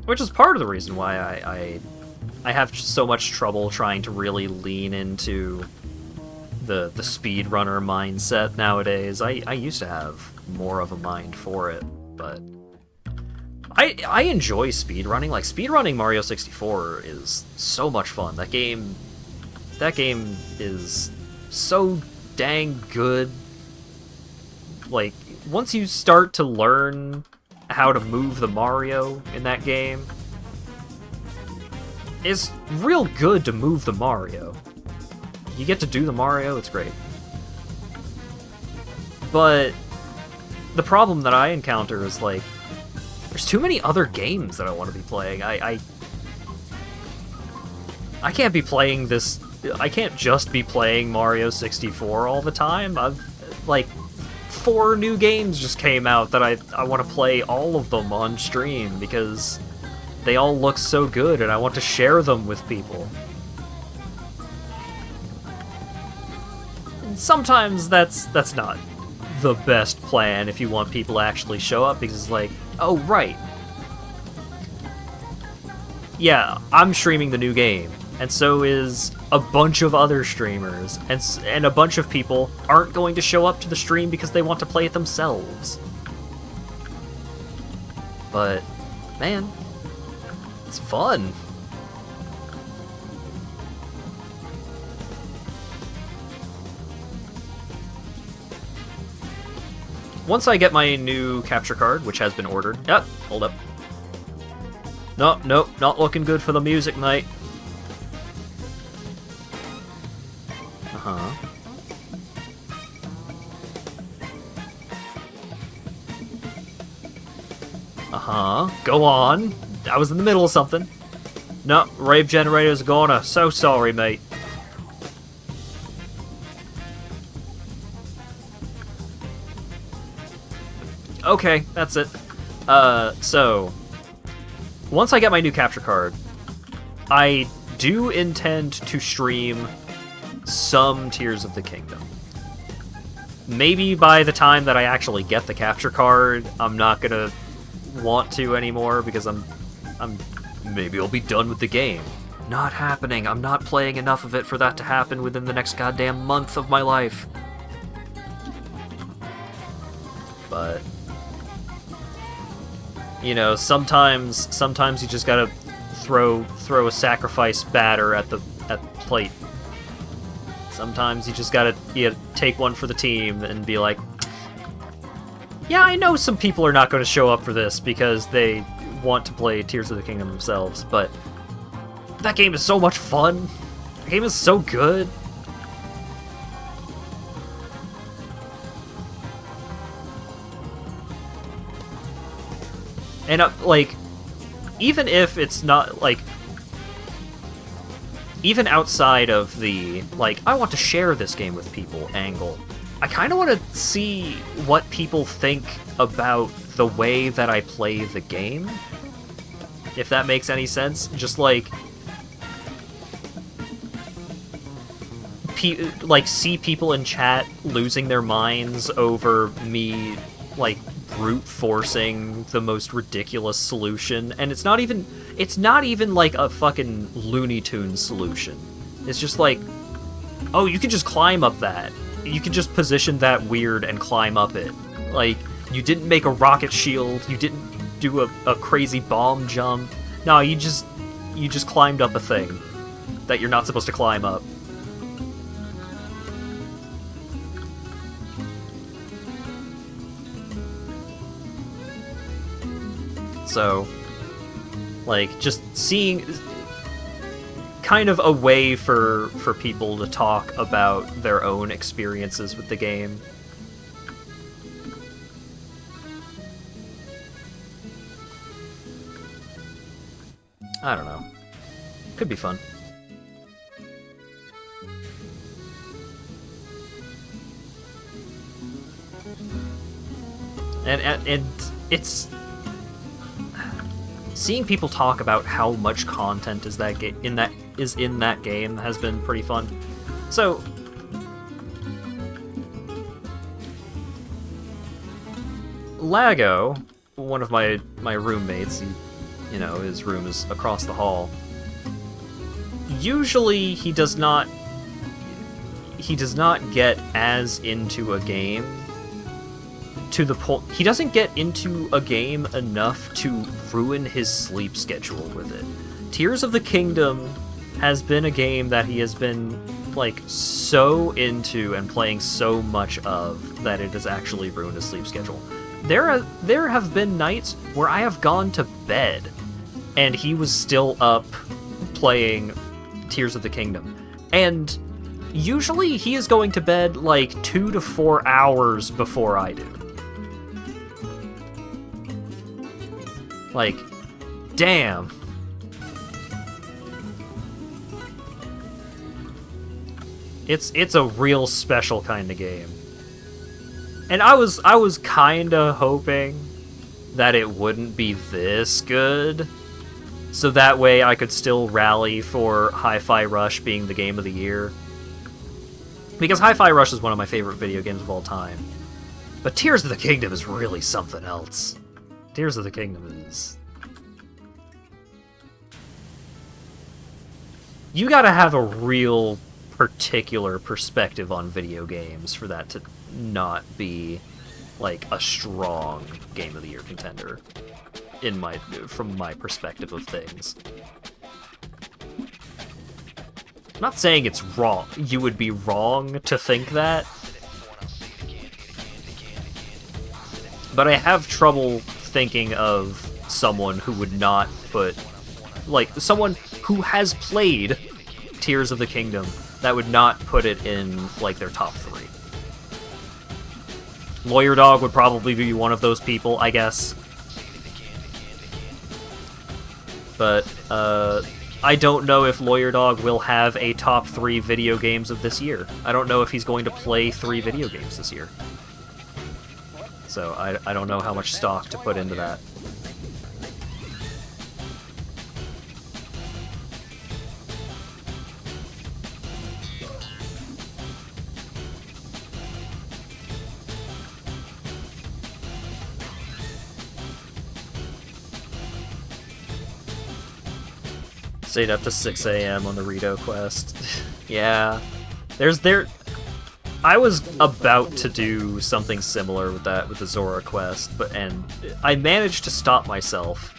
Which is part of the reason why I have so much trouble trying to really lean into the speedrunner mindset nowadays. I used to have more of a mind for it, but I enjoy speedrunning. Like, speedrunning Mario 64 is so much fun. That game is so dang good. Like, once you start to learn how to move the Mario in that game, it's real good to move the Mario. You get to do the Mario, it's great. But the problem that I encounter is, like, there's too many other games that I want to be playing. I can't be playing this. I can't just be playing Mario 64 all the time. Like, 4 new games just came out that I want to play all of them on stream because they all look so good and I want to share them with people. And sometimes that's not the best plan if you want people to actually show up, because it's like, oh right, yeah, I'm streaming the new game, and so is a bunch of other streamers, and a bunch of people aren't going to show up to the stream because they want to play it themselves. But, man, it's fun. once I get my new capture card, which has been ordered... Yep, hold up. Nope, nope, not looking good for the music, mate. Uh-huh. Uh-huh. Go on. I was in the middle of something. No, rave generator's gone. So sorry, mate. Okay, that's it. So... Once I get my new capture card, I do intend to stream some Tears of the Kingdom. Maybe by the time that I actually get the capture card, I'm not gonna want to anymore because maybe I'll be done with the game. Not happening. I'm not playing enough of it for that to happen within the next goddamn month of my life. But you know, sometimes you just gotta throw a sacrifice batter at the plate. Sometimes you just gotta take one for the team and be like, yeah, I know some people are not going to show up for this because they want to play Tears of the Kingdom themselves, but that game is so much fun. The game is so good. And, like, even if it's not, like, even outside of the, like, I want to share this game with people angle, I kind of want to see what people think about the way that I play the game, if that makes any sense. Just, like, see people in chat losing their minds over me, like, brute forcing the most ridiculous solution, and it's not even like a fucking Looney Tunes solution. It's just like, oh, you can just climb up that. You can just position that weird and climb up it. Like, you didn't make a rocket shield, you didn't do a crazy bomb jump. No, you just climbed up a thing that you're not supposed to climb up. So, like, just seeing kind of a way for people to talk about their own experiences with the game. I don't know. Could be fun. And it's seeing people talk about how much content is in that game has been pretty fun. So Lago, one of my roommates, you know, his room is across the hall. Usually he does not get as into a game to the point. He doesn't get into a game enough to ruin his sleep schedule with it. Tears of the Kingdom has been a game that he has been, like, so into and playing so much of that it has actually ruined his sleep schedule. There have been nights where I have gone to bed and he was still up playing Tears of the Kingdom. And usually he is going to bed like 2 to 4 hours before I do. Like, damn. It's a real special kind of game. And I was kinda hoping that it wouldn't be this good, so that way I could still rally for Hi-Fi Rush being the game of the year. Because Hi-Fi Rush is one of my favorite video games of all time. But Tears of the Kingdom is really something else. Tears of the Kingdom is... You gotta have a real particular perspective on video games for that to not be, like, a strong Game of the Year contender from my perspective of things. I'm not saying it's wrong. You would be wrong to think that. but I have trouble thinking of someone who would not put, like, someone who has played Tears of the Kingdom that would not put it in, like, their top 3. Lawyer Dog would probably be one of those people, I guess. But, I don't know if Lawyer Dog will have a top 3 video games of this year. I don't know if he's going to play 3 video games this year. So I don't know how much stock to put into that. Stayed up to 6 a.m. on the Rito quest. Yeah. I was about to do something similar with that, with the Zora quest, and I managed to stop myself.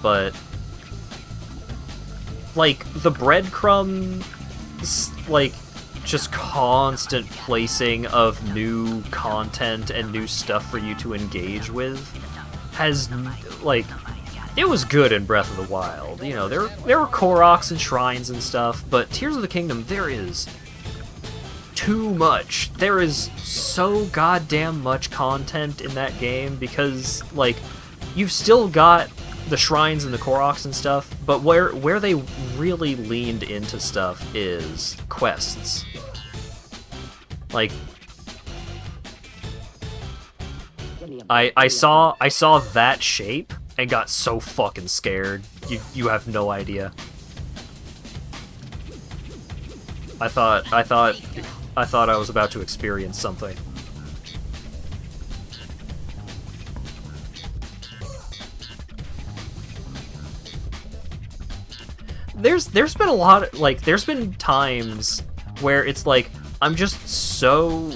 But, like, the breadcrumb, like, just constant placing of new content and new stuff for you to engage with has, like, it was good in Breath of the Wild. You know, there were Koroks and shrines and stuff, but Tears of the Kingdom, there is too much. There is so goddamn much content in that game because, like, you've still got the shrines and the Koroks and stuff, but where they really leaned into stuff is quests. Like, I saw that shape and got so fucking scared. You have no idea. I thought I was about to experience something. There's been a lot, like, there's been times where it's like I'm just so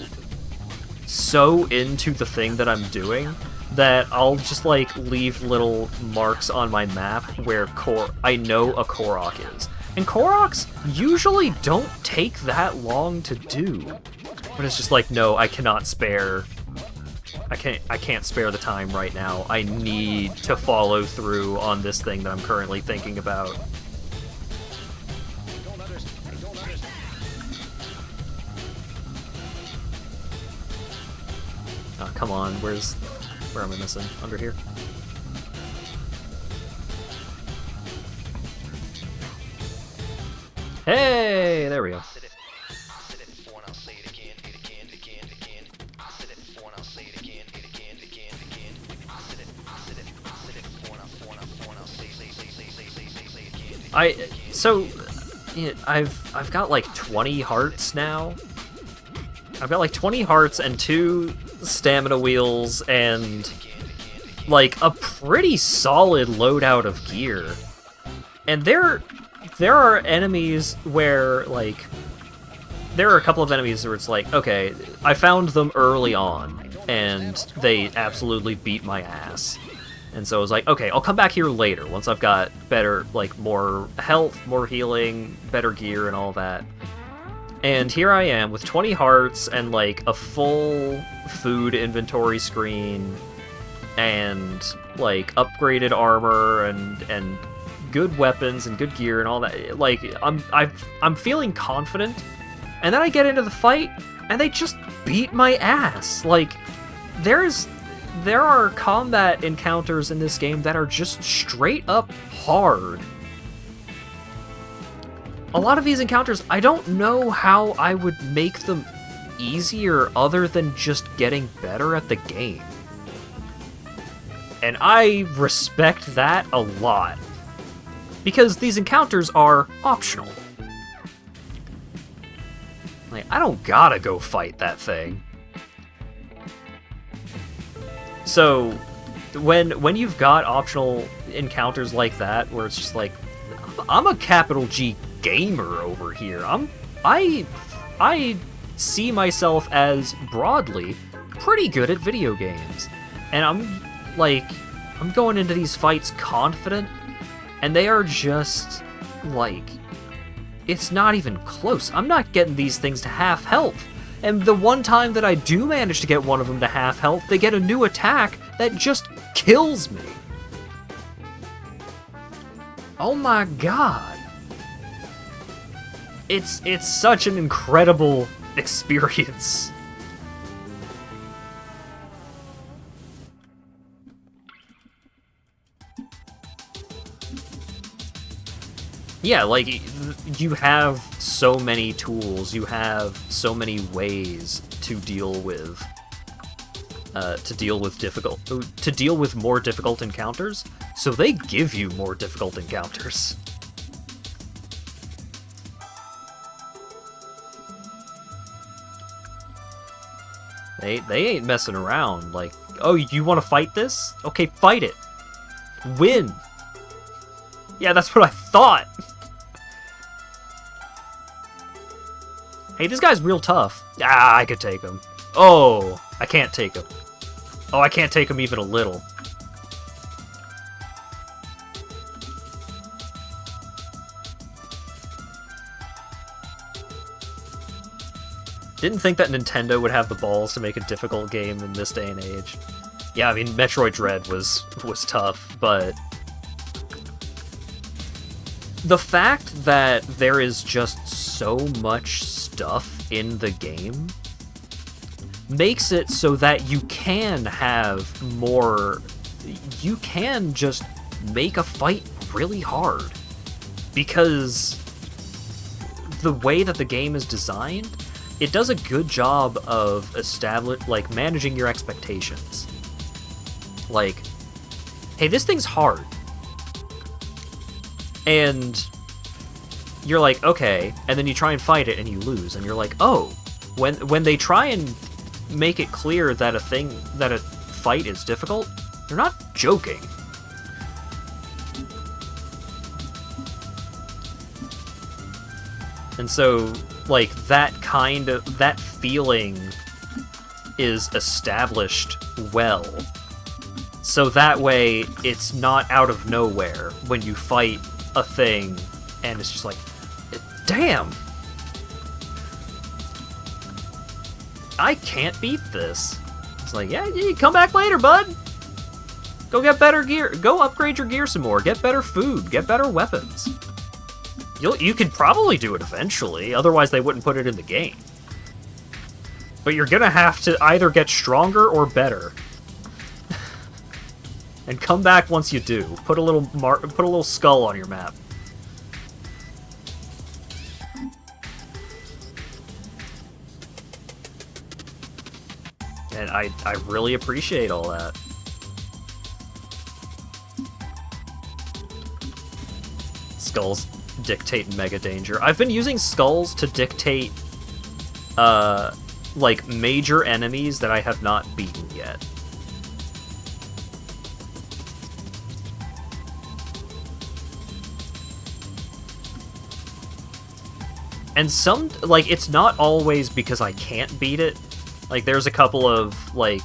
into the thing that I'm doing that I'll just, like, leave little marks on my map where I know a Korok is. And Koroks usually don't take that long to do. But it's just like, no, I cannot spare... I can't spare the time right now. I need to follow through on this thing that I'm currently thinking about. Oh, come on, where am I missing? Under here? Hey, there we go. I've got like 20 hearts now. I've got like 20 hearts and 2 stamina wheels and like a pretty solid loadout of gear. And there are enemies where, like, there are a couple of enemies where it's like, okay, I found them early on and they absolutely beat my ass. And so I was like, okay, I'll come back here later once I've got better, like, more health, more healing, better gear and all that. And here I am with 20 hearts and, like, a full food inventory screen and, like, upgraded armor and good weapons and good gear and all that. Like, I'm feeling confident, and then I get into the fight and they just beat my ass. Like, there are combat encounters in this game that are just straight up hard. A lot of these encounters, I don't know how I would make them easier other than just getting better at the game. And I respect that a lot. Because these encounters are optional. Like, I don't gotta go fight that thing. So, when you've got optional encounters like that, where it's just like, I'm a capital G gamer over here. I see myself as broadly pretty good at video games. And I'm going into these fights confident, and they are just, like, it's not even close. I'm not getting these things to half health. And the one time that I do manage to get one of them to half health, they get a new attack that just kills me. Oh my god. It's such an incredible experience. Yeah, like, you have so many tools, you have so many ways to deal with more difficult encounters, so they give you more difficult encounters. They ain't messing around, like, oh, you want to fight this? Okay, fight it. Win. Yeah, that's what I thought. Hey, this guy's real tough. Ah, I could take him. Oh, I can't take him. Oh, I can't take him even a little. Didn't think that Nintendo would have the balls to make a difficult game in this day and age. Yeah, I mean, Metroid Dread was tough, but the fact that there is just so much stuff in the game makes it so that you can have more... You can just make a fight really hard. Because the way that the game is designed, it does a good job of managing your expectations. Like, hey, this thing's hard. And you're like, okay, and then you try and fight it and you lose, and you're like, oh, when they try and make it clear that a fight is difficult, they're not joking. And so, like, that feeling is established well. So that way, it's not out of nowhere when you fight a thing, and it's just like, damn! I can't beat this. It's like, yeah, you come back later, bud! Go get better gear. Go upgrade your gear some more. Get better food. Get better weapons. You could probably do it eventually, otherwise they wouldn't put it in the game. But you're gonna have to either get stronger or better. And come back once you do. Put a little skull on your map. And I really appreciate all that. Skulls dictate mega danger. I've been using skulls to dictate, like, major enemies that I have not beaten yet. And it's not always because I can't beat it. Like, there's a couple of, like,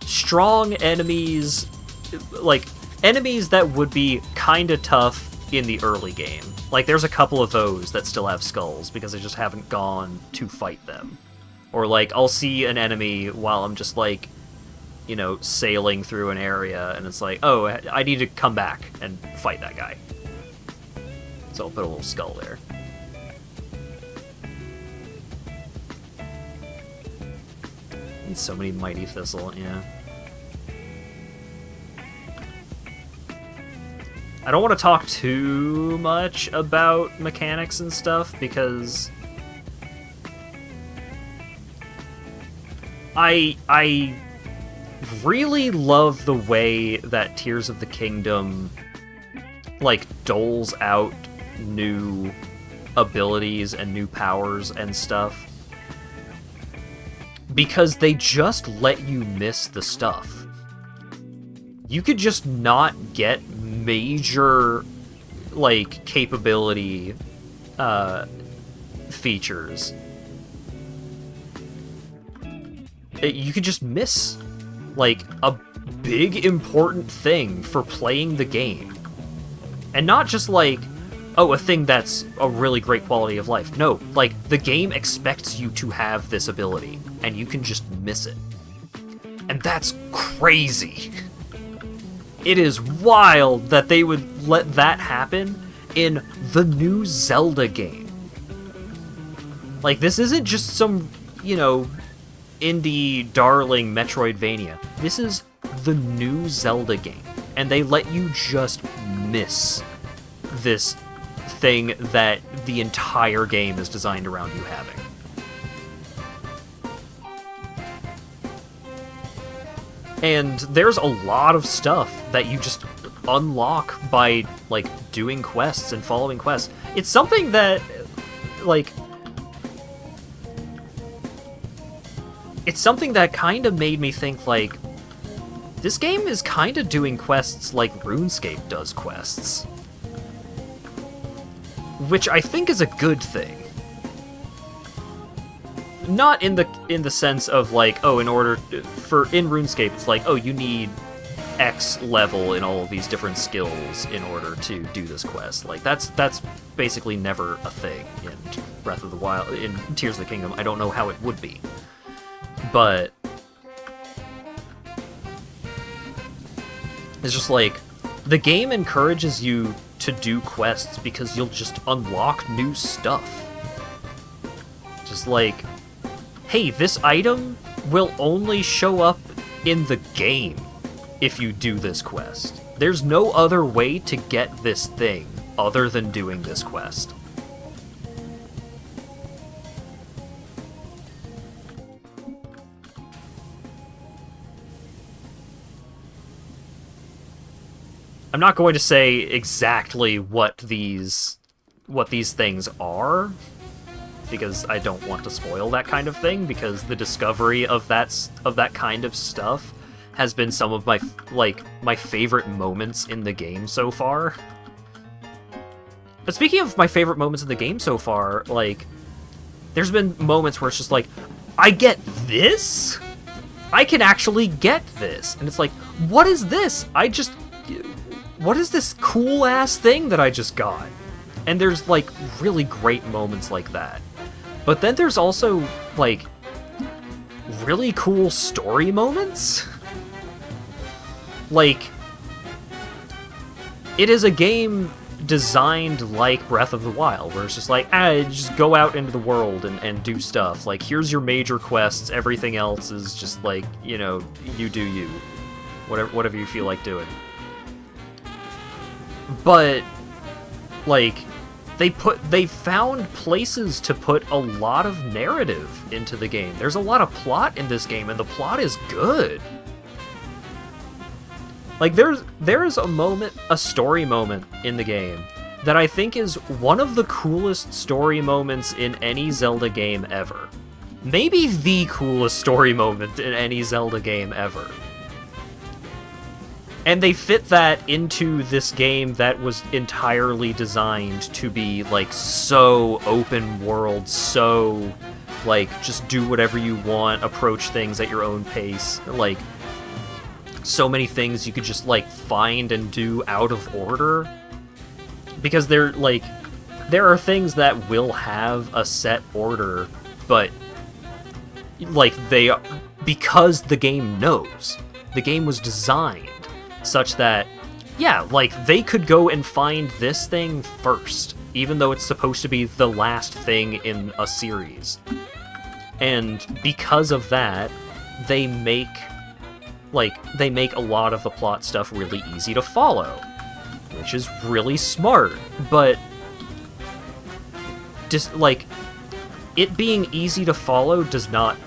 strong enemies, like, enemies that would be kinda tough in the early game. Like, there's a couple of those that still have skulls, because I just haven't gone to fight them. Or, like, I'll see an enemy while I'm just, like, you know, sailing through an area, and it's like, oh, I need to come back and fight that guy. So I'll put a little skull there. And so many Mighty Thistle, yeah. I don't want to talk too much about mechanics and stuff, because I really love the way that Tears of the Kingdom, like, doles out new abilities and new powers and stuff, because they just let you miss the stuff. You could just not get major, like, capability features. You could just miss, like, a big important thing for playing the game. And not just, like, oh, a thing that's a really great quality of life. No, like, the game expects you to have this ability, and you can just miss it. And that's crazy. It is wild that they would let that happen in the new Zelda game. Like, this isn't just some, you know, indie darling Metroidvania. This is the new Zelda game. And they let you just miss this thing that the entire game is designed around you having. And there's a lot of stuff that you just unlock by, like, doing quests and following quests. It's something that, like... It's something that kind of made me think, like, this game is kind of doing quests like RuneScape does quests. Which I think is a good thing. Not in the sense of, like, oh, in RuneScape, it's like, oh, you need X level in all of these different skills in order to do this quest. Like, that's basically never a thing in Breath of the Wild, in Tears of the Kingdom. I don't know how it would be. But it's just like, the game encourages you to do quests because you'll just unlock new stuff. Just like, hey, this item will only show up in the game if you do this quest. There's no other way to get this thing other than doing this quest. I'm not going to say exactly what these things are, because I don't want to spoil that kind of thing, because the discovery of that kind of stuff has been some of my favorite moments in the game so far. But speaking of my favorite moments in the game so far, like, there's been moments where it's just like, I get this? I can actually get this. And it's like, what is this? What is this cool-ass thing that I just got? And there's, like, really great moments like that. But then there's also, like, really cool story moments. Like, it is a game designed like Breath of the Wild, where it's just like, just go out into the world and do stuff. Like, here's your major quests, everything else is just like, you know, you do you. Whatever you feel like doing. But, like, they found places to put a lot of narrative into the game. There's a lot of plot in this game, and the plot is good. Like, there's a story moment in the game that I think is one of the coolest story moments in any Zelda game ever. Maybe the coolest story moment in any Zelda game ever. And they fit that into this game that was entirely designed to be, like, so open world, so, like, just do whatever you want, approach things at your own pace. Like, so many things you could just, like, find and do out of order. Because there are things that will have a set order, but, like, because the game knows. The game was designed such that, yeah, like, they could go and find this thing first, even though it's supposed to be the last thing in a series. And because of that, they make a lot of the plot stuff really easy to follow, which is really smart, but just, like, it being easy to follow does not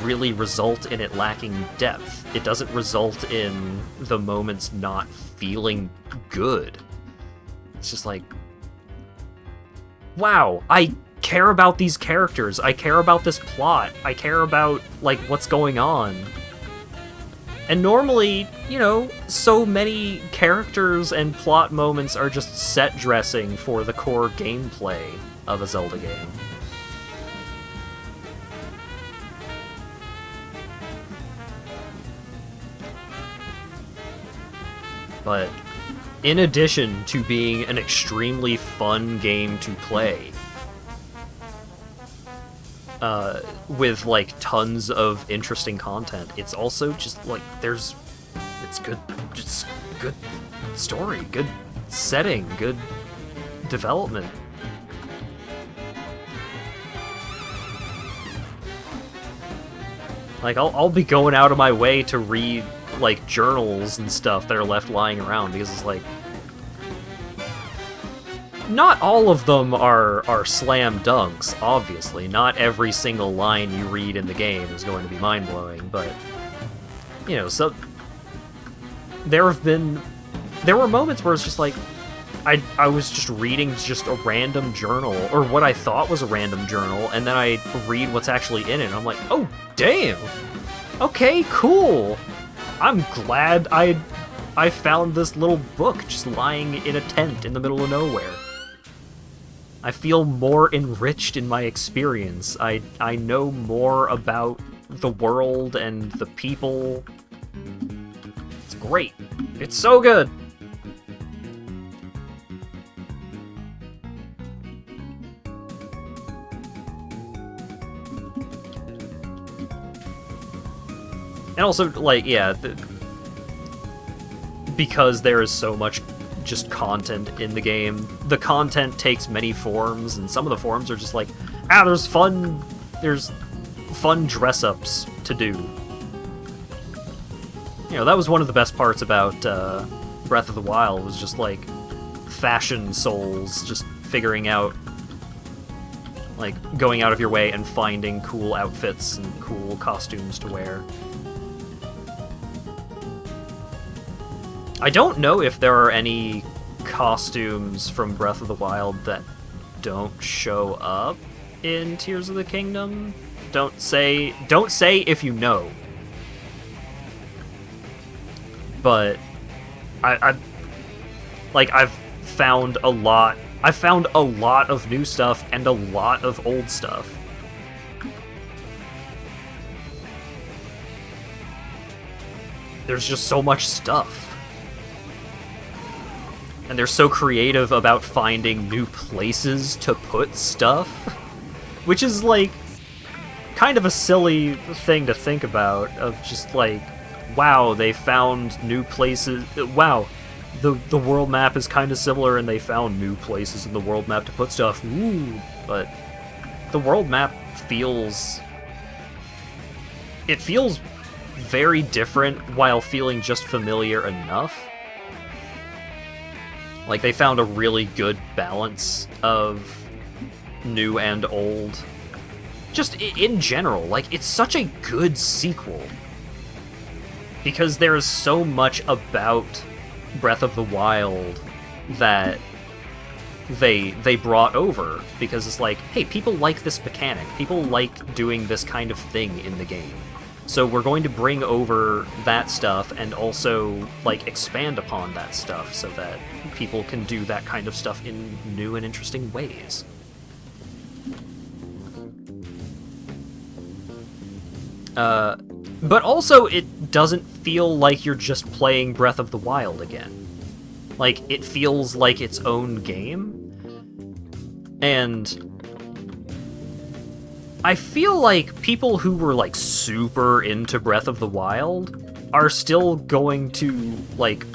really result in it lacking depth. It doesn't result in the moments not feeling good. It's just like, wow, I care about these characters, I care about this plot, I care about, like, what's going on. And normally, you know, so many characters and plot moments are just set dressing for the core gameplay of a Zelda game. But in addition to being an extremely fun game to play, with like tons of interesting content, it's also just like it's good, just good story, good setting, good development. Like, I'll be going out of my way to read, like, journals and stuff that are left lying around, because it's like... Not all of them are slam dunks, obviously. Not every single line you read in the game is going to be mind-blowing, but... You know, so... There were moments where it's just like... I was just reading just a random journal, or what I thought was a random journal, and then I read what's actually in it, and I'm like, oh, damn! Okay, cool! I'm glad I found this little book just lying in a tent in the middle of nowhere. I feel more enriched in my experience. I know more about the world and the people. It's great. It's so good! And also, like, yeah, because there is so much just content in the game, the content takes many forms, and some of the forms are just like, there's fun dress-ups to do. You know, that was one of the best parts about Breath of the Wild, was just, like, fashion souls, just figuring out, like, going out of your way and finding cool outfits and cool costumes to wear. I don't know if there are any costumes from Breath of the Wild that don't show up in Tears of the Kingdom. Don't say if you know. But I've found a lot of new stuff and a lot of old stuff. There's just so much stuff. And they're so creative about finding new places to put stuff, which is, like, kind of a silly thing to think about, of just, like, wow, they found new places, wow, the world map is kind of similar and they found new places in the world map to put stuff, ooh, but the world map feels very different while feeling just familiar enough. Like, they found a really good balance of new and old. Just in general, like, it's such a good sequel. Because there is so much about Breath of the Wild that they brought over. Because it's like, hey, people like this mechanic. People like doing this kind of thing in the game. So we're going to bring over that stuff and also, like, expand upon that stuff so that people can do that kind of stuff in new and interesting ways. But also, it doesn't feel like you're just playing Breath of the Wild again. Like, it feels like its own game. And I feel like people who were, like, super into Breath of the Wild are still going to, like,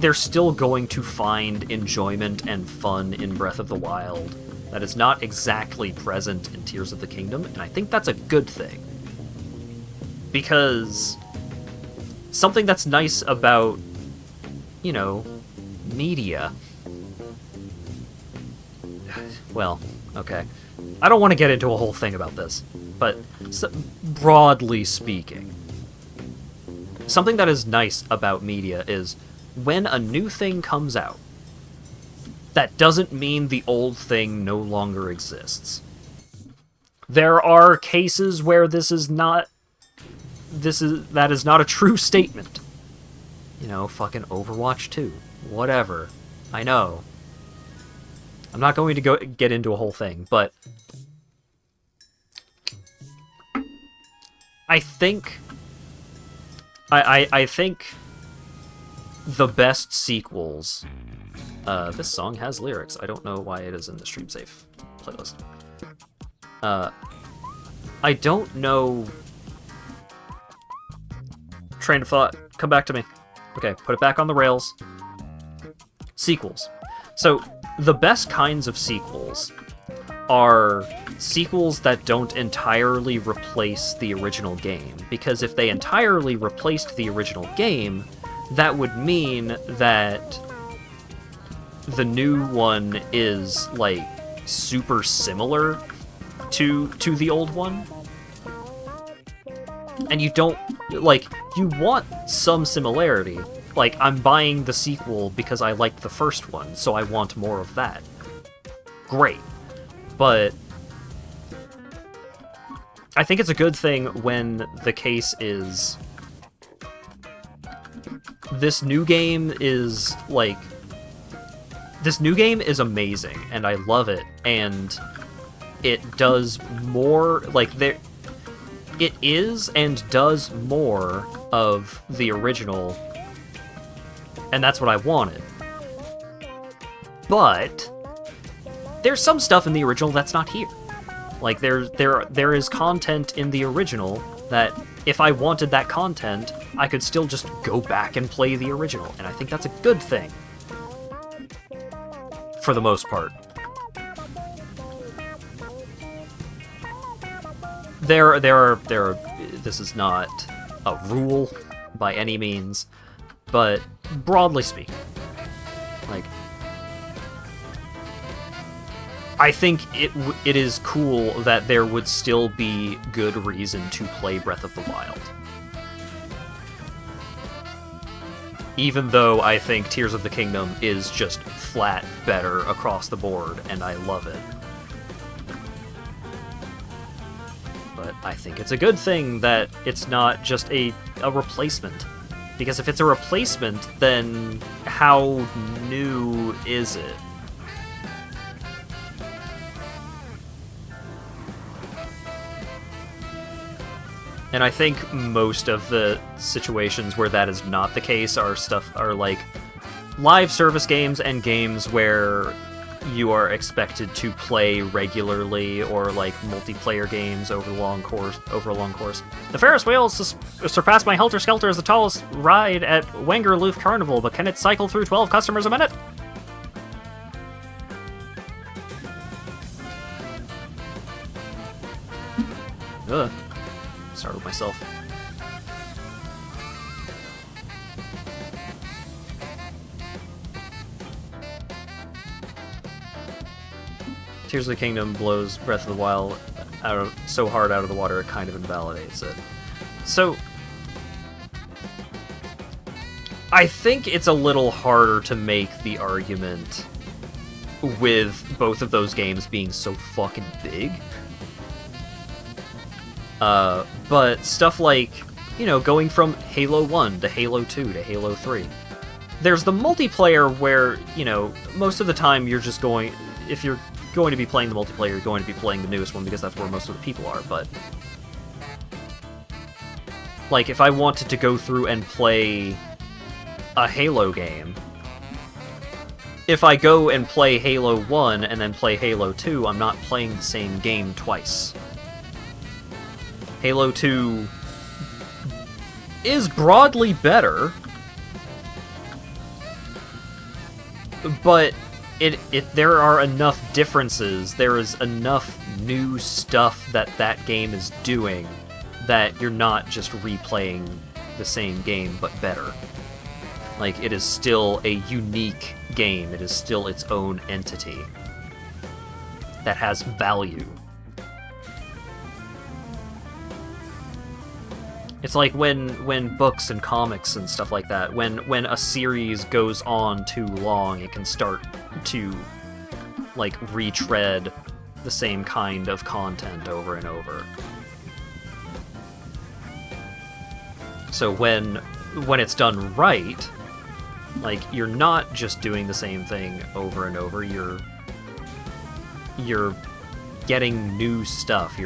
they're still going to find enjoyment and fun in Breath of the Wild that is not exactly present in Tears of the Kingdom, and I think that's a good thing. Because something that's nice about, you know, media... Well, okay. I don't want to get into a whole thing about this, but broadly speaking, something that is nice about media is when a new thing comes out, that doesn't mean the old thing no longer exists. There are cases where that is not a true statement. You know, fucking Overwatch 2, whatever. I know. I'm not going to get into a whole thing, but I think the best sequels. This song has lyrics. I don't know why it is in the Stream Safe playlist. I don't know. Train of thought, come back to me. Okay, put it back on the rails. Sequels. So, the best kinds of sequels are sequels that don't entirely replace the original game. Because if they entirely replaced the original game, that would mean that the new one is, like, super similar to the old one. And you don't, like, you want some similarity. Like, I'm buying the sequel because I liked the first one, so I want more of that. Great. But I think it's a good thing when the case is this new game is, like, this new game is amazing, and I love it, and it does more, like, it is and does more of the original, and that's what I wanted. But there's some stuff in the original that's not here. Like, there is content in the original that, if I wanted that content, I could still just go back and play the original, and I think that's a good thing. For the most part. There are, this is not a rule by any means, but broadly speaking, like, I think it is cool that there would still be good reason to play Breath of the Wild. Even though I think Tears of the Kingdom is just flat better across the board, and I love it. But I think it's a good thing that it's not just a replacement. Because if it's a replacement, then how new is it? And I think most of the situations where that is not the case are like live service games and games where you are expected to play regularly, or like multiplayer games over a long course. The Ferris wheel surpassed my Helter Skelter as the tallest ride at Wangerloof Carnival, but can it cycle through 12 customers a minute? Ugh. Startled myself. Tears of the Kingdom blows Breath of the Wild so hard out of the water it kind of invalidates it. So I think it's a little harder to make the argument with both of those games being so fucking big. But stuff like, you know, going from Halo 1 to Halo 2 to Halo 3. There's the multiplayer where, you know, most of the time you're just going, if you're going to be playing the multiplayer, you're going to be playing the newest one because that's where most of the people are, but like, if I wanted to go through and play a Halo game, if I go and play Halo 1 and then play Halo 2, I'm not playing the same game twice. Halo 2 is broadly better, but there are enough differences, there is enough new stuff that game is doing that you're not just replaying the same game, but better. Like, it is still a unique game, it is still its own entity that has value. It's like when books and comics and stuff like that, when a series goes on too long, it can start to, like, retread the same kind of content over and over. So when it's done right, like, you're not just doing the same thing over and over, you're getting new stuff,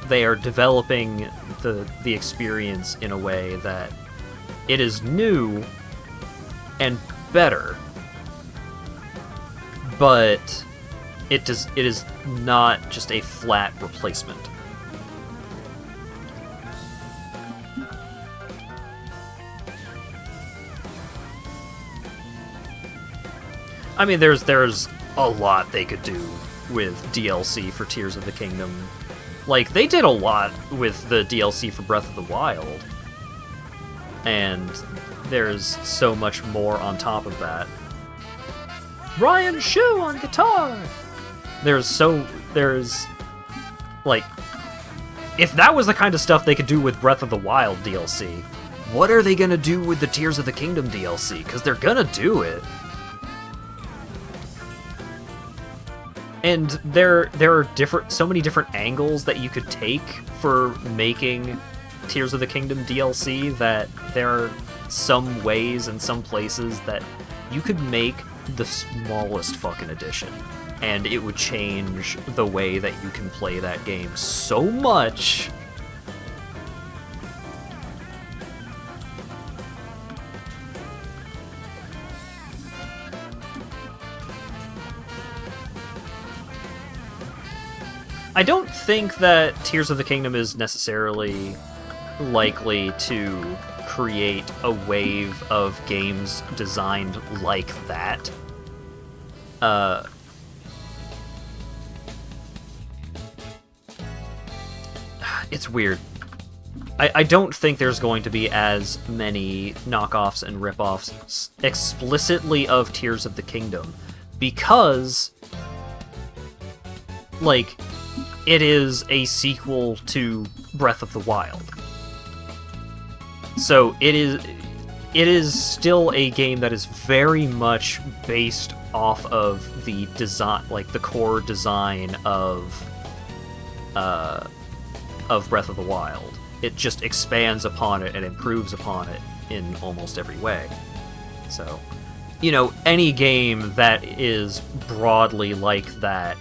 they are developing the experience in a way that it is new, and better, but it is not just a flat replacement. I mean, there's a lot they could do with DLC for Tears of the Kingdom. Like, they did a lot with the DLC for Breath of the Wild, and there's so much more on top of that. Ryan Shu on guitar! There's, like, if that was the kind of stuff they could do with Breath of the Wild DLC, what are they gonna do with the Tears of the Kingdom DLC? Because they're gonna do it. And there are so many different angles that you could take for making Tears of the Kingdom DLC, that there are some ways and some places that you could make the smallest fucking addition, and it would change the way that you can play that game so much. I don't think that Tears of the Kingdom is necessarily likely to create a wave of games designed like that. It's weird. I don't think there's going to be as many knockoffs and ripoffs explicitly of Tears of the Kingdom, because, like, it is a sequel to Breath of the Wild. So it is still a game that is very much based off of the design, like the core design of Breath of the Wild. It just expands upon it and improves upon it in almost every way. So, you know, any game that is broadly like that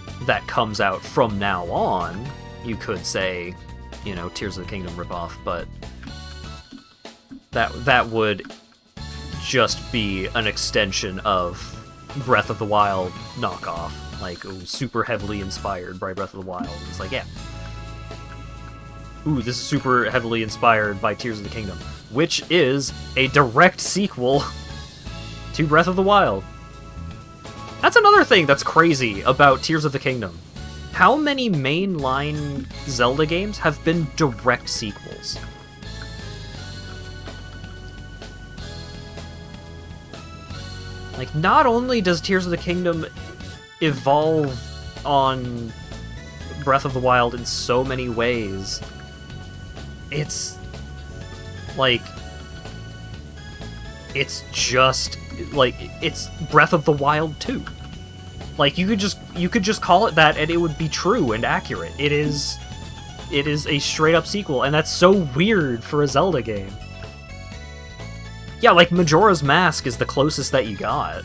comes out from now on, you could say, you know, Tears of the Kingdom ripoff, but that would just be an extension of Breath of the Wild knockoff, like, ooh, super heavily inspired by Breath of the Wild. It's like, yeah. Ooh, this is super heavily inspired by Tears of the Kingdom, which is a direct sequel to Breath of the Wild. That's another thing that's crazy about Tears of the Kingdom. How many mainline Zelda games have been direct sequels? Like, not only does Tears of the Kingdom evolve on Breath of the Wild in so many ways, it's like, it's just like, it's Breath of the Wild 2. Like, you could just call it that and it would be true and accurate. It is a straight up sequel, and that's so weird for a Zelda game. Yeah, like, Majora's Mask is the closest that you got.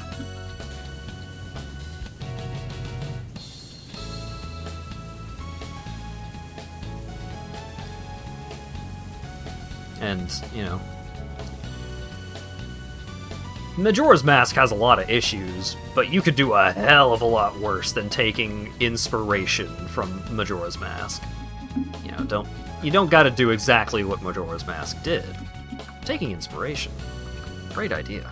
And, you know, Majora's Mask has a lot of issues, but you could do a hell of a lot worse than taking inspiration from Majora's Mask. You know, you don't gotta do exactly what Majora's Mask did. Taking inspiration. Great idea.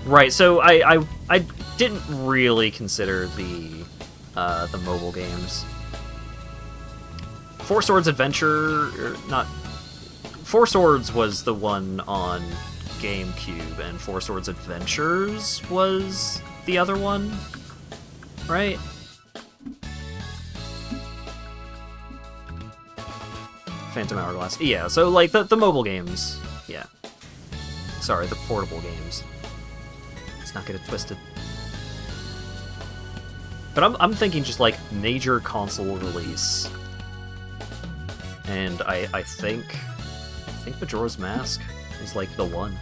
Right, so I didn't really consider the mobile games. Four Swords Adventure, Four Swords was the one on GameCube, and Four Swords Adventures was the other one, right? Phantom Hourglass. Yeah, so, like, the mobile games. Yeah. Sorry, the portable games. Let's not get it twisted. But I'm thinking just, like, major console release. And I think Majora's Mask is, like, the one.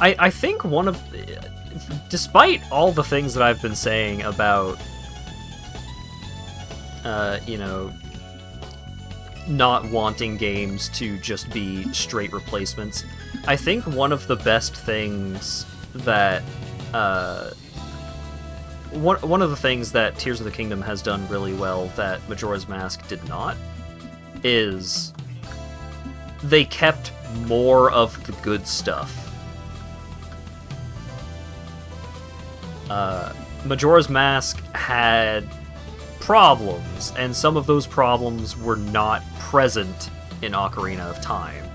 I think one of... despite all the things that I've been saying about, you know, not wanting games to just be straight replacements, I think one of the best things that, one of the things that Tears of the Kingdom has done really well that Majora's Mask did not is they kept more of the good stuff. Majora's Mask had problems, and some of those problems were not present in Ocarina of Time.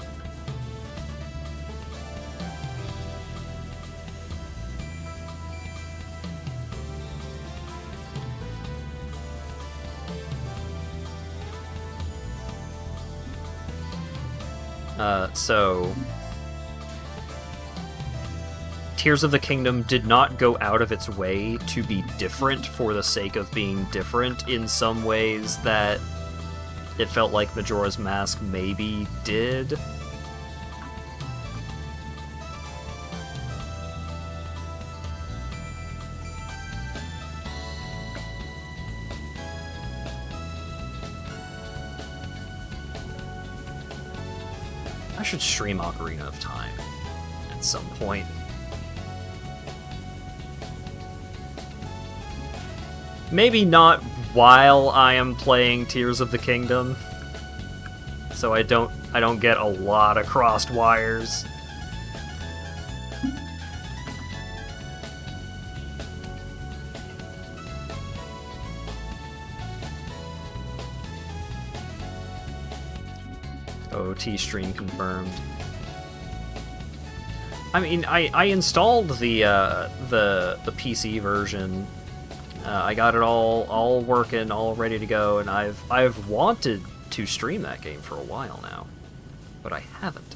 So Tears of the Kingdom did not go out of its way to be different for the sake of being different in some ways that it felt like Majora's Mask maybe did. I should stream Ocarina of Time at some point. Maybe not while I am playing Tears of the Kingdom, so I don't get a lot of crossed wires. OT stream confirmed. I mean, I installed the PC version. I got it all working, all ready to go, and I've wanted to stream that game for a while now, but I haven't.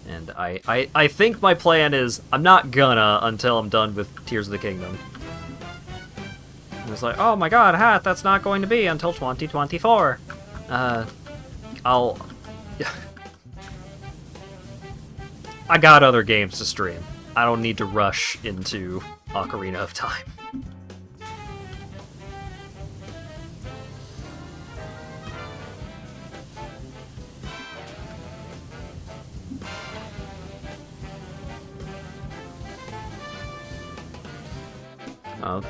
And I think my plan is I'm not gonna until I'm done with Tears of the Kingdom. And it's like, oh my god, Hat, that's not going to be until 2024. I got other games to stream. I don't need to rush into Ocarina of Time.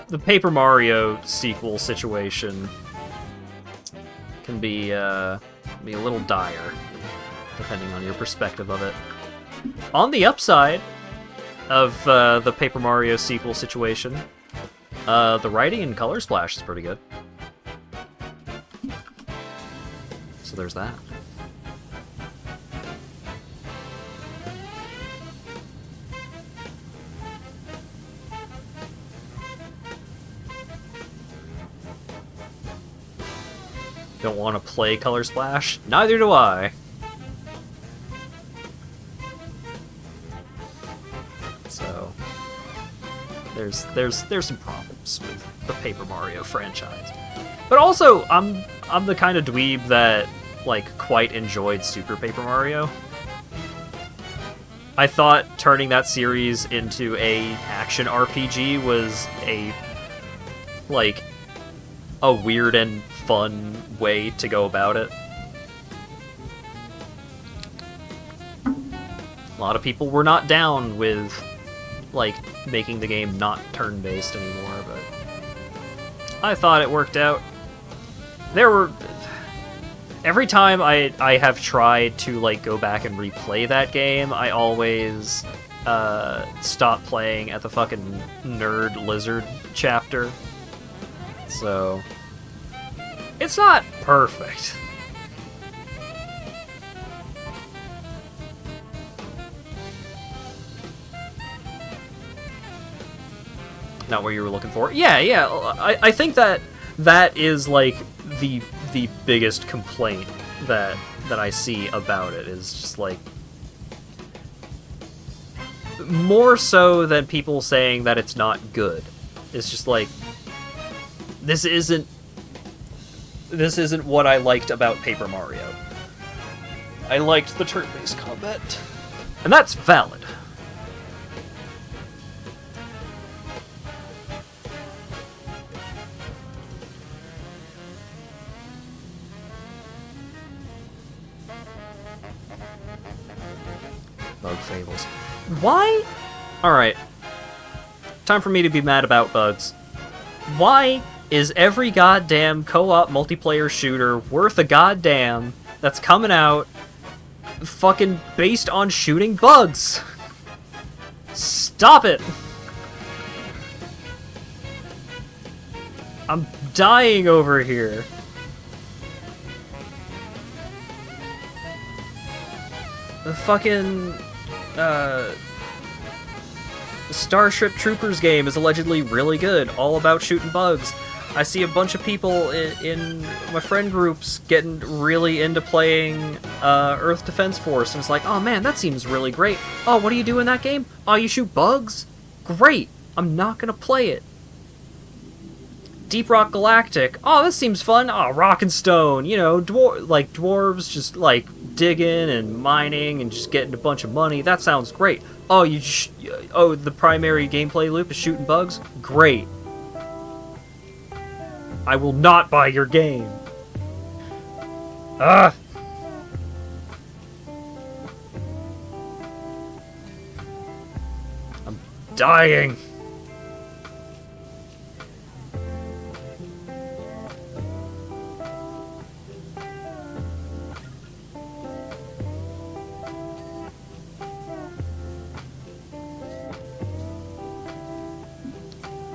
The Paper Mario sequel situation can be a little dire, depending on your perspective of it. On the upside of the Paper Mario sequel situation, the writing in Color Splash is pretty good. So there's that. Don't want to play Color Splash? Neither do I. So there's some problems with the Paper Mario franchise. But also, I'm the kind of dweeb that like quite enjoyed Super Paper Mario. I thought turning that series into a action RPG was a weird and fun way to go about it. A lot of people were not down with like making the game not turn-based anymore, but I thought it worked out. Every time I have tried to like go back and replay that game, I always stop playing at the fucking nerd lizard chapter. So it's not perfect. Not what you were looking for? Yeah. I think that is like the biggest complaint that I see about it is just like more so than people saying that it's not good. It's just like this isn't what I liked about Paper Mario. I liked the turn-based combat. And that's valid. bug fables. Why? Alright. Time for me to be mad about bugs. Why is every goddamn co-op multiplayer shooter worth a goddamn that's coming out fucking based on shooting bugs? Stop it! I'm dying over here. The fucking Starship Troopers game is allegedly really good, all about shooting bugs. I see a bunch of people in my friend groups getting really into playing Earth Defense Force, and it's like, oh man, that seems really great. Oh, what do you do in that game? Oh, you shoot bugs? Great! I'm not gonna play it. Deep Rock Galactic. Oh, this seems fun. Oh, Rock and Stone. You know, dwarves just like digging and mining and just getting a bunch of money. That sounds great. Oh, the primary gameplay loop is shooting bugs? Great. I will not buy your game. Ah. I'm dying.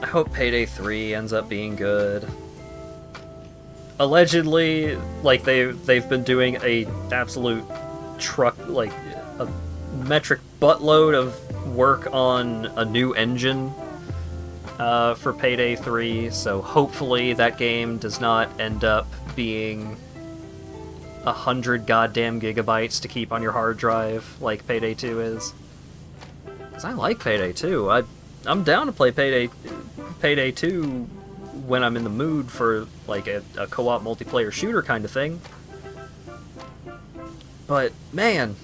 I hope Payday 3 ends up being good. Allegedly, like they've been doing a absolute a metric buttload of work on a new engine for Payday 3, so hopefully that game does not end up being 100 goddamn gigabytes to keep on your hard drive like Payday 2 is. 'Cause I like Payday 2. I'm down to play Payday 2 when I'm in the mood for like a co-op multiplayer shooter kind of thing. But man,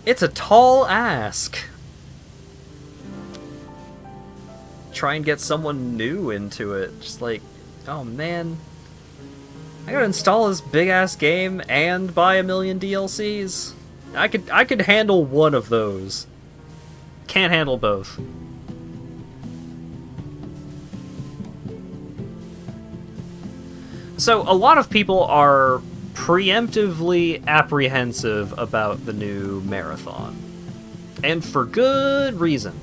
it's a tall ask. Try and get someone new into it. Just like, oh man, I gotta install this big ass game and buy a million DLCs. I could handle one of those. Can't handle both. So, a lot of people are preemptively apprehensive about the new marathon. And for good reason,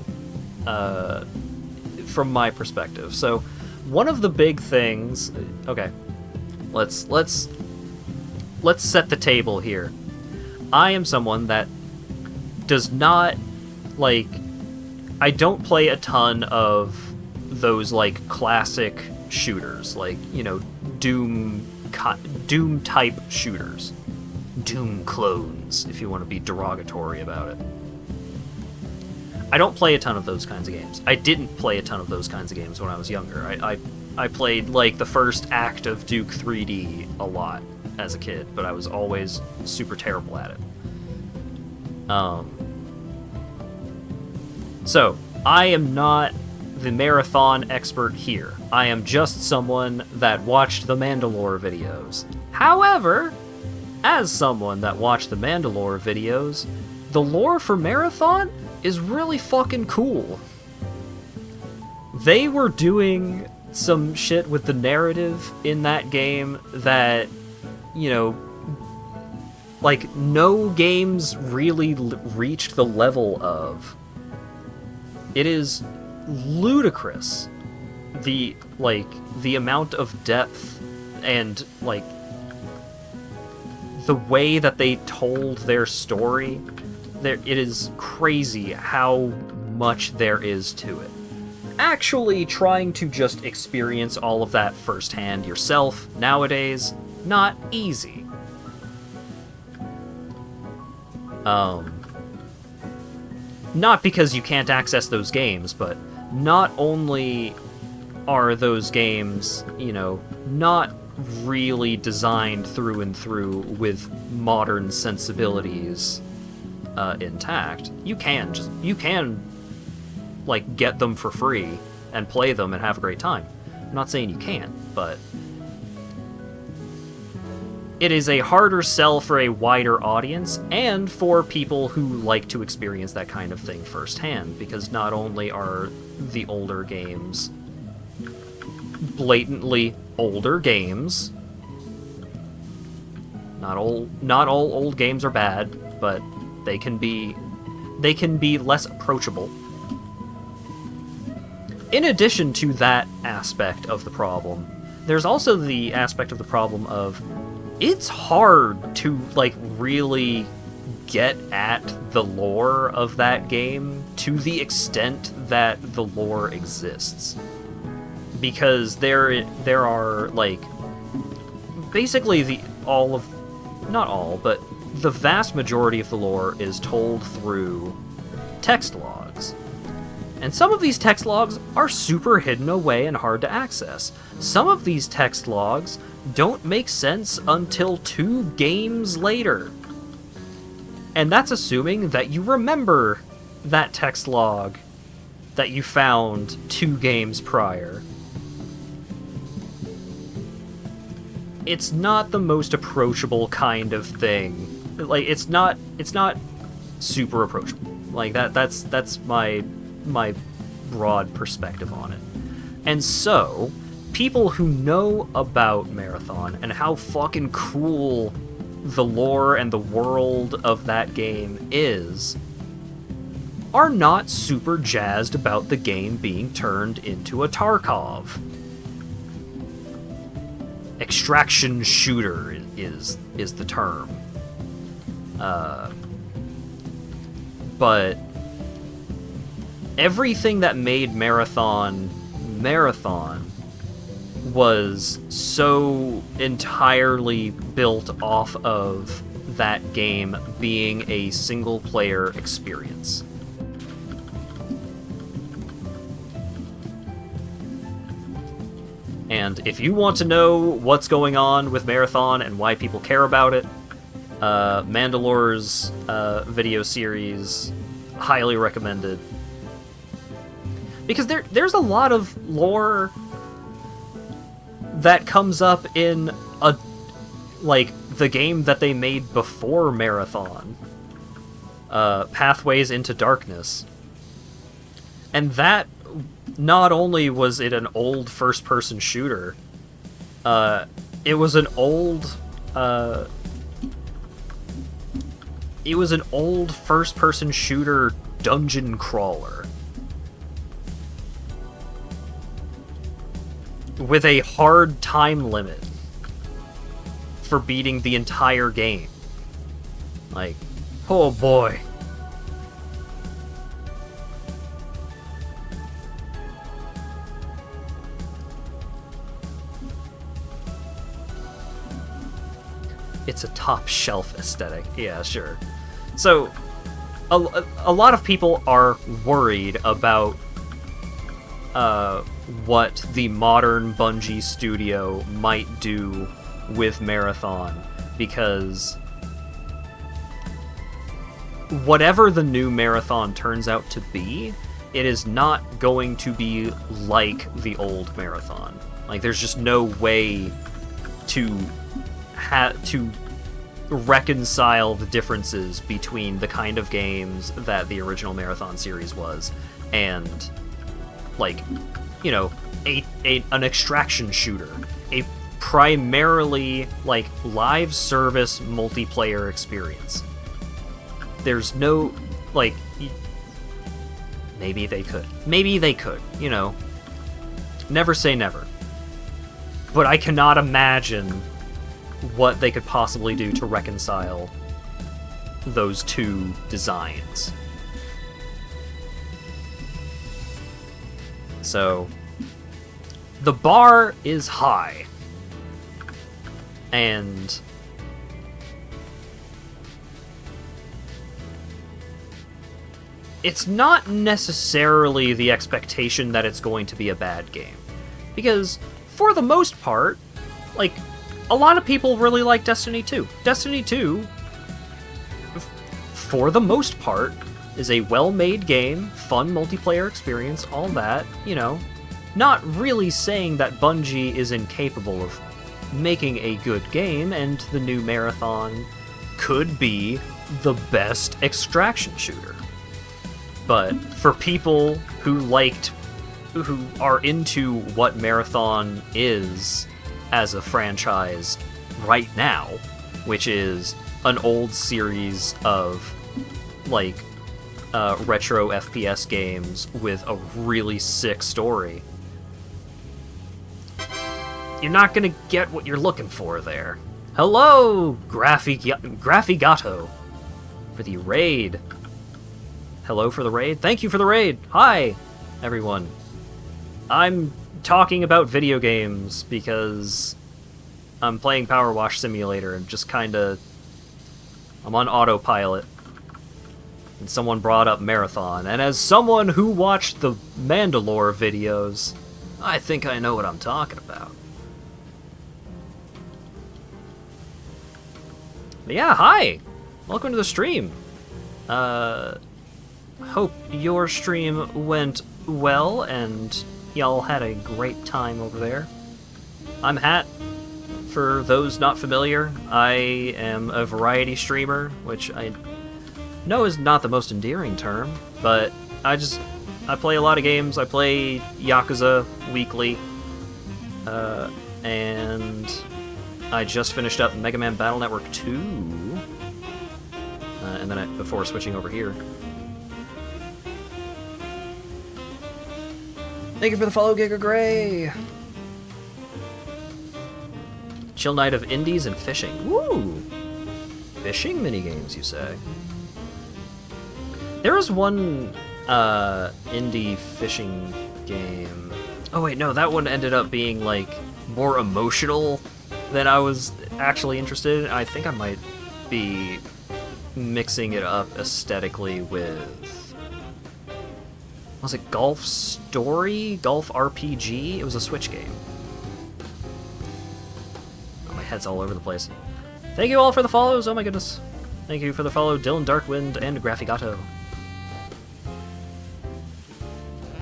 from my perspective. So, one of the big things... Okay, let's set the table here. I am someone that does not, like... I don't play a ton of those, like, classic shooters. Like, you know... Doom type shooters. Doom clones, if you want to be derogatory about it. I don't play a ton of those kinds of games. I didn't play a ton of those kinds of games when I was younger. I played, like, the first act of Duke 3D a lot as a kid, but I was always super terrible at it. So, I am not the marathon expert here. I am just someone that watched the Mandalore videos. However, as someone that watched the Mandalore videos, the lore for Marathon is really fucking cool. They were doing some shit with the narrative in that game that, you know, like, no games really reached the level of. It is ludicrous, the amount of depth and, like, the way that they told their story. It is crazy how much there is to it. Actually trying to just experience all of that firsthand yourself nowadays, not easy. Not because you can't access those games, but not only are those games, you know, not really designed through and through with modern sensibilities intact. You can like get them for free and play them and have a great time. I'm not saying you can't, but it is a harder sell for a wider audience and for people who like to experience that kind of thing firsthand, because not only are the older games blatantly older games, not all old games are bad, but they can be less approachable. In addition to that aspect of the problem, there's also the aspect of the problem of it's hard to, like, really get at the lore of that game to the extent that the lore exists. Because there are, like, basically not all, but the vast majority of the lore is told through text logs. And some of these text logs are super hidden away and hard to access. Some of these text logs don't make sense until 2 games later. And that's assuming that you remember that text log that you found 2 games prior. It's not the most approachable kind of thing. Like, it's not super approachable. Like, that's my broad perspective on it. And so, people who know about Marathon and how fucking cool the lore and the world of that game is are not super jazzed about the game being turned into a Tarkov. Extraction shooter is the term. But everything that made Marathon was so entirely built off of that game being a single-player experience. And if you want to know what's going on with Marathon and why people care about it, Mandalore's video series, highly recommended. Because there's a lot of lore that comes up in the game that they made before Marathon, Pathways into Darkness. And that, not only was it an old first-person shooter, it was an old first-person shooter dungeon crawler with a hard time limit for beating the entire game. Like, oh boy. It's a top-shelf aesthetic. Yeah, sure. So, a lot of people are worried about what the modern Bungie studio might do with Marathon, because whatever the new Marathon turns out to be, it is not going to be like the old Marathon. Like, there's just no way to reconcile the differences between the kind of games that the original Marathon series was and, like, you know, an extraction shooter, a primarily, like, live service multiplayer experience. There's no, like, maybe they could, you know, never say never. But I cannot imagine what they could possibly do to reconcile those two designs. So, the bar is high. And it's not necessarily the expectation that it's going to be a bad game. Because, for the most part, like, a lot of people really like Destiny 2. Destiny 2, for the most part, is a well-made game, fun multiplayer experience, all that, you know. Not really saying that Bungie is incapable of making a good game, and the new Marathon could be the best extraction shooter. But for people who are into what Marathon is as a franchise right now, which is an old series of like retro FPS games with a really sick story, you're not gonna get what you're looking for there. Hello, Graphigato, for the raid. Hello for the raid. Thank you for the raid. Hi, everyone. I'm talking about video games because I'm playing PowerWash Simulator and just kinda... I'm on autopilot. And someone brought up Marathon, and as someone who watched the Mandalore videos, I think I know what I'm talking about. But yeah, hi! Welcome to the stream. Hope your stream went well, and y'all had a great time over there. I'm Hat. For those not familiar, I am a variety streamer, which I know is not the most endearing term, but I play a lot of games. I play Yakuza weekly, and I just finished up Mega Man Battle Network 2, and then before switching over here. Thank you for the follow, Giga Gray! Chill night of indies and fishing. Woo! Fishing minigames, you say? There was one indie fishing game. Oh wait, no, that one ended up being like more emotional than I was actually interested in. I think I might be mixing it up aesthetically with... Was it Golf Story? Golf RPG? It was a Switch game. Oh, my head's all over the place. Thank you all for the follows, oh my goodness. Thank you for the follow, Dylan Darkwind and Graphigato.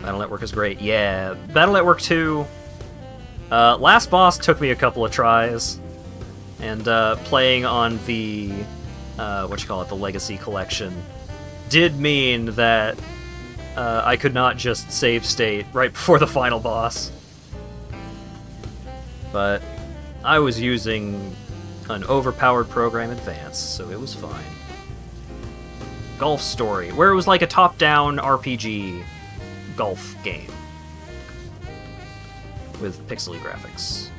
Battle Network is great. Yeah, Battle Network 2. Last boss took me a couple of tries, and playing on the the Legacy Collection did mean that I could not just save state right before the final boss. But I was using an overpowered program advanced, so it was fine. Golf Story, where it was like a top-down RPG golf game with pixely graphics.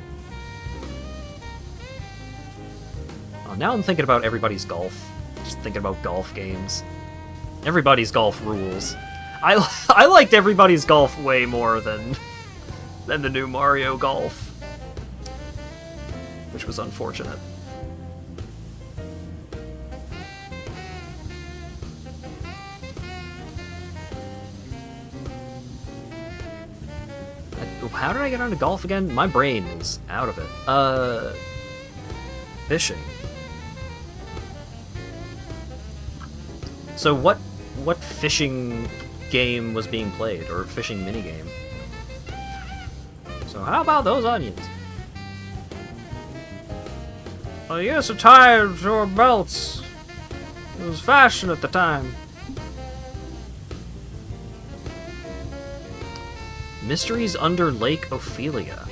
Oh, now I'm thinking about Everybody's Golf. Just thinking about golf games. Everybody's Golf rules. I liked Everybody's Golf way more than the new Mario Golf, which was unfortunate. How did I get onto golf again? My brain is out of it. Fishing. So what fishing game was being played, or fishing minigame? So how about those onions? Well, yes, it tied your belts. It was fashion at the time. Mysteries Under Lake Ophelia.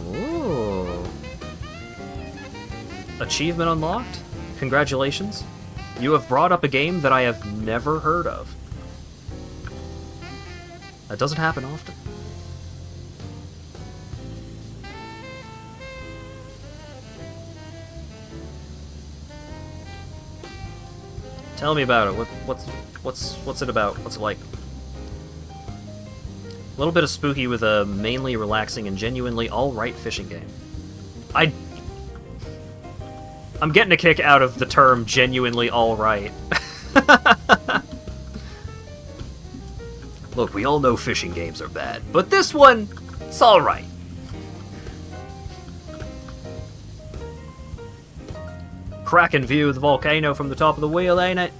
Ooh. Achievement unlocked? Congratulations. You have brought up a game that I have never heard of. That doesn't happen often. Tell me about it. What's it about? What's it like? A little bit of spooky with a mainly relaxing and genuinely alright fishing game. I'm getting a kick out of the term genuinely alright. Look, we all know fishing games are bad, but this one, it's alright. Cracking view of the volcano from the top of the wheel, ain't it?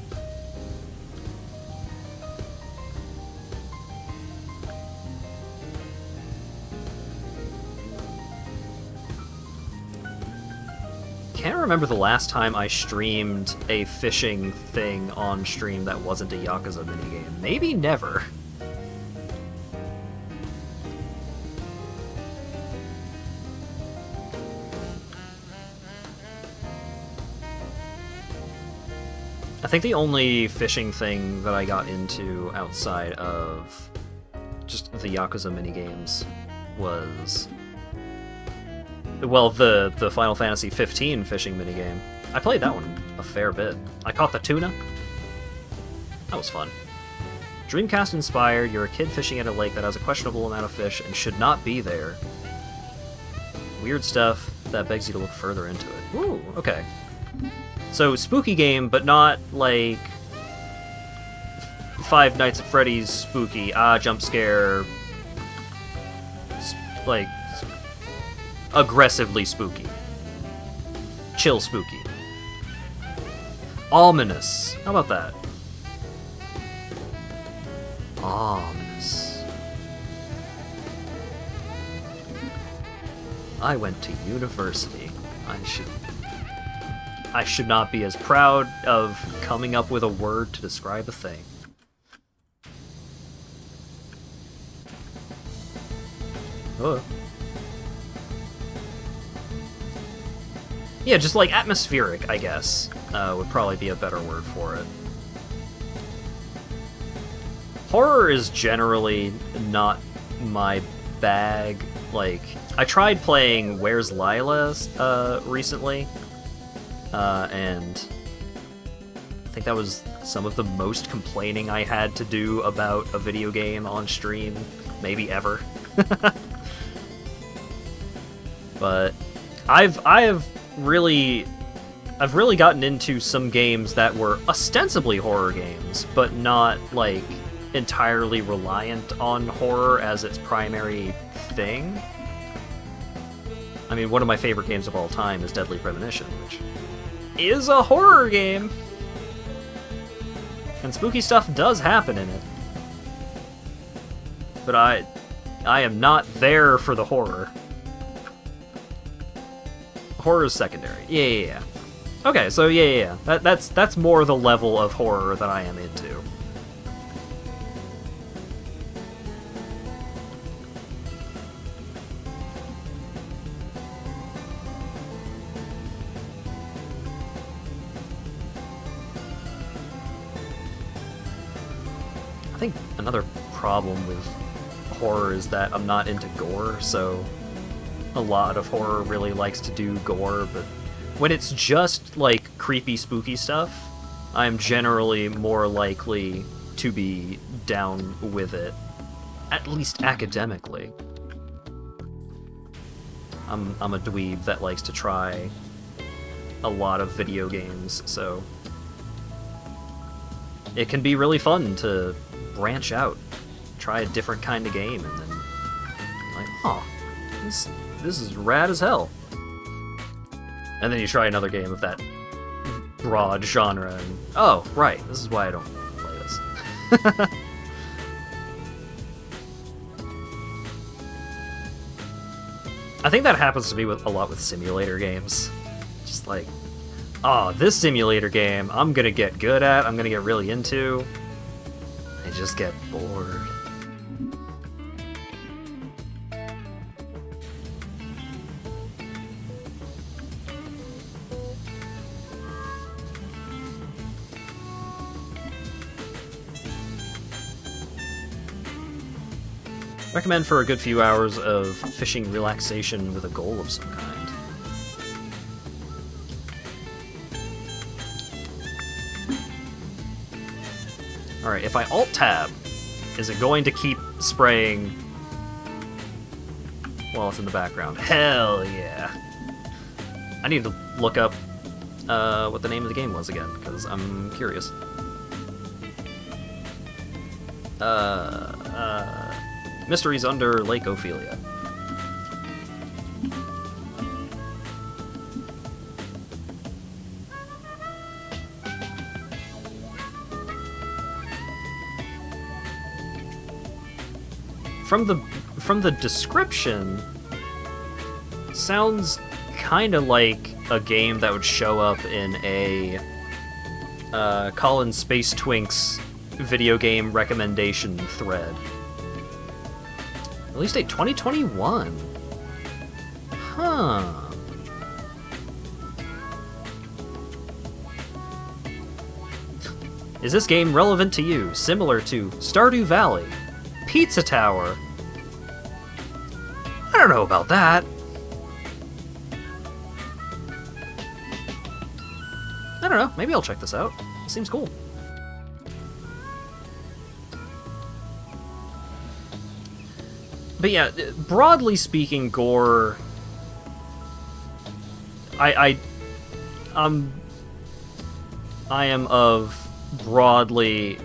Can't remember the last time I streamed a fishing thing on stream that wasn't a Yakuza minigame. Maybe never. I think the only fishing thing that I got into outside of just the Yakuza minigames was... well, the Final Fantasy 15 fishing minigame. I played that one a fair bit. I caught the tuna. That was fun. Dreamcast inspired, you're a kid fishing at a lake that has a questionable amount of fish and should not be there. Weird stuff that begs you to look further into it. Ooh, okay. So, spooky game, but not, like, Five Nights at Freddy's spooky, jump scare, like, aggressively spooky. Chill spooky. Ominous. How about that? Ominous. I went to university. I should not be as proud of coming up with a word to describe a thing. Oh. Yeah, just like atmospheric, I guess, would probably be a better word for it. Horror is generally not my bag. Like, I tried playing Where's Lila recently, and I think that was some of the most complaining I had to do about a video game on stream, maybe ever. But I've really gotten into some games that were ostensibly horror games, but not like entirely reliant on horror as its primary thing. I mean, one of my favorite games of all time is Deadly Premonition, which is a horror game. And spooky stuff does happen in it. But I am not there for the horror. Horror is secondary. Yeah. Okay, so yeah. That's more the level of horror that I am into. I think another problem with horror is that I'm not into gore, so a lot of horror really likes to do gore, but when it's just like creepy, spooky stuff, I'm generally more likely to be down with it, at least academically. I'm a dweeb that likes to try a lot of video games, so it can be really fun to branch out, try a different kind of game, and then like, oh, this is rad as hell. And then you try another game of that broad genre, and oh, right, this is why I don't play this. I think that happens to me with a lot with simulator games. Just like, oh, this simulator game I'm gonna get good at, I'm gonna get really into. I just get bored. Recommend for a good few hours of fishing relaxation with a goal of some kind. Alright, if I Alt-Tab, is it going to keep spraying while it's in the background? Hell yeah! I need to look up what the name of the game was again, because I'm curious. Mysteries Under Lake Ophelia. From the description, sounds kind of like a game that would show up in a Colin Space Twinks video game recommendation thread. Release date 2021. Huh. Is this game relevant to you? Similar to Stardew Valley, Pizza Tower? I don't know about that. I don't know. Maybe I'll check this out. It seems cool. But yeah, broadly speaking, gore. I am of broadly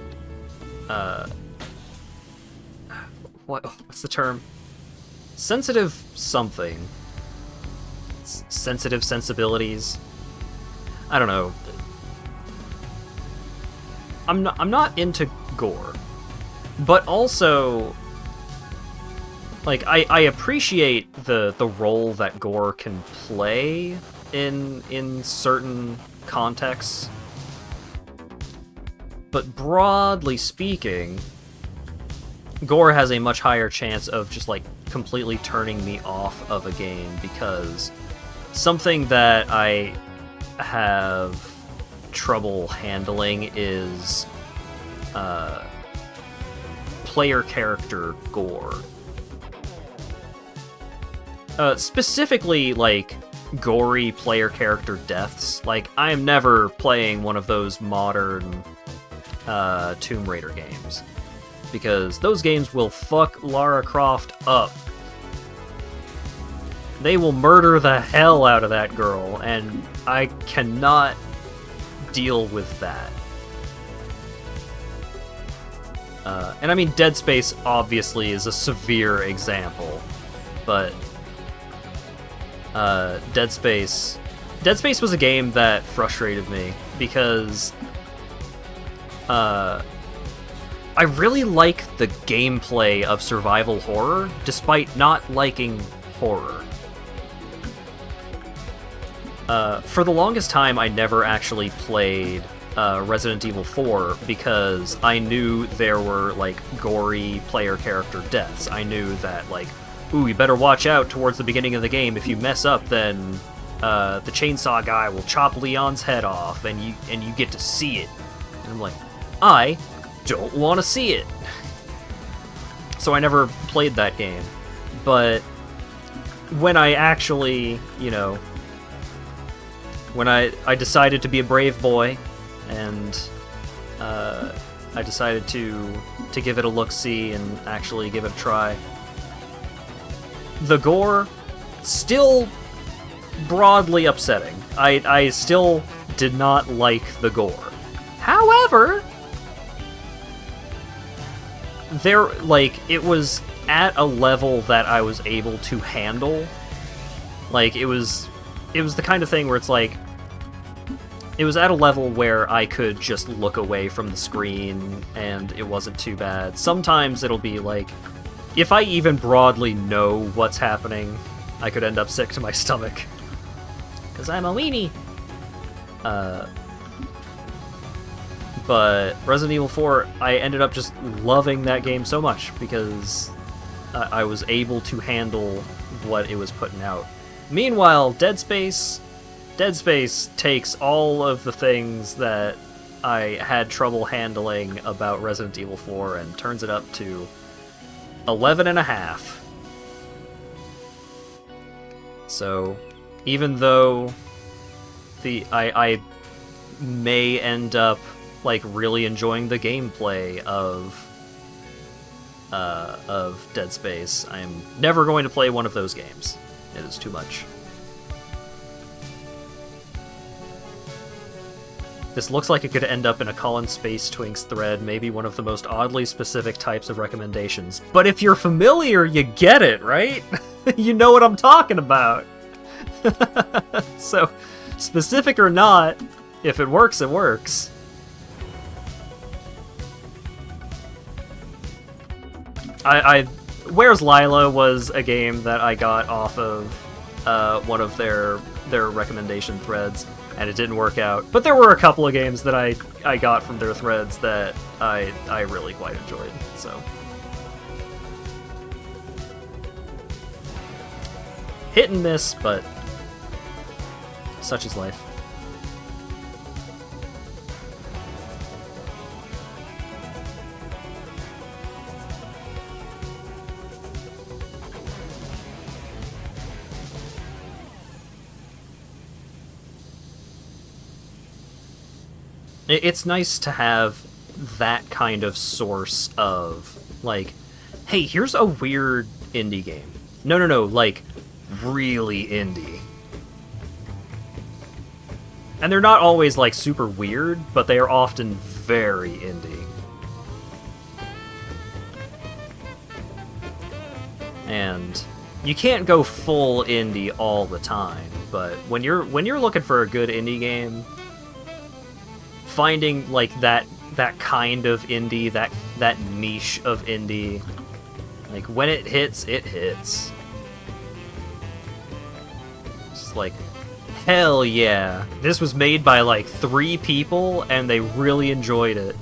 what's the term? Sensitive something. Sensitive sensibilities. I don't know. I'm not into gore, but also, like, I appreciate the role that gore can play in certain contexts. But broadly speaking, gore has a much higher chance of just, like, completely turning me off of a game, because something that I have trouble handling is player character gore. Specifically, like, gory player character deaths. Like, I am never playing one of those modern Tomb Raider games, because those games will fuck Lara Croft up. They will murder the hell out of that girl, and I cannot deal with that. And I mean, Dead Space obviously is a severe example, but Dead Space was a game that frustrated me, because I really like the gameplay of survival horror, despite not liking horror. For the longest time, I never actually played Resident Evil 4, because I knew there were, like, gory player character deaths. I knew that, like, ooh, you better watch out towards the beginning of the game. If you mess up, then the chainsaw guy will chop Leon's head off, and you get to see it. And I'm like, I don't want to see it. So I never played that game. But when I actually, you know, when I decided to be a brave boy, and I decided to give it a look-see and actually give it a try, the gore, still broadly upsetting. I still did not like the gore. However, it was at a level that I was able to handle. Like, it was the kind of thing where it's like, it was at a level where I could just look away from the screen and it wasn't too bad. Sometimes it'll be like, if I even broadly know what's happening, I could end up sick to my stomach. Because I'm a weenie. But Resident Evil 4, I ended up just loving that game so much, because I was able to handle what it was putting out. Meanwhile, Dead Space takes all of the things that I had trouble handling about Resident Evil 4 and turns it up to 11.5. So, even though I may end up, like, really enjoying the gameplay of Dead Space, I am never going to play one of those games. It is too much. This looks like it could end up in a Colin Space Twinks thread, maybe one of the most oddly specific types of recommendations. But if you're familiar, you get it, right? You know what I'm talking about. So, specific or not, if it works, it works. Where's Lila was a game that I got off of one of their recommendation threads, and it didn't work out. But there were a couple of games that I got from their threads that I really quite enjoyed. So hit and miss, but such is life. It's nice to have that kind of source of, like, hey, here's a weird indie game. No, like, really indie. And they're not always, like, super weird, but they are often very indie. And you can't go full indie all the time, but when you're looking for a good indie game, finding like that kind of indie, that niche of indie, like when it hits, it hits. It's like, hell yeah. This was made by like 3 people and they really enjoyed it.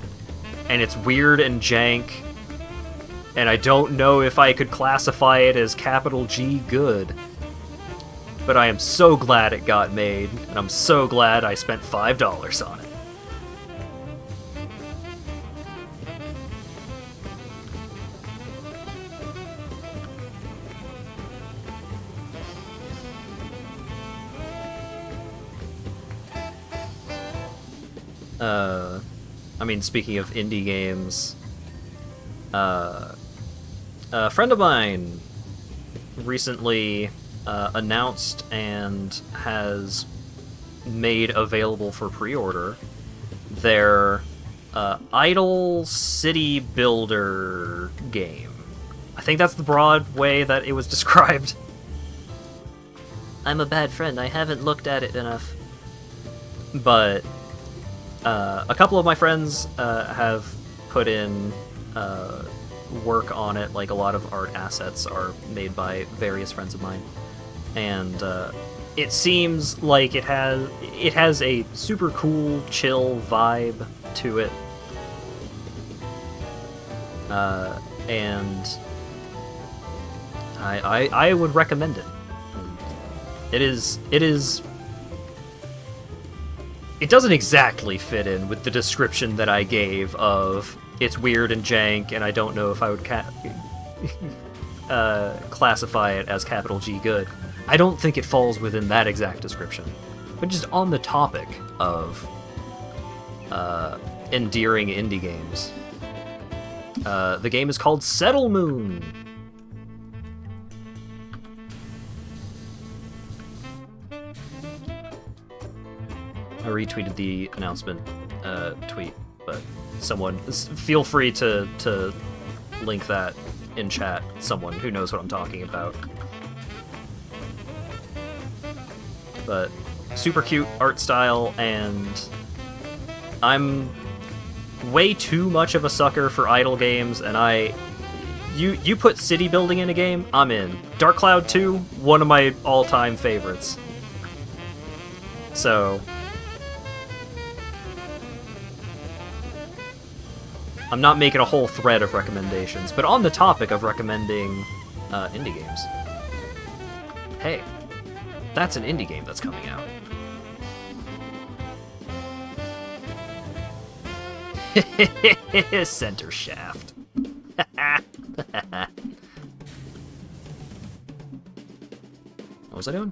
And it's weird and jank. And I don't know if I could classify it as capital G good. But I am so glad it got made, and I'm so glad I spent $5 on it. I mean, speaking of indie games, a friend of mine recently announced and has made available for pre-order their Idle City Builder game. I think that's the broad way that it was described. I'm a bad friend, I haven't looked at it enough. But a couple of my friends have put in work on it. Like, a lot of art assets are made by various friends of mine, and it seems like it has a super cool, chill vibe to it, and I would recommend it. It doesn't exactly fit in with the description that I gave of it's weird and jank, and I don't know if I would classify it as capital G good. I don't think it falls within that exact description. But just on the topic of endearing indie games, the game is called Settle Moon. I retweeted the announcement tweet, but someone feel free to link that in chat. Someone who knows what I'm talking about. But super cute art style, and I'm way too much of a sucker for idle games, and you put city building in a game, I'm in. Dark Cloud 2, one of my all-time favorites. So I'm not making a whole thread of recommendations, but on the topic of recommending indie games, hey, that's an indie game that's coming out. Center Shaft. What was I doing?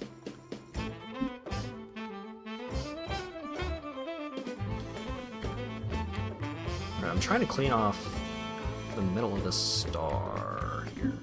I'm trying to clean off the middle of the star here.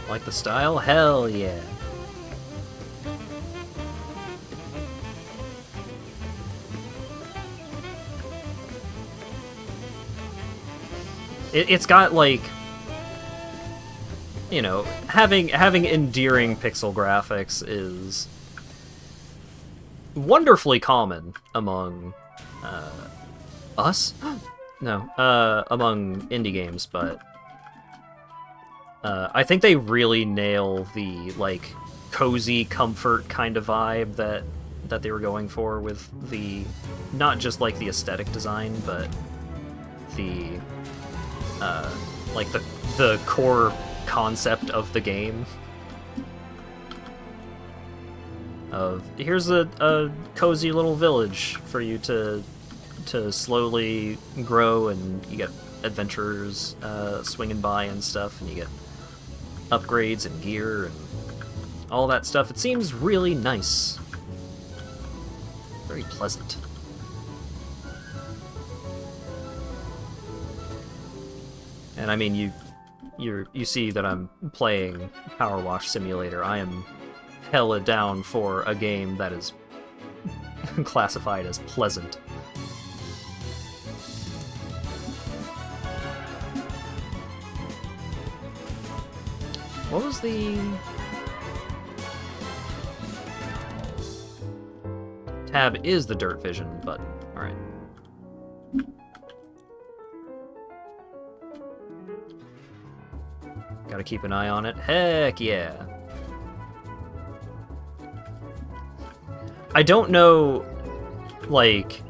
Like the style? Hell yeah. It's got like, you know, having endearing pixel graphics is wonderfully common among us. No, among indie games, but I think they really nail the like cozy comfort kind of vibe that they were going for with the, not just like the aesthetic design, but the like the core concept of the game. Of here's a cozy little village for you to slowly grow, and you get adventurers swinging by and stuff, and you get upgrades and gear and all that stuff. It seems really nice, very pleasant. And I mean, you see that I'm playing PowerWash Simulator. I am hella down for a game that is classified as pleasant. What was the... Tab is the Dirt Vision button. Alright. Gotta keep an eye on it. Heck yeah. I don't know, like,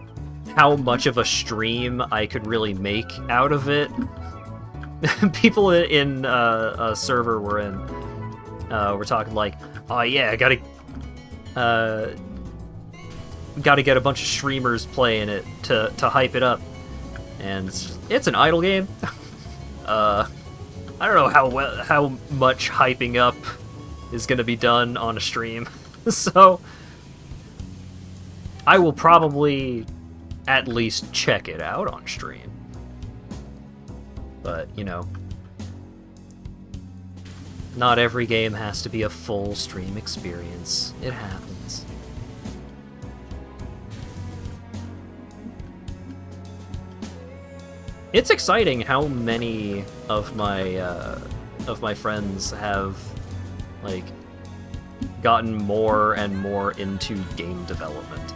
how much of a stream I could really make out of it. People in a server we're in were talking like, oh yeah, I gotta get a bunch of streamers playing it to hype it up. And it's an idle game. I don't know how much hyping up is gonna be done on a stream. So I will probably at least check it out on stream. But, you know, not every game has to be a full stream experience. It happens. It's exciting how many of my friends have, like, gotten more and more into game development.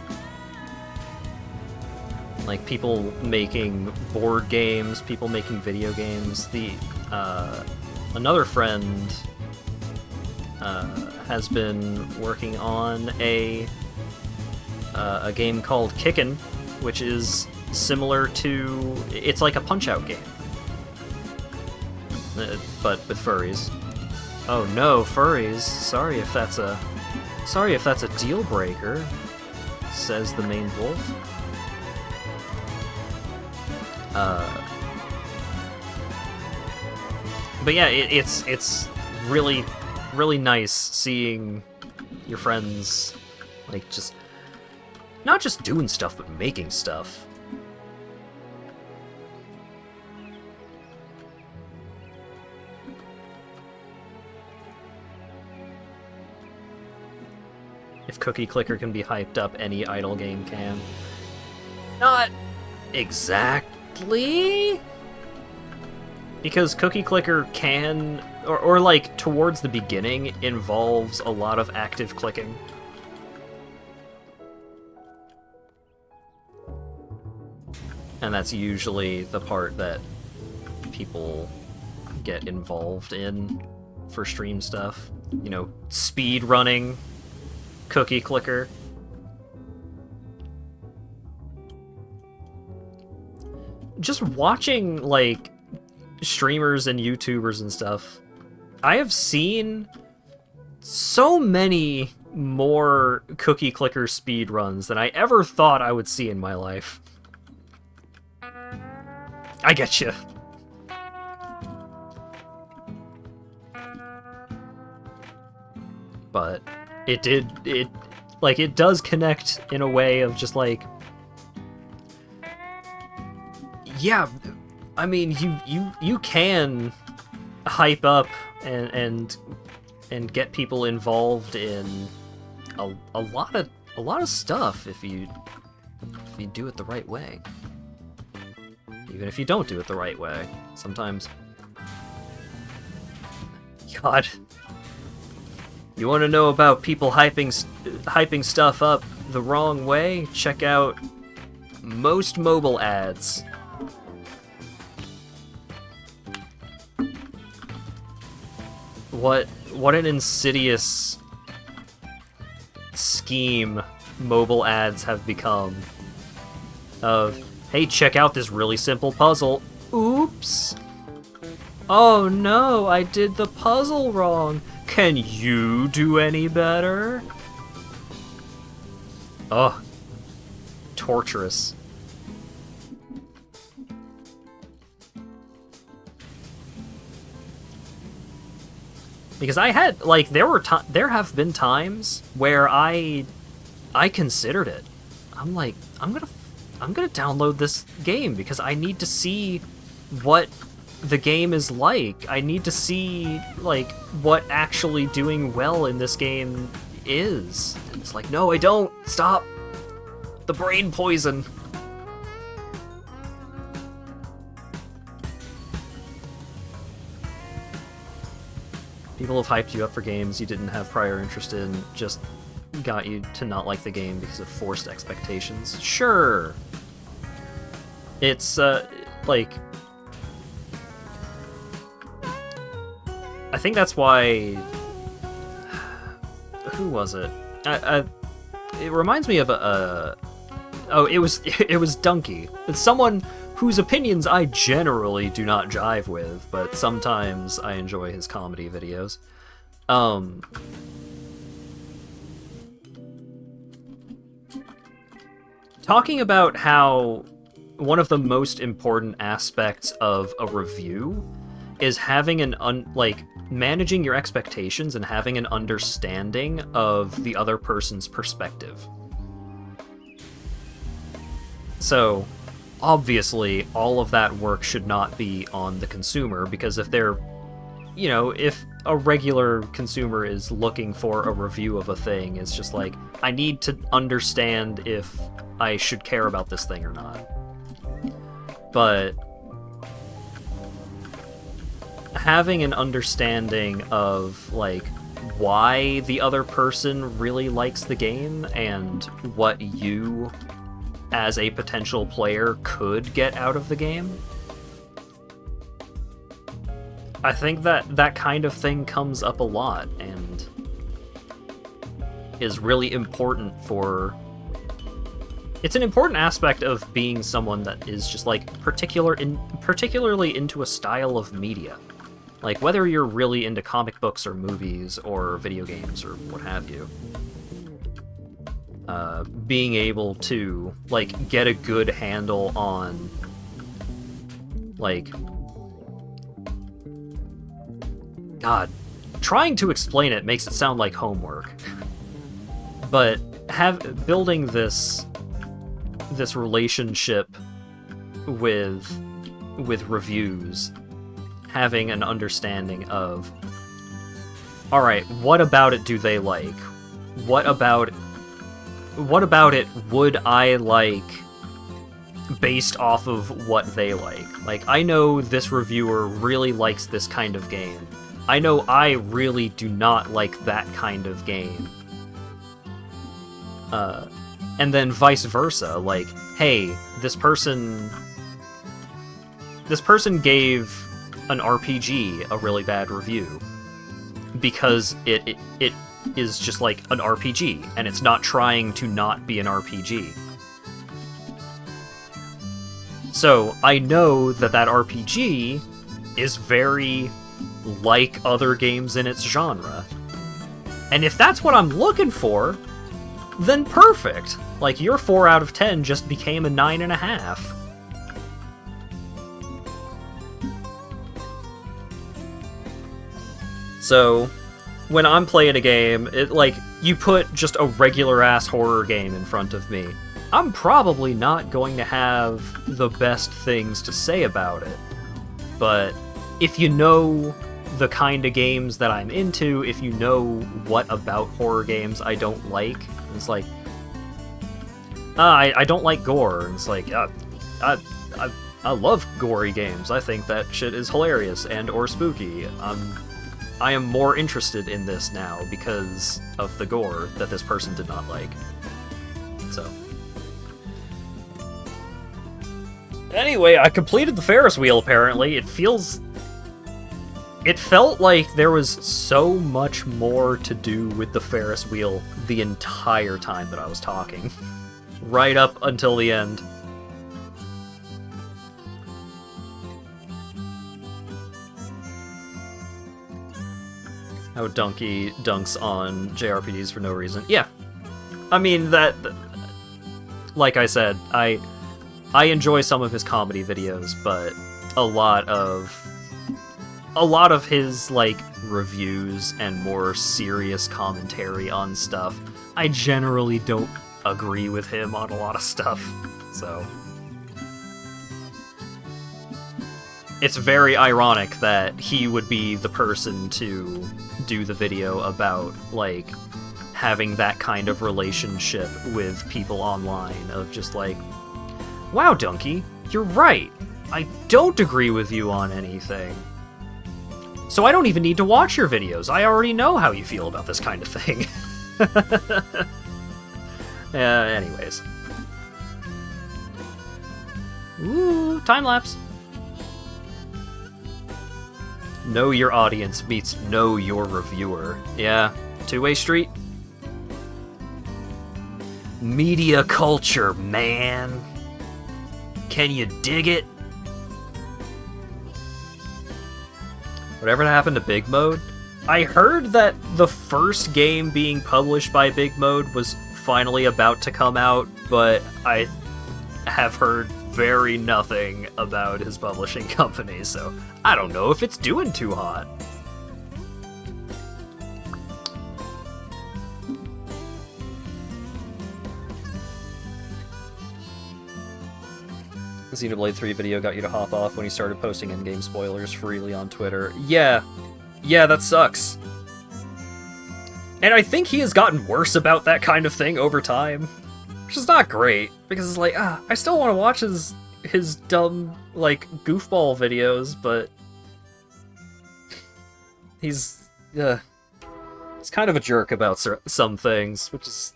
Like, people making board games, people making video games. Another friend has been working on a game called Kickin', which is similar to... It's like a Punch-Out game, but with furries. Oh no, furries! Sorry if that's a deal breaker, says the main wolf. But yeah, it's really nice seeing your friends, like, just not just doing stuff, but making stuff. If Cookie Clicker can be hyped up, any idle game can. Not exactly, because Cookie Clicker can, or like towards the beginning, involves a lot of active clicking. And that's usually the part that people get involved in for stream stuff. You know, speed running Cookie Clicker. Just watching, like, streamers and YouTubers and stuff, I have seen so many more Cookie Clicker speedruns than I ever thought I would see in my life. I get you. But it does connect in a way of just like, yeah, I mean, you can hype up and get people involved in a lot of stuff if you do it the right way. Even if you don't do it the right way. Sometimes... God. You want to know about people hyping stuff up the wrong way? Check out most mobile ads. What an insidious scheme mobile ads have become. Of, hey, check out this really simple puzzle. Oops. Oh no, I did the puzzle wrong. Can you do any better? Ugh. Torturous. Because I had, like, there have been times where I considered it. I'm like, I'm gonna download this game because I need to see what the game is like. I need to see, like, what actually doing well in this game is. And it's like, no, I don't. Stop. The brain poison. People have hyped you up for games you didn't have prior interest in, just got you to not like the game because of forced expectations. Sure. It's, like... I think that's why... Who was it? It reminds me of a... Oh, it was Dunkey. It's someone whose opinions I generally do not jive with, but sometimes I enjoy his comedy videos. Talking about how one of the most important aspects of a review is having managing your expectations and having an understanding of the other person's perspective. So, obviously, all of that work should not be on the consumer, because if they're, you know, if a regular consumer is looking for a review of a thing, it's just like, I need to understand if I should care about this thing or not. But having an understanding of, like, why the other person really likes the game and what you, as a potential player, could get out of the game, I think that kind of thing comes up a lot and is really important for... It's an important aspect of being someone that is just, like, particularly into a style of media. Like, whether you're really into comic books or movies or video games or what have you. Being able to, like, get a good handle on, like... God, trying to explain it makes it sound like homework. But building this relationship with reviews, having an understanding of, alright, what about it do they like? What about it would I like based off of what they like? Like, I know this reviewer really likes this kind of game. I know I really do not like that kind of game. And then vice versa, like, hey, this person gave an RPG a really bad review because it is just like an RPG, and it's not trying to not be an RPG. So I know that RPG is very like other games in its genre. And if that's what I'm looking for, then perfect. Like, your 4 out of 10 just became a 9.5. So, when I'm playing a game, you put just a regular-ass horror game in front of me, I'm probably not going to have the best things to say about it. But if you know the kind of games that I'm into, if you know what about horror games I don't like, it's like, I don't like gore, and it's like, I love gory games. I think that shit is hilarious and or spooky. I am more interested in this now because of the gore that this person did not like. So. Anyway, I completed the Ferris wheel, apparently. It felt like there was so much more to do with the Ferris wheel the entire time that I was talking. Right up until the end. How Donkey dunks on JRPGs for no reason. Yeah. I mean, like I said, I enjoy some of his comedy videos, but a lot of his, like, reviews and more serious commentary on stuff, I generally don't agree with him on a lot of stuff, so. It's very ironic that he would be the person to do the video about, like, having that kind of relationship with people online, of just like, wow, Donkey, you're right. I don't agree with you on anything. So I don't even need to watch your videos. I already know how you feel about this kind of thing. Anyways. Ooh, time lapse. Know your audience meets know your reviewer. Yeah, two-way street. Media culture, man. Can you dig it? Whatever happened to Big Mode? I heard that the first game being published by Big Mode was finally about to come out, but I have heard very nothing about his publishing company, so I don't know if it's doing too hot. The Xenoblade 3 video got you to hop off when he started posting in-game spoilers freely on Twitter. Yeah, that sucks. And I think he has gotten worse about that kind of thing over time. Which is not great, because it's like, I still want to watch his dumb, like, goofball videos, but he's kind of a jerk about some things, which is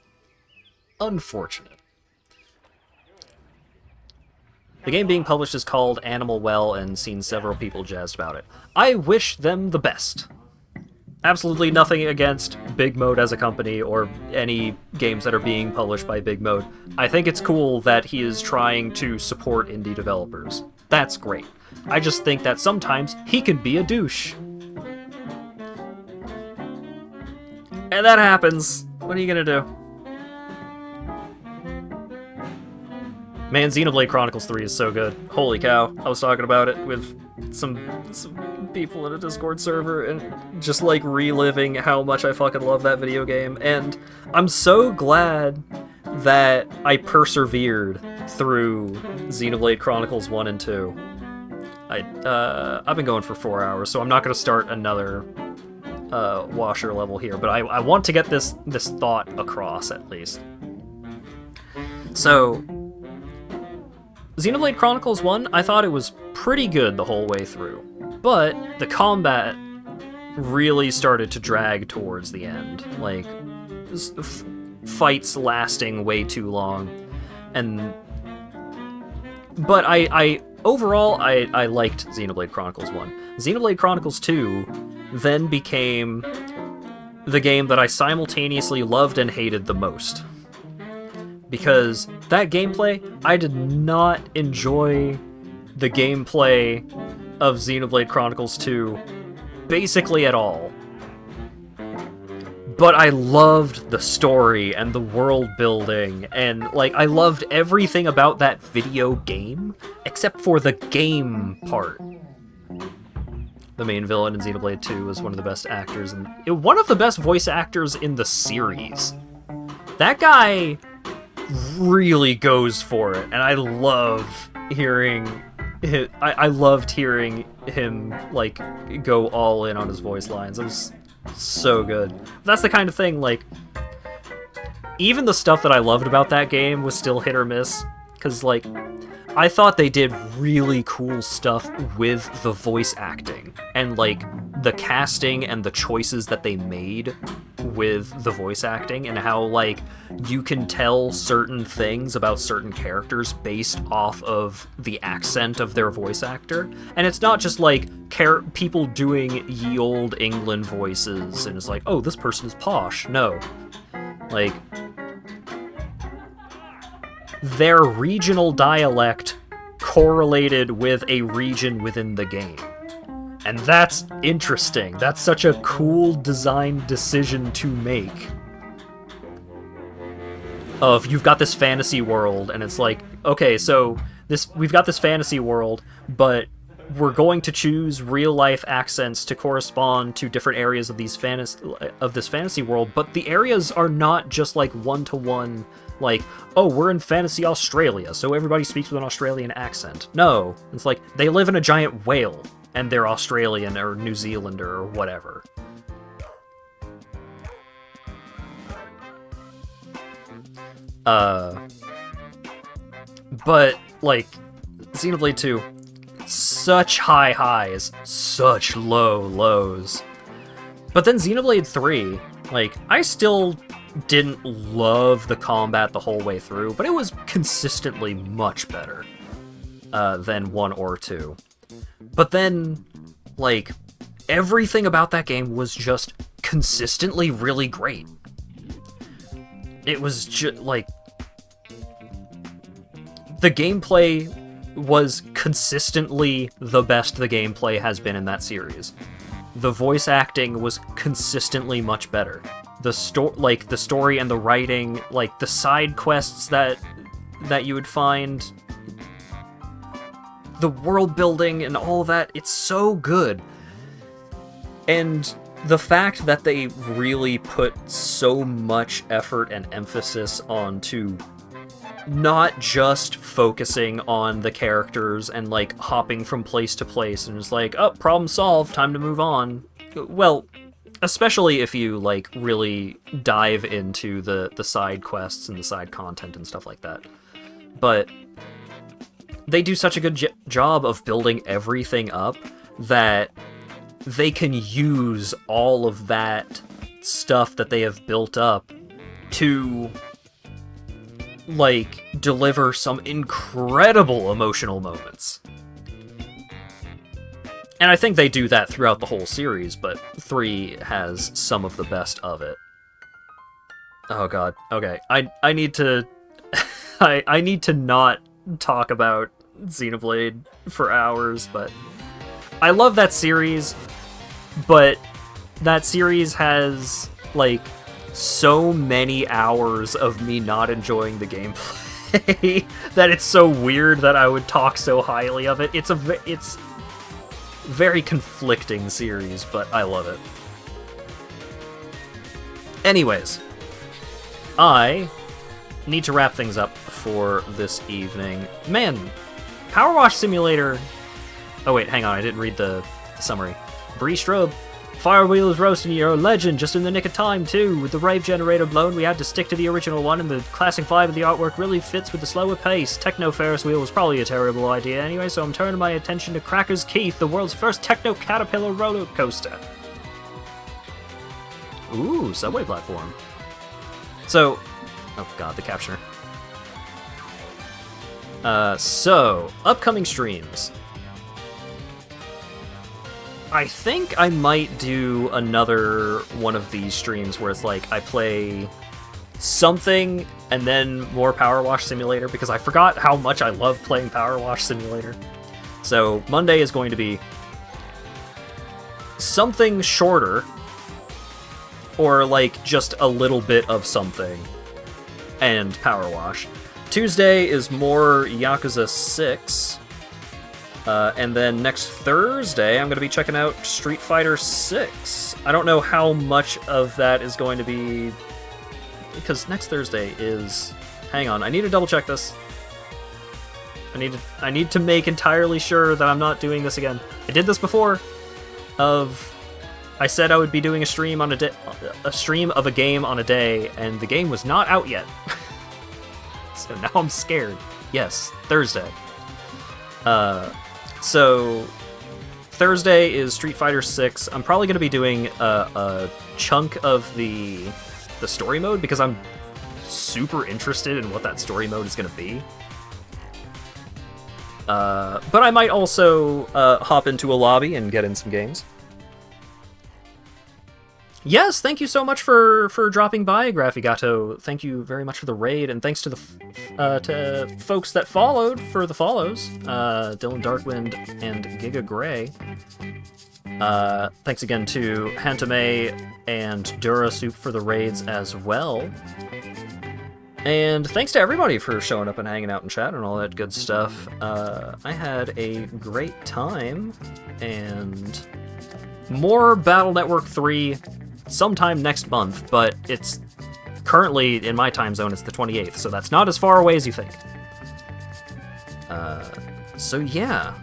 unfortunate. The game being published is called Animal Well, and seen several people jazzed about it. I wish them the best. Absolutely nothing against Big Mode as a company, or any games that are being published by Big Mode. I think it's cool that he is trying to support indie developers. That's great. I just think that sometimes he can be a douche. And that happens. What are you gonna do? Man, Xenoblade Chronicles 3 is so good. Holy cow. I was talking about it with some people in a Discord server, and just, like, reliving how much I fucking love that video game. And I'm so glad that I persevered through Xenoblade Chronicles 1 and 2. I've been going for 4 hours, so I'm not going to start another washer level here, but I want to get this thought across, at least. So, Xenoblade Chronicles 1, I thought it was pretty good the whole way through, but the combat really started to drag towards the end, like, fights lasting way too long, but overall, I liked Xenoblade Chronicles 1. Xenoblade Chronicles 2 then became the game that I simultaneously loved and hated the most. Because that gameplay, I did not enjoy the gameplay of Xenoblade Chronicles 2 basically at all. But I loved the story and the world building, and, like, I loved everything about that video game, except for the game part. The main villain in Xenoblade 2 was one of the best actors, and one of the best voice actors in the series. That guy really goes for it, and I love hearing I loved hearing him, like, go all in on his voice lines. It was so good. That's the kind of thing, like, even the stuff that I loved about that game was still hit or miss, because, like, I thought they did really cool stuff with the voice acting and like the casting and the choices that they made with the voice acting, and how like you can tell certain things about certain characters based off of the accent of their voice actor. And it's not just like people doing ye olde England voices and it's like, oh, this person is posh. No, like their regional dialect correlated with a region within the game. And that's interesting. That's such a cool design decision to make. Of you've got this fantasy world, and it's like, okay, so we've got this fantasy world, but we're going to choose real life accents to correspond to different areas of this fantasy world, but the areas are not just like one-to-one, like, oh, we're in fantasy Australia, so everybody speaks with an Australian accent. No, it's like they live in a giant whale, and they're Australian or New Zealander or whatever. But, like, Xenoblade 2, such high highs, such low lows. But then Xenoblade 3, like, I still didn't love the combat the whole way through, but it was consistently much better than 1 or 2. But then, like, everything about that game was just consistently really great. It was just, like, the gameplay was consistently the best the gameplay has been in that series. The voice acting was consistently much better. The story and the writing, like, the side quests that you would find, the world building and all that, it's so good. And the fact that they really put so much effort and emphasis onto not just focusing on the characters and like hopping from place to place and it's like, oh, problem solved, time to move on. Well, especially if you like really dive into the side quests and the side content and stuff like that. But they do such a good job of building everything up that they can use all of that stuff that they have built up to like deliver some incredible emotional moments. And I think they do that throughout the whole series, but 3 has some of the best of it. Oh god. Okay. I need to I need to not talk about Xenoblade for hours, but I love that series, but that series has like so many hours of me not enjoying the gameplay that it's so weird that I would talk so highly of it. It's very conflicting series, but I love it. Anyways, I need to wrap things up for this evening. Man, PowerWash Simulator... Oh wait, hang on, I didn't read the summary. Bree Strobe. Firewheel is roasting, you're a legend, just in the nick of time, too. With the rave generator blown, we had to stick to the original one, and the classic vibe of the artwork really fits with the slower pace. Techno Ferris wheel was probably a terrible idea anyway, so I'm turning my attention to Cracker's Keith, the world's first techno caterpillar roller coaster. Ooh, subway platform. So, oh god, the captioner. So, upcoming streams. I think I might do another one of these streams where it's like I play something and then more PowerWash Simulator, because I forgot how much I love playing PowerWash Simulator. So Monday is going to be something shorter, or like just a little bit of something, and PowerWash. Tuesday is more Yakuza 6. And then next Thursday, I'm going to be checking out Street Fighter 6. I don't know how much of that is going to be... Because next Thursday is... Hang on, I need to double check this. I need to make entirely sure that I'm not doing this again. I did this before. I said I would be doing a stream on a stream of a game on a day, and the game was not out yet. So now I'm scared. Yes, Thursday. So Thursday is Street Fighter 6. I'm probably going to be doing a chunk of the story mode because I'm super interested in what that story mode is going to be. But I might also hop into a lobby and get in some games. Yes, thank you so much for dropping by, Graphigato. Thank you very much for the raid, and thanks to the to folks that followed for the follows, Dylan Darkwind and Giga Gray. Thanks again to Hantame and Dura Soup for the raids as well. And thanks to everybody for showing up and hanging out in chat and all that good stuff. I had a great time, and more Battle Network 3 sometime next month, but it's currently, in my time zone, it's the 28th, so that's not as far away as you think. So yeah,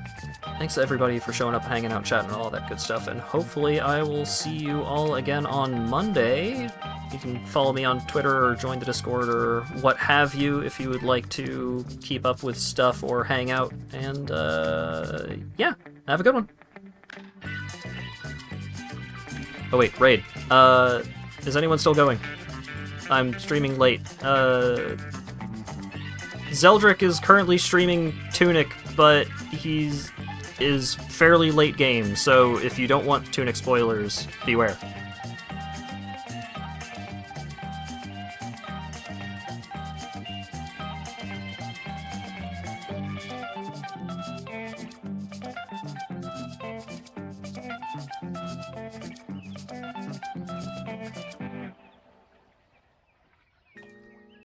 thanks to everybody for showing up and hanging out, chatting, and all that good stuff, and hopefully I will see you all again on Monday. You can follow me on Twitter or join the Discord or what have you if you would like to keep up with stuff or hang out, and yeah, have a good one. Oh wait, raid. Is anyone still going? I'm streaming late. Zeldrick is currently streaming Tunic, but is fairly late game, so if you don't want Tunic spoilers, beware.